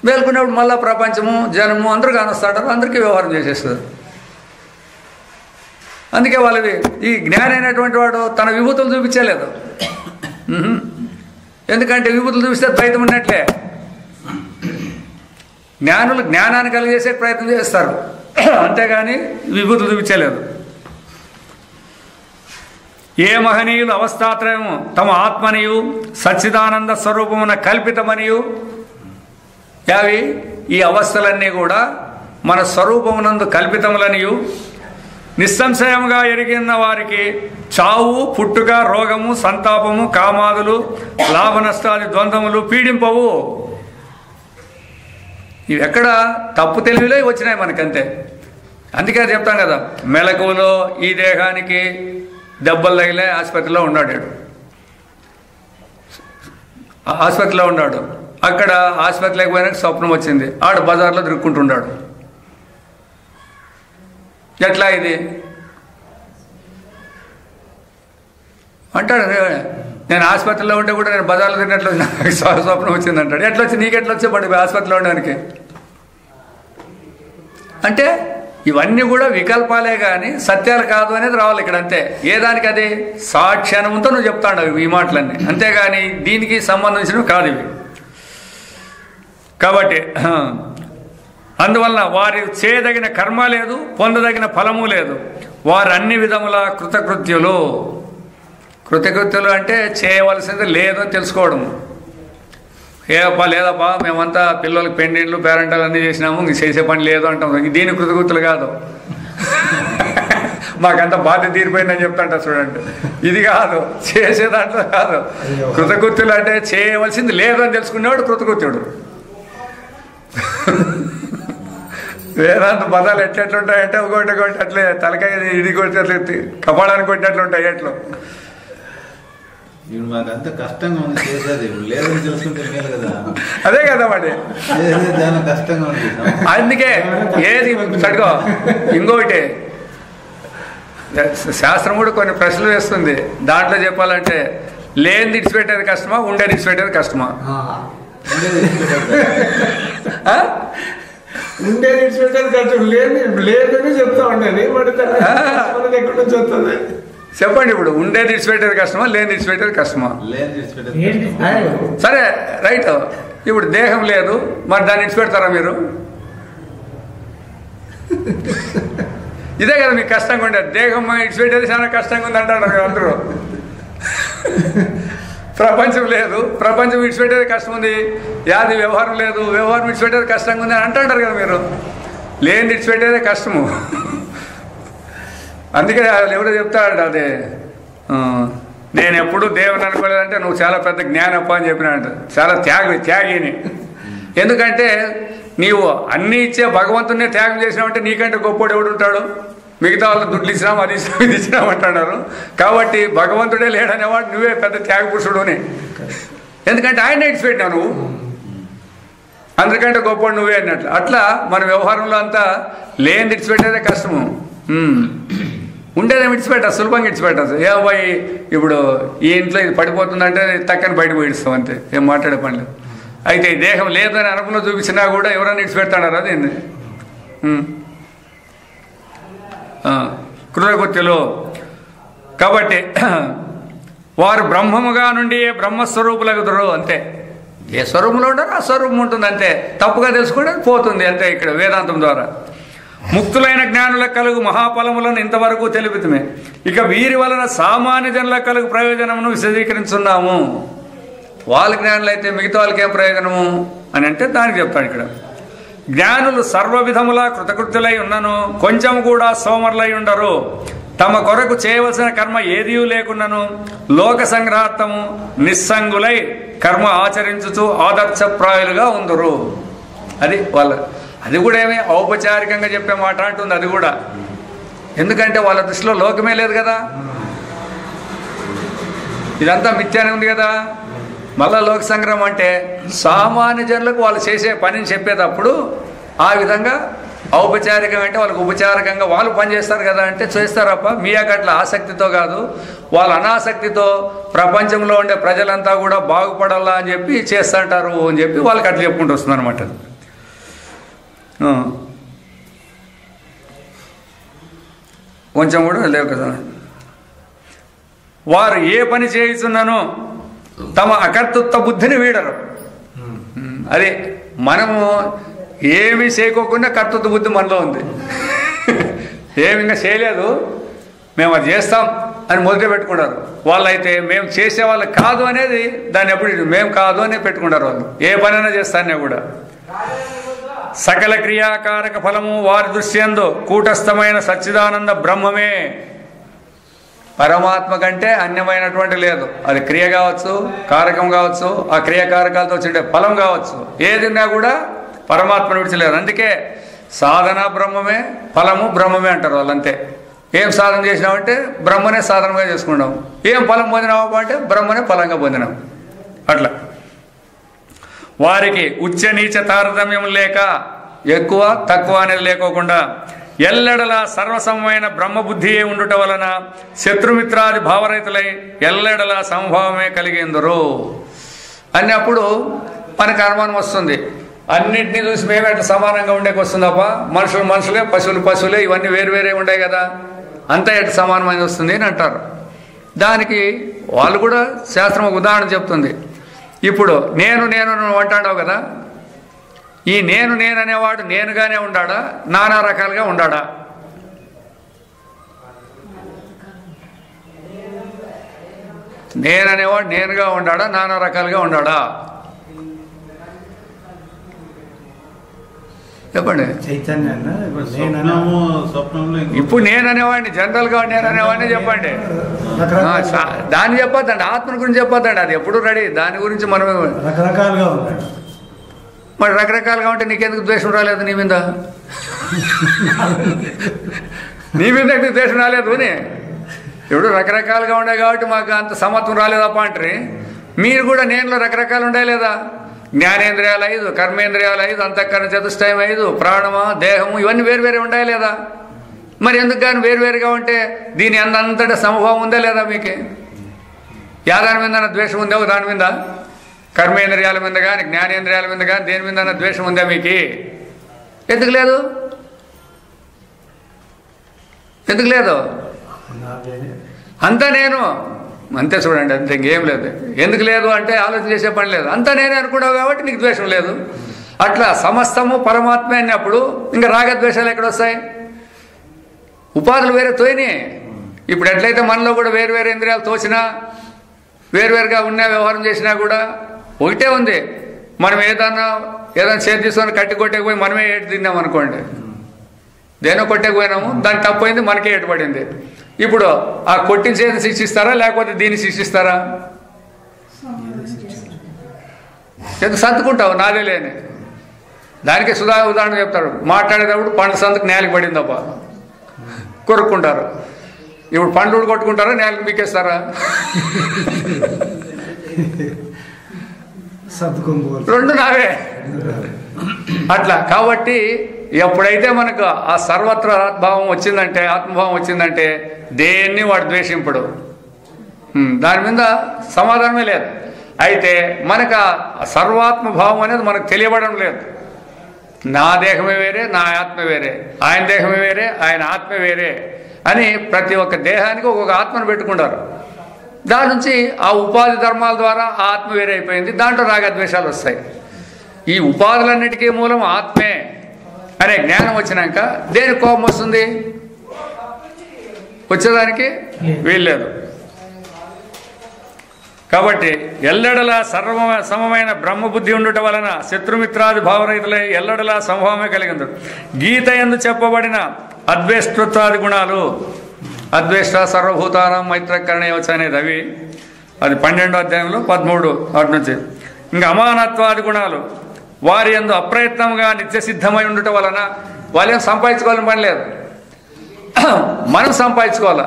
మేల్కునేప్పుడు మళ్ళీ ప్రపంచము జనము అందరూ కానొస్తాడు, అందరికీ వ్యవహారం చేసేస్తుంది. అందుకే వాళ్ళవి ఈ జ్ఞాని అయినటువంటి వాడు తన విభూతులు చూపించలేదు. ఎందుకంటే విభూతులు చూపిస్తే ద్వైతం ఉన్నట్లే. జ్ఞానులు జ్ఞానాన్ని కలిగేసే ప్రయత్నం చేస్తారు, అంతేగాని విభూతులు చూపించలేదు. ఏ మహనీయులు అవస్థాత్రయము తమ ఆత్మనియు సచ్చిదానంద స్వరూపమున కల్పితమనియు. యావి ఈ అవస్థలన్నీ కూడా మన స్వరూపమునందు కల్పితములనియు నిస్సంశయముగా ఎరిగిన వారికి చావు పుట్టుక రోగము సంతాపము కామాదులు లాభ నష్టాది ద్వంద్వములు పీడింపవు. ఇవి ఎక్కడ తప్పు తెలివిలో వచ్చినాయి మనకంతే. అందుకే చెప్తాం కదా, మెలకువలో ఈ దేహానికి దెబ్బలు తగిలే ఆసుపత్రిలో ఉన్నాడు. ఆసుపత్రిలో ఉన్నాడు. అక్కడ ఆసుపత్రిలోకి పోయినాక స్వప్నం వచ్చింది, ఆడు బజార్లో తిరుక్కుంటున్నాడు. ఎట్లా ఇది అంటాడు. నేను ఆసుపత్రిలో ఉంటే కూడా నేను బజార్లో తిన్నట్లు స్వప్నం వచ్చింది అంటాడు. ఎట్లా వచ్చి నీకెట్లా వచ్చే పడి ఆసుపత్రిలో ఉండడానికి? అంటే ఇవన్నీ కూడా వికల్పాలే కానీ సత్యాలు కాదు అనేది రావాలి ఇక్కడ. అంతే. ఏ దానికి అది సాక్ష్యానంతో నువ్వు చెప్తాడు ఈ మాటలన్నీ, అంతేగాని దీనికి సంబంధించినవి కాదు ఇవి. కాబట్టి అందువలన వారి చేయదగిన కర్మ లేదు, పొందదగిన ఫలము లేదు. వారు అన్ని విధముల కృతకృత్యులు. కృతకృత్యులు అంటే చేయవలసింది లేదు అని తెలుసుకోవడం. ఏపా లేదప్పా మేమంతా పిల్లలకి పెండింట్లు పేరెంటాలు అన్నీ చేసినాము, ఇంక చేసే పని లేదు అంటాం. దీని కృతకృత్యులు కాదు. మాకంతా బాధ్యత తీరిపోయిందని చెప్తాంట చూడండి. ఇది కాదు, చేసే దాంట్లో కాదు. కృతకృత్యులు అంటే చేయవలసింది లేదు అని తెలుసుకునేవాడు కృతకృత్యుడు. వేదాంత పదాలు ఎట్లెట్లుంటాయంటే ఒకటి అట్లే తలకాయ ఇది కొట్టి కపాడానికి కొట్టినట్లుంటాయి. ఎట్లు ఇప్పుడు మాకంత కష్టంగా ఉంది చేసేది, లేదని తెలుసుకుంటే మేలు కదా. అదే కదా మరి చాలా కష్టంగా ఉంది. అందుకే ఏది చడుకో. ఇంకొకటి శాస్త్రం కూడా కొన్ని ప్రశ్నలు వేస్తుంది. దాంట్లో చెప్పాలంటే లేనిది ఇడిచిపెట్టేది కష్టమా, ఉండేది ఇడిచిపెట్టేది కష్టమా? ఉండేది ఇడిచిపెట్టేది కష్టం, లేదని చెప్తా ఉండేది ఎక్కడి నుంచి వస్తుంది చెప్పండి. ఇప్పుడు ఉండేది ఇడిచిపెట్టేది కష్టమా, లేనిది ఇడిచిపెట్టేది కష్టమా? సరే రైట్. ఇప్పుడు దేహం లేదు, మరి దాన్ని ఇడిచిపెడతారా మీరు? ఇదే కదా మీకు కష్టంగా ఉండేది. దేహం ఇడిచిపెట్టేది చాలా కష్టంగా ఉంది అంటారు అందరూ. ప్రపంచం లేదు, ప్రపంచం విడిచిపెట్టేది కష్టం ఉంది. యాది వ్యవహారం లేదు, వ్యవహారం విడిచిపెట్టేది కష్టంగా ఉంది అని అంటారు కదా మీరు. లేని విడిచిపెట్టేదే కష్టము. అందుకే ఎవరో చెప్తాడు అదే, నేను ఎప్పుడు దేవుని అనుకోలేదంటే నువ్వు చాలా పెద్ద జ్ఞానప్ప అని చెప్పినాడు. చాలా త్యాగిని. ఎందుకంటే నీవు అన్నీ ఇచ్చే భగవంతునే త్యాగం చేసినావంటే నీకంటే గొప్పోడు ఎవడు ఉంటాడు? మిగతా వాళ్ళు దుడ్లు ఇచ్చినాం, అది ఇచ్చినాం, ఇది ఇచ్చినాం అంటున్నారు. కాబట్టి భగవంతుడే లేడనేవాడు నువ్వే పెద్ద త్యాగపురుషుడుని. ఎందుకంటే ఆయన ఇడిచిపెట్టినావు నువ్వు, అందరికంటే గొప్ప నువ్వే అన్నట్లు. అట్లా మన వ్యవహారంలో అంతా లేని ఇడిచిపెట్టేదే కష్టము. ఉండేదేమి ఇడిచిపెట్టాలి, సులభంగా ఇడిచిపెట్టాలి. ఏ అబ్బాయి ఇప్పుడు ఈ ఇంట్లో ఇది పడిపోతుందంటే తక్కని బయట పోయిస్తాం అంతే, ఏం మాట్లాడే పనులు. అయితే ఈ దేహం లేదని అనుకున్న చూపించినా కూడా ఎవరైనా ఇడిచిపెడతాడారా దీన్ని? కృతకృత్యులు. కాబట్టి వారు బ్రహ్మముగా నుండి బ్రహ్మస్వరూపులగుతారు అంతే. ఏ స్వరూపంలో ఉంటారో ఆ స్వరూపం ఉంటుంది అంతే. తప్పుగా తెలుసుకుంటే పోతుంది అంతే. ఇక్కడ వేదాంతం ద్వారా ముక్తులైన జ్ఞానులకు కలుగు మహాఫలములను ఇంతవరకు తెలిపితమే. ఇక వీరి వలన సామాన్య జనులకు కలుగు ప్రయోజనమును విశదీకరించున్నాము. వాళ్ళ జ్ఞానులు అయితే మిగతా వాళ్ళకి ఏం ప్రయోజనము అని అంటే దానికి చెప్తాడు ఇక్కడ. జ్ఞానులు సర్వ విధములా కృతకృత్యులై ఉన్నను కొంచెం కూడా సోమరులై ఉండరు. తమ కొరకు చేయవలసిన కర్మ ఏదీ లేకున్నను లోక సంగ్రహార్థము నిస్సంగులై కర్మ ఆచరించుచు ఆదర్శప్రాయులుగా ఉందరు. అది వాళ్ళ, అది కూడా ఏమి ఔపచారికంగా చెప్పే మాట అంటుంది అది కూడా. ఎందుకంటే వాళ్ళ దృష్టిలో లోకమే లేదు కదా, ఇదంతా మిథ్యానే ఉంది కదా. మళ్ళా లోక సంగ్రహం అంటే సామాన్య జనులకు వాళ్ళు చేసే పనిని చెప్పేటప్పుడు ఆ విధంగా ఔపచారికంగా అంటే వాళ్ళకు ఉపచారకంగా వాళ్ళు పనిచేస్తారు కదా అంటే చేస్తారప్ప. మీ అట్ల ఆసక్తితో కాదు, వాళ్ళ అనాసక్తితో ప్రపంచంలో ఉండే ప్రజలంతా కూడా బాగుపడాలా అని చెప్పి చేస్తుంటారు అని చెప్పి వాళ్ళకి అట్లా చెప్పుకుంటూ వస్తుంది అనమాట. కొంచెం కూడా లేవు కదా. వారు ఏ పని చేయుచున్నానో తమ అకర్తృత్వ బుద్ధిని వీడరు. అదే మనము ఏమి చేయకోకుండా కర్తృత్వ బుద్ధి మనలో ఉంది. ఏమి ఇంకా చేయలేదు, మేము అది చేస్తాం అని మొదట పెట్టుకుంటారు. వాళ్ళైతే మేము చేసేవాళ్ళు కాదు అనేది దాన్ని ఎప్పుడు మేము కాదు అని పెట్టుకుంటారు. వాళ్ళు ఏ పనైనా చేస్తానే కూడా. సకల క్రియాకారక ఫలము వారి దృశ్యందు కూటస్థమైన సచ్చిదానంద బ్రహ్మమే. పరమాత్మ కంటే అన్యమైనటువంటి లేదు. అది క్రియ కావచ్చు, కారకం కావచ్చు, ఆ క్రియాకారకాలతో వచ్చే ఫలం కావచ్చు, ఏదిన్నా కూడా పరమాత్మను విడిచలేదు. అందుకే సాధన బ్రహ్మమే, ఫలము బ్రహ్మమే అంటారు వాళ్ళు. అంతే. ఏం సాధన చేసినామంటే బ్రహ్మనే సాధనగా చేసుకున్నాం, ఏం ఫలం పొందినామా అంటే బ్రహ్మనే ఫలంగా పొందినాం. అట్లా వారికి ఉచ్చ నీచ తారతమ్యం లేక ఎక్కువ తక్కువ అనేది లేకోకుండా ఎల్లెడలా సర్వసమమైన బ్రహ్మబుద్ధియే ఉండుట వలన శత్రుమిత్రాది భావరహితులై ఎల్లెడలా సంభావమే కలిగేందరు అన్నప్పుడు మనకు అనుమానం వస్తుంది. అన్నింటినీ చూసి మేమే అట్లా సమానంగా ఉండేకి వస్తుందప్ప. మనుషులు మనుషులే, పశువులు పశువులే, ఇవన్నీ వేరు వేరే ఉంటాయి కదా, అంతా ఎట్లా సమానమైన వస్తుంది అని అంటారు. దానికి వాళ్ళు కూడా శాస్త్రం ఒక ఉదాహరణ చెప్తుంది. ఇప్పుడు నేను నేను అంటాడావు కదా, ఈ నేను అనేవాడు నేనుగానే ఉండాడా, నానా రకాలుగా ఉండాడా? నేననేవాడు నేనుగా ఉండాడా, నానా రకాలుగా ఉండాడా? చెప్పండి. చైతన్యాన్ని ఇప్పుడు నేననేవాడిని జనరల్గా నేననేవాడిని చెప్పండి. దాన్ని చెప్పొద్దండి, ఆత్మ గురించి చెప్పొద్దండి. అది ఎప్పుడు రెడీ, దాని గురించి మనం రకరకాలుగా ఉంటాడు. మరి రకరకాలుగా ఉంటే నీకెందుకు ద్వేషం రాలేదు నీ మీద? నీ మీద ఎందుకు ద్వేషం రాలేదు అని? ఇప్పుడు రకరకాలుగా ఉండే కాబట్టి మాకు అంత సమత్వం రాలేదప్ప అంటారు. మీరు కూడా నేనులో రకరకాలు ఉండే లేదా? జ్ఞానేంద్రియాలు 5, కర్మేంద్రియాలు 5, అంతఃకరణ చతుష్టయం 5, ప్రాణము, దేహము, ఇవన్నీ వేరు వేరే ఉండాలి లేదా? మరి ఎందుకు కానీ వేరువేరుగా ఉంటే దీని అంతటా సమభావం ఉందా లేదా? మీకు దాని మీద ద్వేషం ఉందా? దాని మీద కర్మేంద్రియాల మీద కానీ జ్ఞానేంద్రియాల మీద కానీ దేని మీద ద్వేషం ఉందా మీకు? ఎందుకు లేదు? ఎందుకు లేదు? అంతా నేను అంతే. చూడండి, అంతే, ఇంకేం లేదు. ఎందుకు లేదు అంటే ఆలోచన చేసే పని లేదు. అంతా నేనే అనుకున్నావు కాబట్టి నీకు ద్వేషం లేదు. అట్లా సమస్తము పరమాత్మే అన్నప్పుడు ఇంకా రాగద్వేషాలు ఎక్కడ వస్తాయి? ఉపాధులు వేరే తోయిని. ఇప్పుడు ఎట్లయితే మనలో కూడా వేరు వేరు ఇంద్రియాలు తోచినా వేరువేరుగా ఉన్నా వ్యవహారం చేసినా కూడా ఒకటే ఉంది. మనం ఏదైనా చేతి తీసుకొని కట్టి కొట్టకపోయి మనమే ఏటు తిన్నాం అనుకోండి, దేనో కొట్టకపోయినాము, దాని తప్పైంది, మనకే ఏటు పడింది. ఇప్పుడు ఆ కొట్టిన చేతిని శిక్షిస్తారా లేకపోతే దీన్ని శిక్షిస్తారా? ఎందుకు సర్దుకుంటావు నాదే లేని? దానికి ఉదాహరణ చెప్తాడు. మాట్లాడేటప్పుడు పండు సందుకు నేలకు పడిందప్ప, కొరుక్కుంటారు. ఇప్పుడు పండ్లు కొట్టుకుంటారా, నేలకు మీకేస్తారా? రెండు నావే. అట్లా కాబట్టి ఎప్పుడైతే మనకు ఆ సర్వత్ర ఆత్మభావం వచ్చిందంటే దేన్ని వాడు ద్వేషింపడు. దాని మీద సమాధానమే లేదు. అయితే మనకు ఆ సర్వాత్మభావం అనేది మనకు తెలియబడడం లేదు. నా దేహమే వేరే, నా ఆత్మ వేరే, ఆయన దేహమే వేరే, ఆయన ఆత్మ వేరే అని ప్రతి ఒక్క దేహానికి ఒక్కొక్క ఆత్మను పెట్టుకుంటారు. దాని నుంచి ఆ ఉపాధి ధర్మాల ద్వారా ఆ ఆత్మ వేరే అయిపోయింది. దాంట్లో రాగద్వేషాలు వస్తాయి. ఈ ఉపాధులన్నిటికీ మూలం ఆత్మే అనే జ్ఞానం వచ్చినాక దేనికి కోపం వస్తుంది? వచ్చేదానికి వీల్లేదు. కాబట్టి ఎల్లడలా సమమైన బ్రహ్మబుద్ధి ఉండుట వలన శత్రుమిత్రాది భావరహితులై ఎల్లడలా సంభావమే కలిగింది. గీత యందు చెప్పబడిన అద్వేష్టృత్వాది గుణాలు, అద్వేష్ట సర్వభూతానం మైత్రకరణయోచ అనేది అది 12వ అధ్యాయంలో 13 అటు నుంచి. ఇంకా అమానత్వాది గుణాలు వారి యందు అప్రయత్నంగా నిత్య సిద్ధమై ఉండుట వలన వాళ్ళేం సంపాదించుకోవాలని పని లేదు, మనం సంపాదించుకోవాలా.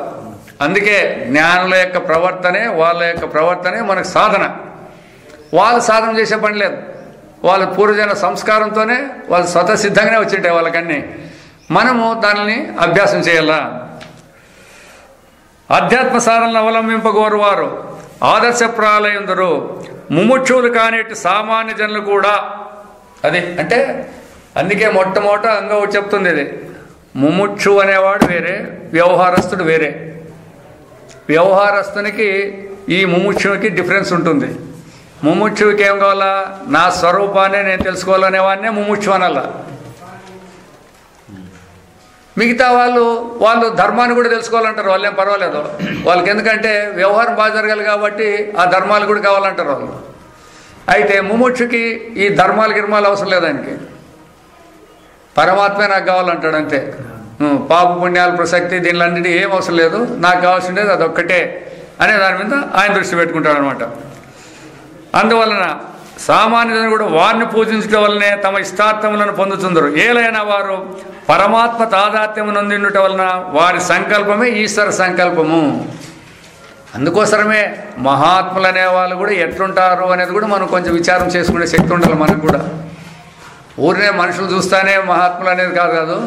అందుకే జ్ఞానుల యొక్క ప్రవర్తనే, వాళ్ళ యొక్క ప్రవర్తనే మనకు సాధన. వాళ్ళు సాధన చేసే పని లేదు. వాళ్ళ పూర్వజన సంస్కారంతోనే వాళ్ళు స్వతసిద్ధంగానే వచ్చింటాయి వాళ్ళకన్నీ. మనము దానిని అభ్యాసం చేయాలా. అధ్యాత్మ సాధనలు అవలంబింపగోరు వారు ఆదర్శప్రాయులందరూ ముముక్షువులు కానిటి సామాన్య జనులు కూడా. అది అంటే అందుకే మొట్టమొదట ఒకటి చెప్తుంది. ఇది ముముక్షు అనేవాడు వేరే, వ్యవహారస్తుడు వేరే. వ్యవహారస్తునికి ఈ ముముక్షునికి డిఫరెన్స్ ఉంటుంది. ముముక్షువుకి ఏం కావాలా? నా స్వరూపాన్ని నేను తెలుసుకోవాలనేవాడినే ముముక్షు అనాలా. మిగతా వాళ్ళు ధర్మాన్ని కూడా తెలుసుకోవాలంటారు. వాళ్ళేం పర్వాలేదు వాళ్ళకి, ఎందుకంటే వ్యవహారం బాగా జరగాలి కాబట్టి ఆ ధర్మాలు కూడా కావాలంటారు వాళ్ళు. అయితే ముముక్షుకి ఈ ధర్మాలు గిర్మాలు అవసరం లేదు. ఆయనకి పరమాత్మే నాకు కావాలంటాడు అంతే. పాప పుణ్యాల ప్రసక్తి దీనిలన్నిటి ఏం అవసరం లేదు, నాకు కావాల్సిండేది అదొక్కటే అనే దాని మీద ఆయన దృష్టి పెట్టుకుంటాడు అనమాట. అందువలన సామాన్యులను కూడా వారిని పూజించడం వల్లనే తమ ఇష్టార్థములను పొందుతుందరు. ఏలైనా వారు పరమాత్మ తాదాత్మ్యము నొందిండుట వలన వారి సంకల్పమే ఈశ్వర సంకల్పము. అందుకోసమే మహాత్ములు అనేవాళ్ళు కూడా ఎట్లుంటారు అనేది కూడా మనం కొంచెం విచారం చేసుకునే శక్తి ఉండాలి మనకు కూడా. ఊరినే మనుషులు చూస్తానే మహాత్ములు అనేది కాదు.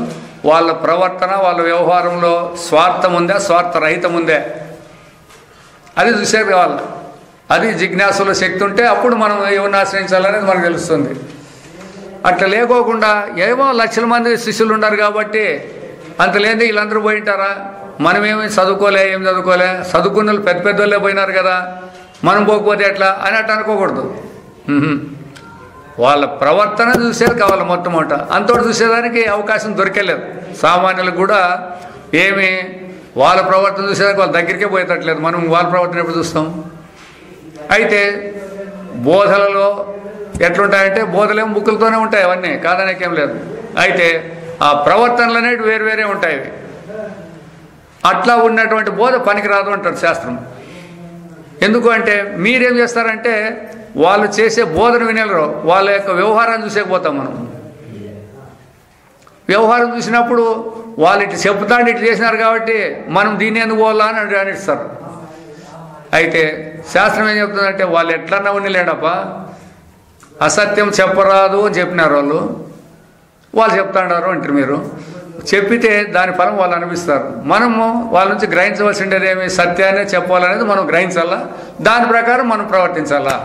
వాళ్ళ ప్రవర్తన, వాళ్ళ వ్యవహారంలో స్వార్థం ఉందా, స్వార్థరహితం ఉందే, అది చూసేది కావాలి. అది జిజ్ఞాసులో శక్తి ఉంటే అప్పుడు మనం ఎవరిని ఆశ్రయించాలనేది మనకు తెలుస్తుంది. అట్లా లేకోకుండా ఏమో లక్షల మంది శిష్యులు ఉన్నారు కాబట్టి అంత లేని వీళ్ళందరూ పోయి ఉంటారా? మనమేమి చదువుకోలే, ఏం చదువుకోలే, చదువుకున్న వాళ్ళు పెద్ద పెద్దోళ్ళే పోయినారు కదా, మనం పోకపోతే ఎట్లా అని అట్లా అనుకోకూడదు. వాళ్ళ ప్రవర్తన చూసేది కావాలి మొట్టమొదట. అంతటి చూసేదానికి అవకాశం దొరికేలేదు. సామాన్యులకు కూడా ఏమి వాళ్ళ ప్రవర్తన చూసేదానికి వాళ్ళ దగ్గరికే పోయేటట్లేదు. మనం వాళ్ళ ప్రవర్తన ఎప్పుడు చూస్తాం? అయితే బోధలలో ఎట్లుంటాయంటే బోధలేమో బుక్కులతోనే ఉంటాయి, అవన్నీ కాదనేకేం లేదు. అయితే ఆ ప్రవర్తనలు అనేవి వేరు వేరే ఉంటాయి. అట్లా ఉన్నటువంటి బోధ పనికిరాదు అంటారు శాస్త్రం. ఎందుకు అంటే మీరేం చేస్తారంటే వాళ్ళు చేసే బోధన వినేరు, వాళ్ళ యొక్క వ్యవహారాన్ని చూసేకపోతాం మనం. వ్యవహారం చూసినప్పుడు వాళ్ళు ఇటు చెప్తాండి ఇటు చేసినారు కాబట్టి మనం దీన్ని ఎందుకు పోవాలా అని అనిస్తారు. అయితే శాస్త్రం ఏం చెప్తుందంటే వాళ్ళు ఎట్లన్నా ఉన్నలేడప్ప, అసత్యం చెప్పరాదు అని చెప్పినారు వాళ్ళు చెప్తాడారు అంటారు. మీరు చెప్పితే దాని ఫలం వాళ్ళు అనిపిస్తారు. మనము వాళ్ళ నుంచి గ్రహించవలసిండేది ఏమి? సత్యాన్ని చెప్పాలనేది మనం గ్రహించాలా, దాని ప్రకారం మనం ప్రవర్తించాలా.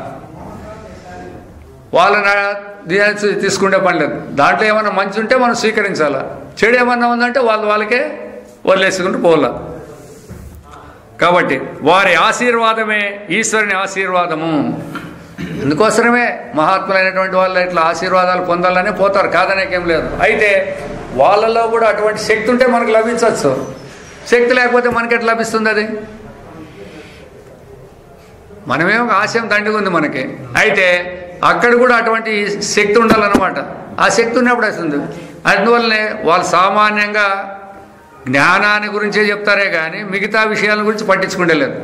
వాళ్ళని తీసుకుంటే పని లేదు. దాంట్లో ఏమన్నా మంచి ఉంటే మనం స్వీకరించాలా, చెడు ఏమన్నా ఉందంటే వాళ్ళకే వదిలేసుకుంటూ పోవాలా. కాబట్టి వారి ఆశీర్వాదమే ఈశ్వరుని ఆశీర్వాదము. అందుకోసమే మహాత్ములైనటువంటి వాళ్ళు ఇట్లా ఆశీర్వాదాలు పొందాలనే పోతారు, కాదనేకేం లేదు. అయితే వాళ్ళలో కూడా అటువంటి శక్తి ఉంటే మనకు లభించవచ్చు. శక్తి లేకపోతే మనకి ఎట్లా లభిస్తుంది? అది మనమేమో ఆశయం దండిగా ఉంది మనకి. అయితే అక్కడ కూడా అటువంటి శక్తి ఉండాలన్నమాట. ఆ శక్తి ఉన్నప్పుడు వస్తుంది. అందువల్లనే వాళ్ళు సామాన్యంగా జ్ఞానాన్ని గురించే చెప్తారే కానీ మిగతా విషయాల గురించి పట్టించుకుంటే లేదు.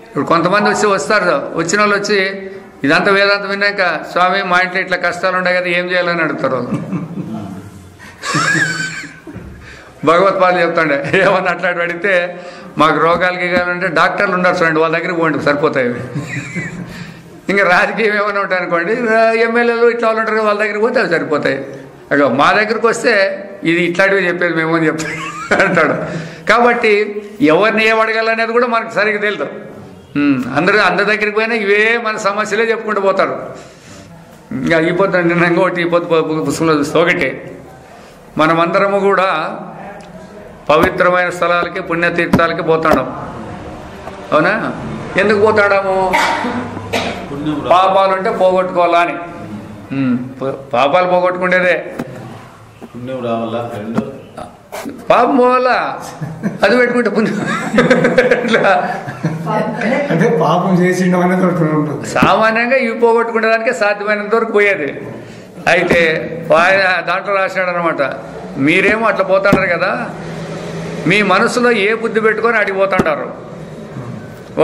ఇప్పుడు కొంతమంది వస్తారు, వచ్చిన వాళ్ళు వచ్చి ఇదంతా వేదాంతం విన్నాక స్వామి మా ఇంట్లో ఇట్లా కష్టాలు ఉన్నాయి కదా, ఏం చేయాలని అడుగుతారు వాళ్ళు. భగవత్పాదులు చెప్తాండే ఏమన్నా అట్లాంటి అడిగితే మాకు రోగాలకి కావాలంటే డాక్టర్లు ఉన్నారు చూడండి, వాళ్ళ దగ్గరికి పోండి సరిపోతాయి. ఇంకా రాజకీయం ఏమైనా ఉంటాయి అనుకోండి, ఎమ్మెల్యేలు ఇట్లా వాళ్ళు ఉంటారు, వాళ్ళ దగ్గరికి పోతే అవి సరిపోతాయి. అగో మా దగ్గరికి వస్తే ఇది ఇట్లాంటివి చెప్పేది మేము అని చెప్తాం అంటాడు. కాబట్టి ఎవరిని ఏం అడగాలనేది కూడా మనకు సరిగ్గా తెలుసు. అందరి దగ్గరికి పోయినా ఇవే మన సమస్యలే చెప్పుకుంటూ పోతారు. ఇంకా ఈ పొద్దు నిన్న ఇంకోటి ఈ పొద్దు పుస్తకంలో చూస్తే ఒకటి, మనమందరము కూడా పవిత్రమైన స్థలాలకి పుణ్యతీర్థాలకి పోతాడాం. అవునా? ఎందుకు పోతాడాము? పాపాలు ఉంటే పోగొట్టుకోవాలా అని. పాపాలు పోగొట్టుకునేదే. పుణ్యం రావాలా? రెండు పాపం పోవాలా, అది పెట్టుకుంటే పుణ్యం. అంటే పాపం చేసిండు అనేది ఉంటుంది. సామాన్యంగా ఇవి పోగొట్టుకునేదానికే సాధ్యమైనంత వరకు పోయేది. అయితే దాంట్లో రాశాడు అనమాట, మీరేమో అట్లా పోతాడారు కదా, మీ మనసులో ఏ బుద్ధి పెట్టుకొని అడిగి పోతాడారు.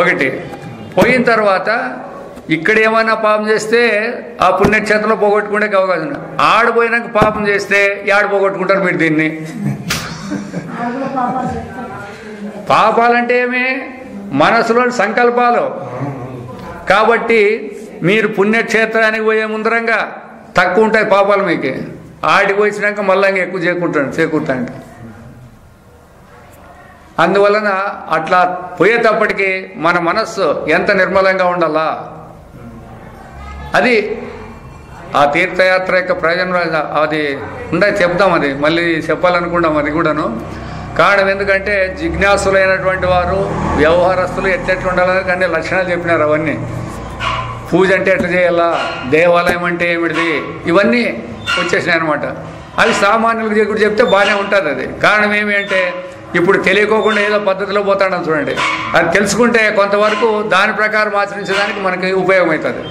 ఒకటి పోయిన తర్వాత ఇక్కడ ఏమైనా పాపం చేస్తే ఆ పుణ్యక్షేత్రంలో పోగొట్టుకుంటే అవకాశం. ఆడిపోయినాక పాపం చేస్తే ఏడ పోగొట్టుకుంటారు మీరు దీన్ని? పాపాలంటే ఏమి? మనసులో సంకల్పాలు. కాబట్టి మీరు పుణ్యక్షేత్రానికి పోయే ముందరంగా తక్కువ ఉంటాయి పాపాలు మీకు. ఆడికి పోయినాక మళ్ళీ ఎక్కువ చేకూరుతాంట. అందువలన అట్లా పోయేటప్పటికి మన మనస్సు ఎంత నిర్మలంగా ఉండాలా, అది ఆ తీర్థయాత్ర యొక్క ప్రయోజనం. అది ఉండే చెప్దాం, అది మళ్ళీ చెప్పాలనుకుంటాం అది కూడాను. కారణం ఎందుకంటే జిజ్ఞాసులైనటువంటి వారు, వ్యవహారస్తులు ఎట్లెట్లు ఉండాలని అన్ని లక్షణాలు చెప్పినారు. అవన్నీ పూజ అంటే ఎట్లా చేయాలా, దేవాలయం అంటే ఏమిటిది, ఇవన్నీ వచ్చేసినాయి అనమాట. అవి సామాన్యులకు కూడా చెప్తే బాగానే ఉంటుంది. అది కారణం ఏమి అంటే ఇప్పుడు తెలియకోకుండా ఏదో పద్ధతిలో పోతాడని చూడండి, అది తెలుసుకుంటే కొంతవరకు దాని ప్రకారం ఆచరించడానికి మనకి ఉపయోగం అవుతుంది.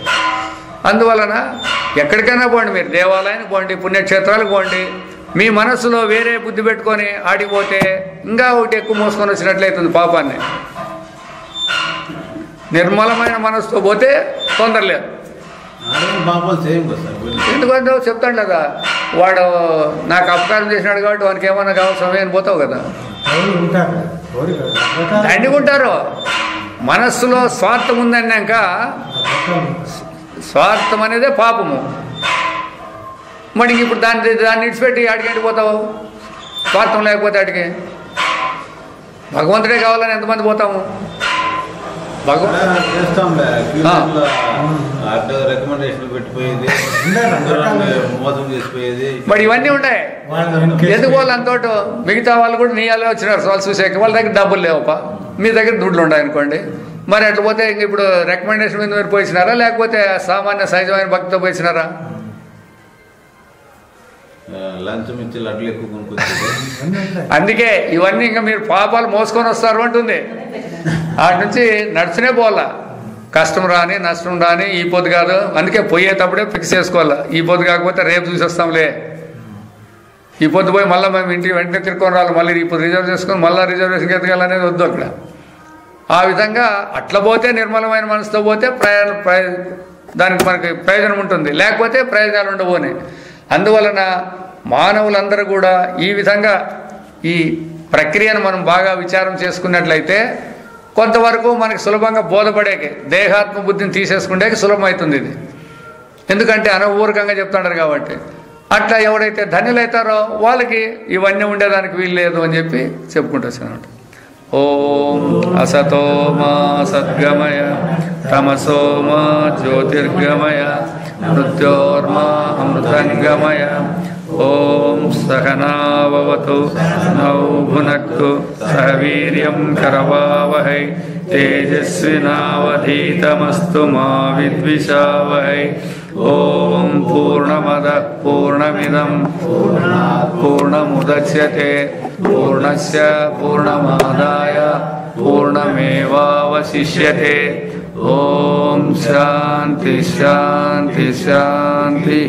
అందువలన ఎక్కడికైనా పోండి, మీరు దేవాలయానికి పోండి, పుణ్యక్షేత్రాలకు పోండి, మీ మనస్సులో వేరే బుద్ధి పెట్టుకొని ఆడిపోతే ఇంకా ఒకటి ఎక్కువ మోసుకొని వచ్చినట్లయితుంది పాపాన్ని. నిర్మలమైన మనసుతో పోతే తొందర లేదు. ఎందుకంటే చెప్తాడు కదా, వాడు నాకు అపకారం చేసినాడు కాబట్టి వానికి ఏమన్నా కావాలి సమయాన్ని పోతావు కదా. దండుకుంటారు. మనస్సులో స్వార్థం ఉందన్నాక, స్వార్థం అనేదే పాపము. మరి ఇప్పుడు దాన్ని విడిచిపెట్టి ఆడికి పోతావు? స్వార్థం లేకపోతే ఆడికి భగవంతుడే కావాలని ఎంతమంది పోతాము? మరి ఇవన్నీ ఉన్నాయి. ఎందుకు వాళ్ళు అంతోటి మిగతా వాళ్ళు కూడా నీ అలా వచ్చినారు వాళ్ళు చూసాక, వాళ్ళ దగ్గర డబ్బులు లేవపా, మీ దగ్గర దుడ్లు ఉన్నాయనుకోండి. మరి అట్లా పోతే ఇంక ఇప్పుడు రికమెండేషన్ మీద మీరు పోయినారా, లేకపోతే సామాన్య సహజమైన భక్తితో పోయినారా? అందుకే ఇవన్నీ ఇంకా మీరు పాపాలు మోసుకొని వస్తారు అంటుంది. వాటి నుంచి నడుచునే పోవాలా. కష్టం రాని నష్టం రాని ఈ పొద్దు కాదు. అందుకే పోయేటప్పుడే ఫిక్స్ చేసుకోవాలా, ఈ పొద్దు కాకపోతే రేపు చూసి వస్తాంలే. ఈ పొద్దు పోయి మళ్ళీ మేము ఇంటికి వెంటనే తిరుక్కొని రావాలి, మళ్ళీ ఇప్పుడు రిజర్వ్ చేసుకొని మళ్ళీ రిజర్వేషన్కి ఎదగాలనేది వద్దు అక్కడ. ఆ విధంగా అట్లా పోతే నిర్మలమైన మనసుతో పోతే దానికి మనకి ప్రయోజనం ఉంటుంది, లేకపోతే ప్రయోజనాలు ఉండబోనే. అందువలన మానవులందరూ కూడా ఈ విధంగా ఈ ప్రక్రియను మనం బాగా విచారం చేసుకున్నట్లయితే కొంతవరకు మనకి సులభంగా బోధపడేకి, దేహాత్మ బుద్ధిని తీసేసుకుంటే సులభమవుతుంది ఇది. ఎందుకంటే అనవూరకంగా చెప్తున్నారు కాబట్టి. అట్లా ఎవరైతే ధన్యులైతారో వాళ్ళకి ఇవన్నీ ఉండేదానికి వీలు లేదు అని చెప్పి చెప్పుకుంటూ వచ్చానమాట. ఓం అసతో మా సద్గమయ తమసో మా జ్యోతిర్గమయ మృత్యోర్మా అమృతంగమయ. ఓం సహనావవతు నౌ భునక్తు సహ వీర్యం కరవావహై తేజస్వినావధీతమస్తు మా విద్విషావహై. ఓం పూర్ణమదః పూర్ణమిదం పూర్ణముదచ్యతే పూర్ణస్య పూర్ణమాదాయ పూర్ణమేవావశిష్యతే. ఓం శాంతి శాంతి శాంతి.